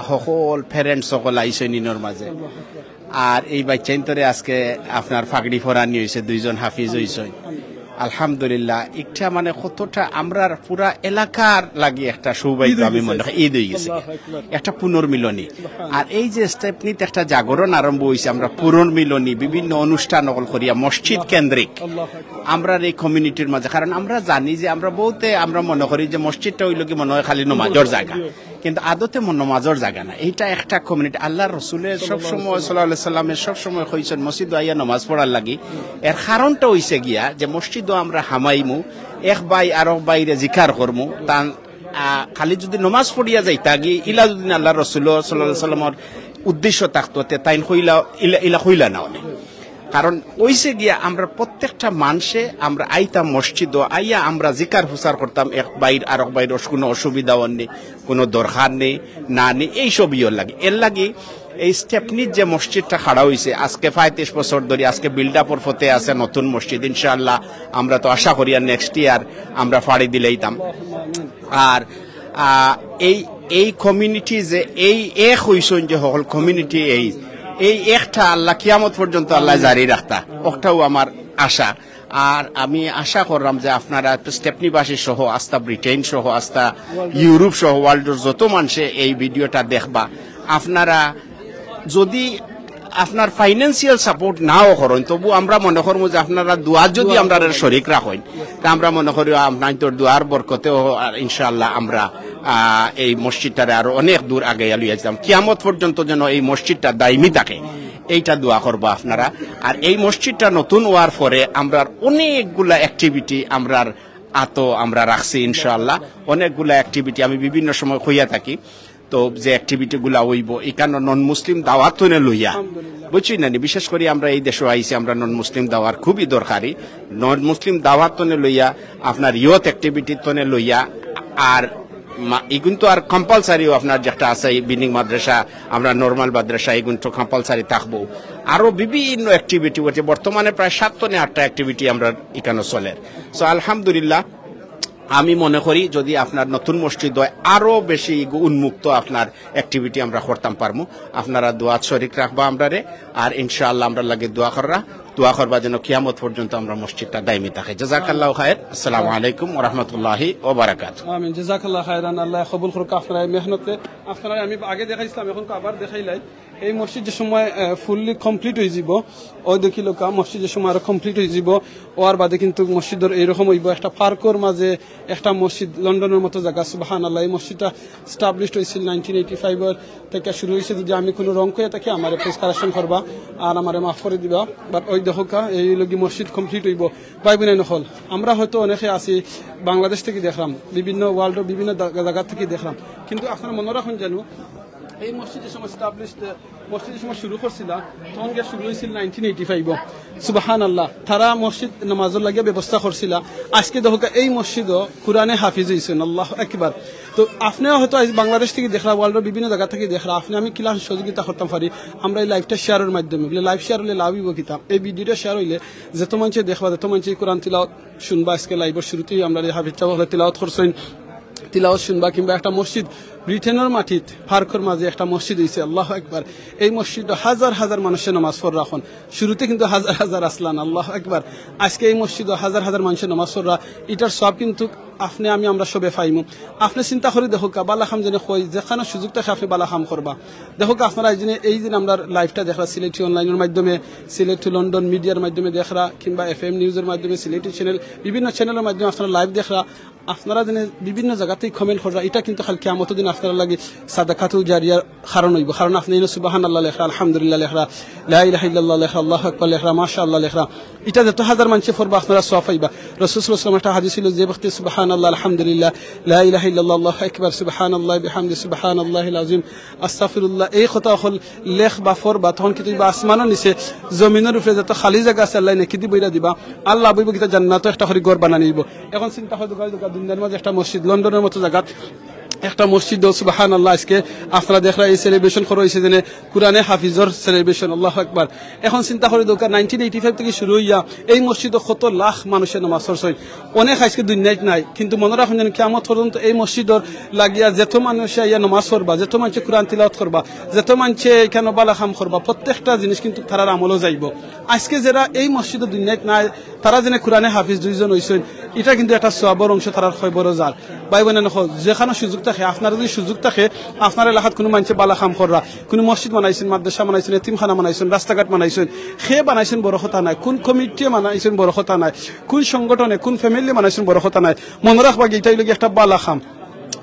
সকল প্যারেন্টস সকল আইসেন ইনোর মাঝে আর এই বাচ্চাইন্তরে আজকে আপনার ফাগড়ি ফরানি হয়েছে দুইজন হাফিজ হয়েছে আলহামদুলিল্লাহ একটা মানে কতটা আমরা পুরা এলাকার লাগি একটা সৌভাগ্য আমি মনে হয় ঈদ হয়ে গেছে একটা পুনর্মিলনী আর এই যে স্টেপনিতে একটা জাগরণ আরম্ভ হয়েছে আমরা পুনর্মিলনী বিভিন্ন অনুষ্ঠান নকল করিয়া মসজিদ কেন্দ্রিক আমরা এই কমিউনিটির মাঝে কারণ আমরা জানি যে আমরা বহুতে আমরা মনে করি যে মসজিদটা হইল কি মনে হয় খালি নমাজের জায়গা কিন্তু আদতে নমাজের জায়গা না এইটা একটা কমিউনিটি আল্লাহ রসুলের সবসময় সাল্লাল্লাহু আলাইহি সাল্লামের সবসময় কইছেন মসজিদ আইয়া নমাজ পড়ার লাগি এর কারণটা হইছে গিয়া যে মসজিদ আমরা হামাইমু এক বাই আর বাইরে জিকার করমু তা খালি যদি নমাজ পড়িয়া যাই তাগি ইলা যদি আল্লাহ রসুল সাল্লাল্লাহু আলাইহি সাল্লামের উদ্দেশ্য থাকতো তাই হইলা না অনেক কারণ ওইসে গিয়া আমরা প্রত্যেকটা মানুষে আমরা আইতাম মসজিদ আইয়া আমরা জিকার হুসার করতাম এক বাইর আর এক বাইর কোনো অসুবিধাও নেই কোনো দরকার নেই না নেই এইসব ইয়ের লাগে এর লাগে এই স্টেপনির যে মসজিদটা খাড়া হয়েছে আজকে 35 বছর ধরে আজকে বিল্ড আপর ফতে আছে নতুন মসজিদ ইনশাআল্লাহ আমরা তো আশা করি আর নেক্সট ইয়ার আমরা ফাড়ি দিলেইতাম আর এই কমিউনিটি যে এই এক হইছেন যে সকল কমিউনিটি এই একটা আল্লাহ কিয়ামত পর্যন্ত আল্লাহ জারি রাখতা ওটাও আমার আশা আর আমি আশা করলাম যে আপনারা স্টেপনিবাসী সহ আস্থা ব্রিটেন সহ আস্থা ইউরোপ সহ ওয়ার্ল্ডের যত মানুষে এই ভিডিওটা দেখবা আপনারা যদি আপনার ফাইন্যান্সিয়াল সাপোর্ট নাও করেন তবু আমরা মনে করবো যে আপনারা দোয়া যদি আমরা শরিক রাখেন তা আমরা মনে করি আপনার দোয়ার বরকতেও ইনশাআল্লাহ আমরা এই মসজিদটারে আরো অনেক দূর আগে লইয়া যেতাম কিয়ামত পর্যন্ত যেন এই মসজিদটা দায়মি থাকে এইটা দোয়া করবো আপনারা আর এই মসজিদটা নতুন হওয়ার পরে আমরা অনেকগুলা অ্যাক্টিভিটি আমরা রাখছি ইনশাআল্লাহ অনেকগুলা অ্যাক্টিভিটি আমি বিভিন্ন সময় হইয়া থাকি তো যে অ্যাক্টিভিটি গুলা হইব এখানে নন মুসলিম দাওয়াত লইয়া বুঝছি না বিশেষ করে আমরা এই দেশে আইসি আমরা নন মুসলিম দাওয়ার খুবই দরকারি নন মুসলিম দাওয়াত লইয়া আপনার ইয়থ অ্যাক্টিভিটি লইয়া আর এগুন তো আর কম্পালসারিও আপনার যেটা আছে বিল্ডিং মাদ্রাসা আমরা নর্মাল মাদ্রাসা এগুন তো কম্পালসারি থাকবো আরো বিভিন্ন অ্যাক্টিভিটি হচ্ছে বর্তমানে প্রায় 7 থেকে 8টা অ্যাক্টিভিটি আমরা এখানে চলে সো আলহামদুলিল্লাহ আমি মনে করি যদি আপনার নতুন মসজিদ হয় আরো বেশি উন্মুক্ত আপনার অ্যাক্টিভিটি আমরা করতাম পারবো আপনারা দোয়া শরীক রাখবা আমরারে আর ইনশাআল্লাহ আমরা লাগে দোয়া করবা যেন কিয়ামত পর্যন্ত আমরা মসজিদটা দায়মি থাকে জাযাকাল্লাহু খায়র আসসালামু আলাইকুম ওয়া রাহমাতুল্লাহি ওয়া বারাকাতুহু আমিন জাযাকাল্লাহু খায়রান আল্লাহ কবুল করুক আপনার এই মেহনতে আপনারা আমি আগে দেখাইছিলাম এখন আবার দেখাইলাই এই মসজিদ যে সময় ফুললি কমপ্লিট হয়ে যাব ওই দেখিল কা মসজিদ যে সময় আরো কমপ্লিট হয়ে যাব ওর বাদে কিন্তু মসজিদের এইরকম হইব একটা পার্কর মাঝে একটা মসজিদ লন্ডনের মতো জায়গা সুবহানাল্লাহ এই মসজিদটা স্টাবলিশড হয়েছিল 1985 এর থেকে শুরু হয়েছে যদি আমি কোনো রং করে থাকি আমার প্লিজ কারেকশন করবা আর আমারে মাফ করে দিবা বাট ওই দেখো কা এই লগি মসজিদ কমপ্লিট হইব ভাই বোন নহল আমরা হয়তো অনেকে আছি বাংলাদেশ থেকে দেখলাম বিভিন্ন ওয়ার্ল্ডের বিভিন্ন জায়গা থেকে দেখলাম কিন্তু আপনারা মনে রাখুন জানো এই মসজিদের সময় মসজিদের সময় শুরু করছিল তখন গিয়ে শুরু হয়েছিল 1985 সুবহানাল্লাহ তারা মসজিদ নামাজের লাগিয়ে ব্যবস্থা করছিল আজকে দেখো এই মসজিদ কোরআনে হাফিজ হয়েছেন আল্লাহু আকবার তো আপনিও হয়তো বাংলাদেশ থেকে দেখলা ওয়ার্ল্ডের বিভিন্ন জায়গা থেকে দেখলা আপনি আমি ক্লাস সহযোগিতা করতাম পারি আমরা এই লাইভটা শেয়ারের মাধ্যমে বলে লাইভ শেয়ার হলে লাভ হইব কিতাব এই ভিডিওটা শেয়ার হইলে যত মানুষ দেখবা যত মানুষ কোরআন তিলাওয়াত শুনবা আজকে লাইভের শুরুতেই আমরা হাফিজ সাহেব তিলাওয়াত করছেন তিলাওয়াত শুনবা কিংবা একটা মসজিদ ব্রিটেনের মাটিত পার্কের মাঝে একটা মসজিদ হয়েছে আল্লাহু আকবার এই মসজিদে হাজার হাজার মানুষের নামাজ পড় রাখুন শুরুতে কিন্তু হাজার হাজার আসলান আল্লাহু আকবার আজকে এই মসজিদে হাজার হাজার মানুষের নামাজ পড়রা এটার সব কিন্তু আপনি আমরা সবে পাইমু আপনি চিন্তা করে দেখো বালা খাম যেন কই যেখানে সুযোগ থাকে আপনি বালা খাম করবা দেখো আপনারা এই দিন আমরা লাইভটা দেখরা সিলেটি অনলাইনের মাধ্যমে সিলেটি লন্ডন মিডিয়ার মাধ্যমে দেখরা কিংবা FM নিউজের মাধ্যমে সিলেটি চ্যানেল বিভিন্ন চ্যানেলের মাধ্যমে আপনারা লাইভ দেখরা আপনারা যেন বিভিন্ন জায়গাতেই কমেন্ট কররা এটা কিন্তু খালি কিয়ামতের দিন আপনারা লাগি সাদাকাতুল জারিয়ার কারণ হইব কারণ আপনি সুবহানাল্লাহ লেখরা আলহামদুলিল্লাহ লেখরা লা ইলাহা ইল্লাল্লাহ লেখরা আল্লাহু আকবার লেখরা মাশাআল্লাহ লেখরা এটা যত হাজার মানুষ পড়বা আপনারা সওয়াব পাইবা রাসূল সাল্লাল্লাহু আলাইহি ওয়াসাল্লাম একটা হাদিস ছিল যে ব্যক্তি সুবহানাল্লাহ আলহামদুলিল্লাহ লা ইলাহা ইল্লাল্লাহ আল্লাহু আকবার সুবহানাল্লাহ বিহামদি সুবহানাল্লাহিল আযীম আস্তাগফিরুল্লাহ এই কথা হল লেখ বা পড়বা তখন কিন্তু আসমানের নিচে জমিনের উপরে যত খালি জায়গা আছে আল্লাহ নেকি দি বইরা দিবা আল্লাহ বইব কিতা জান্নাত একটা করে ঘর বানাই নিব এখন চিন্তা হয় দুনিয়ার মাঝে একটা মসজিদ লন্ডনের মতো জায়গা একটা মসজিদ সুবহানাল্লাহ আজকে আপনারা দেখরা এই সেলিব্রেশন করা হয়েছে যে কোরআনে হাফিজর সেলিব্রেশন আল্লাহু আকবার এখন চিন্তা করে দোকান 1985 থেকে শুরু হইয়া এই মসজিদে কত লাখ মানুষের নামাজ পড়ছে অনেক আজকে দুনিয়ায় নাই কিন্তু মনে রাখুন যেন কিয়ামত পর্যন্ত এই মসজিদর লাগিয়া যত মানুষ ইয়া নামাজ পড়বা যত মানুষ কোরআন তিলাওয়াত করবা যত মানুষ এখানে বালা কাম করবা প্রত্যেকটা জিনিস কিন্তু তারার আমলও যাইব আজকে যারা এই মসজিদে দুনিয়ায় নাই তারা যেন কোরআনে হাফিজ দুইজন হইছেন এটা কিন্তু একটা সওয়াবের অংশ তারার খবরও যার ভাই বোন যেখানে সুযোগ থাকে আপনার যদি সুযোগ থাকে আপনার এলাকাত কোনো মানুষ বালা কাম কররা কোনো মসজিদ বানাইছেন মাদ্রাসা বানাইছেন এতিমখানা বানাইছেন রাস্তাঘাট বানাইছেন সে বানাইছেন বড় কথা নাই কোন কমিটি বানাইছেন বড় কথা নাই কোন সংগঠনে কোন ফ্যামিলি বানাইছেন বড় কথা নাই মনে রাখবা এটাই লাগে একটা বালা কাম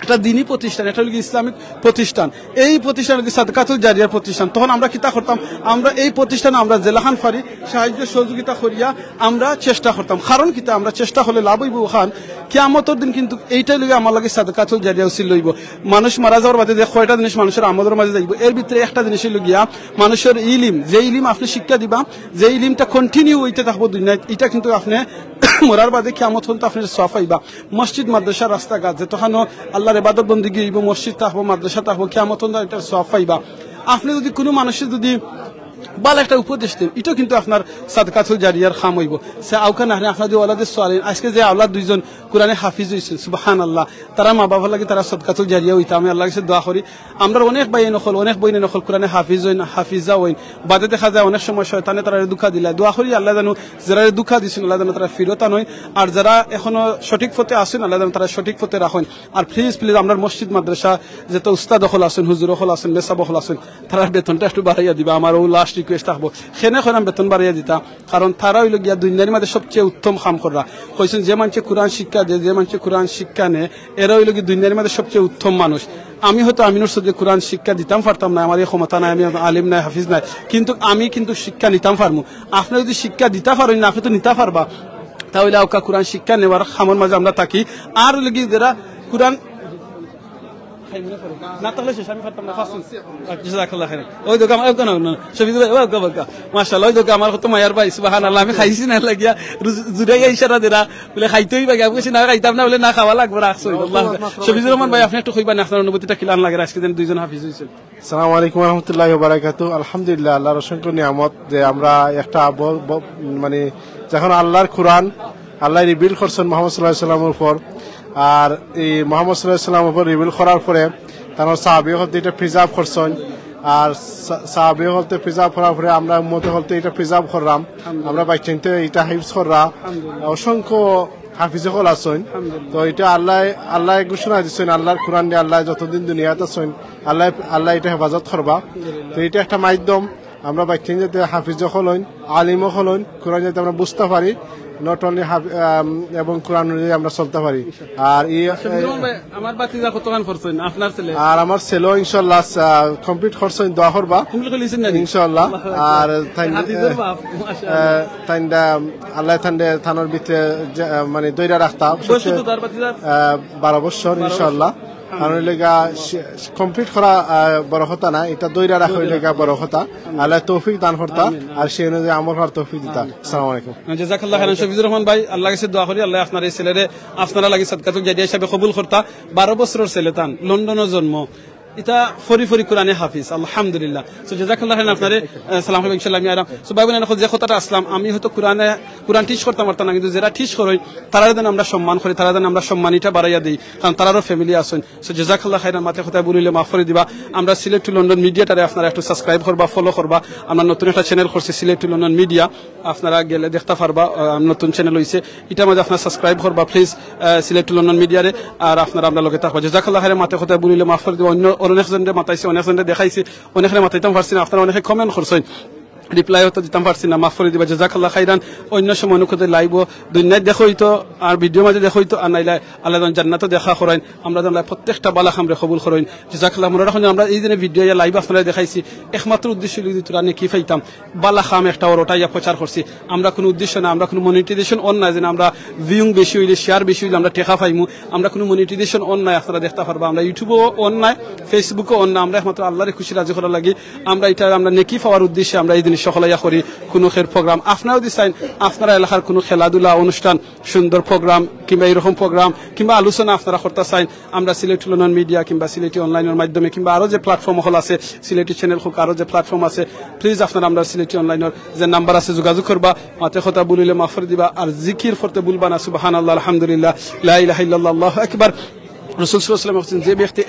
একটা দিনী প্রতিষ্ঠান এটা হলো ইসলামিক প্রতিষ্ঠান এই প্রতিষ্ঠান সাদকাতুল জারিয়ার প্রতিষ্ঠান তখন আমরা কিতা করতাম আমরা এই প্রতিষ্ঠানে আমরা জেলাখান ফারি সাহায্য সহযোগিতা করিয়া আমরা চেষ্টা করতাম কারণ কিতা আমরা চেষ্টা হলে লাভ হইব খান কিয়ামতের দিন কিন্তু এইটাই লইয়া আমার লাগে সাদকাতুল জারিয়া উসিল লইব মানুষ মারা যাওয়ার বাদে যে কয়টা জিনিস মানুষের আমলের মাঝে যাইব এর ভিতরে একটা জিনিস লগিয়া মানুষের ইলম যে ইলম আপনি শিক্ষা দিবা যে ইলমটা কন্টিনিউ হইতে থাকবো দুনিয়ায় এটা কিন্তু আপনি মরার বাদে কিয়ামত হল তো আপনি সওয়াব পাইবা মসজিদ মাদ্রাসা রাস্তাঘাট যে তখন আল্লাহর ইবাদত বন্দেগী হইব মসজিদ থাকবো মাদ্রাসা থাকবো কিয়ামত হল এটা সওয়াব পাইবা আপনি যদি কোনো মানুষের যদি ভালো একটা উপদেশ দেন এটাও কিন্তু আপনার সাদকাতুল জারিয়ার খাম হইব সে আউকা না আপনাদের ওয়ালাদের সোয়ালেন আজকে যে আওলাদ দুইজন কোরআনে হাফিজ হইছেন সুবহানাল্লাহ তারা মা বাবার লাগে তারা সাদকাতুল জারিয়া হইতা আমি আল্লাহর কাছে দোয়া করি আমরা অনেক ভাই নকল অনেক বইনে নকল কোরআনে হাফিজ হইন হাফিজা হইন বাদে দেখা যায় অনেক সময় শয়তানে তারা দুঃখ দিলা দোয়া করি আল্লাহ জানো যারা দুঃখ দিছেন আল্লাহ জানো তারা ফিরতা নয় আর যারা এখনো সঠিক পথে আসেন আল্লাহ জানো তারা সঠিক পথে রাখেন আর প্লিজ আমরা মসজিদ মাদ্রাসা যত উস্তাদ হল আছেন হুজুর হল আছেন মেসাব হল আছেন তারা বেতনটা একটু বাড়াইয়া দিবা আমার ও লাস্ট রিকোয়েস্ট থাকবো সেনে করে বেতন বাড়াইয়া দিতা কারণ তারা হইল গিয়া দুনিয়ার মধ্যে সবচেয়ে উত্তম কাম করা কইছেন যে মানুষে কোরআন শিক্ষা দেয় যে মানুষে কোরআন শিক্ষা নেয় এরা হইল গিয়ে দুনিয়ার মধ্যে সবচেয়ে উত্তম মানুষ আমি হয়তো আমিনুর সদ্যে কোরআন শিক্ষা দিতাম পারতাম না আমার এই ক্ষমতা নাই আমি আলিম নাই হাফিজ নাই কিন্তু আমি কিন্তু শিক্ষা নিতাম পারবো আপনি যদি শিক্ষা দিতে পারেন না আপনি তো নিতে পারবা তাহলে আউকা কোরআন শিক্ষা নেওয়ার খামর মাঝে আমরা থাকি আর হইল গিয়ে যারা কোরআন না তাহলে শেষ আমি পারতাম না জাযাকাল্লাহ খাইরান ওই দোকান আমার কোন না শফিক ভাই ওয়া গাবা মাশাআল্লাহ ওই দোকান আমার কত মায়ার ভাই সুবহানাল্লাহ আমি খাইছি না লাগিয়া জুড়াইয়া ইশারা দেরা বলে খাইতেই বাকি আমি না খাইতাম না বলে না খাওয়া লাগবে রাখছো আল্লাহ শফিকুর রহমান ভাই আপনি একটু কইবা না আপনার অনুভূতিটা কিলান লাগে আজকে দিন দুইজন হাফিজ হইছেন আসসালামু আলাইকুম ওয়া রাহমাতুল্লাহি ওয়া বারাকাতুহু আলহামদুলিল্লাহ আল্লাহর অসংখ্য নিয়ামত যে আমরা একটা মানে যখন আল্লাহর কোরআন আল্লাহ রিভিল করছেন মুহাম্মদ সাল্লাল্লাহু আলাইহি ওয়াসাল্লামের উপর আর এই মুহাম্মদ সাল্লাল্লাহু আলাইহি ওয়াসাল্লামের উপর রিভিল করার পরে তারা সাহাবী হতে এটা প্রিজার্ভ করছেন আর সাহাবী হতে প্রিজার্ভ করার পরে আমরা উম্মত হতে এটা প্রিজার্ভ করলাম আমরা বাইচিনতে এটা হিফজ কররা অসংখ্য হাফিজ হল আছেন তো এটা আল্লাহ ঘোষণা দিচ্ছেন আল্লাহর কোরআন দিয়ে আল্লাহ যতদিন দুনিয়াতে আছেন আল্লাহ এটা হেফাজত করবা তো এটা একটা মাধ্যম আমরা বাইচিন যাতে হাফিজ হলেন আলিম হলেন কোরআন যাতে আমরা বুঝতে পারি নট অনলি এবং কোরআন অনুযায়ী আমরা চলতে পারি আর আমার বাতিজা কতক্ষণ করছেন আপনার ছেলে আর আমার ছেলে ইনশাআল্লাহ কমপ্লিট করছেন দোয়া করবা ইনশাআল্লাহ আর তাইন্দা আল্লাহ তান্ডে থানার ভিতরে মানে দইরা রাখতা 12 বছর ইনশাআল্লাহ আর লেগা কমপ্লিট করা বড় কথা না এটা দইরা রাখা লেগা বড় কথা আল্লাহ তৌফিক দান করতা আর সেই অনুযায়ী আমল করার তৌফিক দিতা আসসালামু আলাইকুম জাযাকাল্লাহ খাইরান শফিকুর রহমান ভাই আল্লাহর কাছে দোয়া করি আল্লাহ আপনার এই ছেলেরে আপনারা লাগি সাদকাতুল জারিয়া হিসেবে কবুল করতা 12 বছরের ছেলে তান লন্ডনে জন্ম এটা ফরি কোরআনে হাফিজ আলহামদুলিল্লাহ সো জাযাকাল্লাহ খাইরান আপনারে সালাম আলাইকুম ইনশাআল্লাহ আমি আরাম সো ভাই বোনেরা যে কথাটা আসলাম আমি হয়তো কোরআন টিচ করতে পারতাম না কিন্তু যারা টিচ করেন তারা যেন আমরা সম্মান করি তারা যেন আমরা সম্মানিটা বাড়াইয়া দিই কারণ তারারও ফ্যামিলি আছেন সো জাযাকাল্লাহ খাইরান মাতে কথা বলিলে মাফ করে দিবা আমরা সিলেট টু লন্ডন মিডিয়াটারে আপনারা একটু সাবস্ক্রাইব করবা ফলো করবা আমরা নতুন একটা চ্যানেল করছি সিলেট টু লন্ডন মিডিয়া আপনারা গেলে দেখতে পারবা নতুন চ্যানেল হইছে এটা মধ্যে আপনারা সাবস্ক্রাইব করবা প্লিজ সিলেট টু লন্ডন মিডিয়ারে আর আপনারা আমরা লগে থাকবা জাযাকাল্লাহ খাইরান মাতে কথা বলিলে মাফ করে দিবা অন্য অনেকজনরে মাতাইছে অনেকজনরে দেখাইছে অনেকরে মাতাইতাম পারছি না আপনারা অনেকে কমেন্ট করছেন রিপ্লাই হতে দিতাম পারছি না মাফ করে দিবা জাযাকাল্লাহ খাইরান অন্য সময় অনুকূলে লাইব দুনিয়ায় দেখো হইতো আর ভিডিও মাঝে দেখো হইতো আর নাইলে আল্লাহ জান্নাতও দেখা করাইন আমরা জানলা প্রত্যেকটা বালা খামরে কবুল করাইন জাযাকাল্লাহ মনে রাখুন আমরা এই দিনে ভিডিও লাইভ আপনারা দেখাইছি একমাত্র উদ্দেশ্য যদি তোরা কি পাইতাম বালা খাম একটা ওটাইয়া প্রচার করছি আমরা কোনো উদ্দেশ্য না আমরা কোনো মনিটাইজেশন অন না যে আমরা ভিউং বেশি হইলে শেয়ার বেশি হইলে আমরা টেকা পাইমু আমরা কোনো মনিটাইজেশন অন নাই আপনারা দেখতে পারবা আমরা ইউটিউবও অন নাই ফেসবুকও অন না আমরা একমাত্র আল্লাহর খুশি রাজি করার লাগি আমরা এটা আমরা নেকি পাওয়ার উদ্দেশ্যে আমরা এই দিন সকলাইয়া করি কোনো খের প্রোগ্রাম আপনারাও দিছেন আপনারা এলাকার কোনো খেলাধুলা অনুষ্ঠান সুন্দর প্রোগ্রাম কিংবা এরকম প্রোগ্রাম কিংবা আলোচনা আপনারা করতে চান আমরা সিলেটি লন্ডন মিডিয়া কিংবা সিলেটি অনলাইনের মাধ্যমে কিংবা আরো যে প্ল্যাটফর্ম হল আছে সিলেটি চ্যানেল হোক আরো যে প্ল্যাটফর্ম আছে প্লিজ আপনারা আমরা সিলেটি অনলাইনের যে নাম্বার আছে যোগাযোগ করবা মাতে কথা বলিলে মাফ করে দিবা আর জিকির করতে ভুলবা না সুবহানাল্লাহ আলহামদুলিল্লাহ লা ইলাহা ইল্লাল্লাহ আল্লাহু আকবার রাসূল সাল্লাল্লাহু আলাইহি ওয়াসাল্লাম যে ব্যক্তি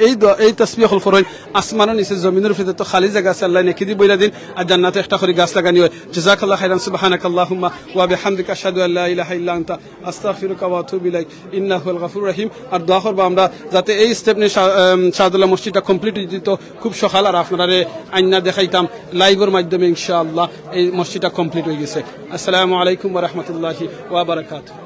এই তাসবিহ ফরজ আসমানের নিচে জমিনের ভিতরে তো খালি জায়গা আছে আল্লাহ নেকি দি বইলা দিন আর জান্নাতে একটা করে গাছ লাগানি হয় জাযাকাল্লাহু খাইরান সুবহানাকাল্লাহুম্মা ওয়া বিহামদিকা আশহাদু আল্লা ইলাহা ইল্লা আনতা আস্তাগফিরুকা ওয়া আতুবু ইলাইক ইন্নাহুল গফুরুর রহিম আর দোয়া করব আমরা যাতে এই স্টেপ নিয়ে শাহদুল্লাহ মসজিদটা কমপ্লিট হয়ে যেত খুব সকাল আর আপনারা আইনা দেখাইতাম লাইভের মাধ্যমে ইনশাআল্লাহ এই মসজিদটা কমপ্লিট হয়ে গেছে আসসালামু আলাইকুম ওয়া রাহমাতুল্লাহি ওয়া বারাকাতুহু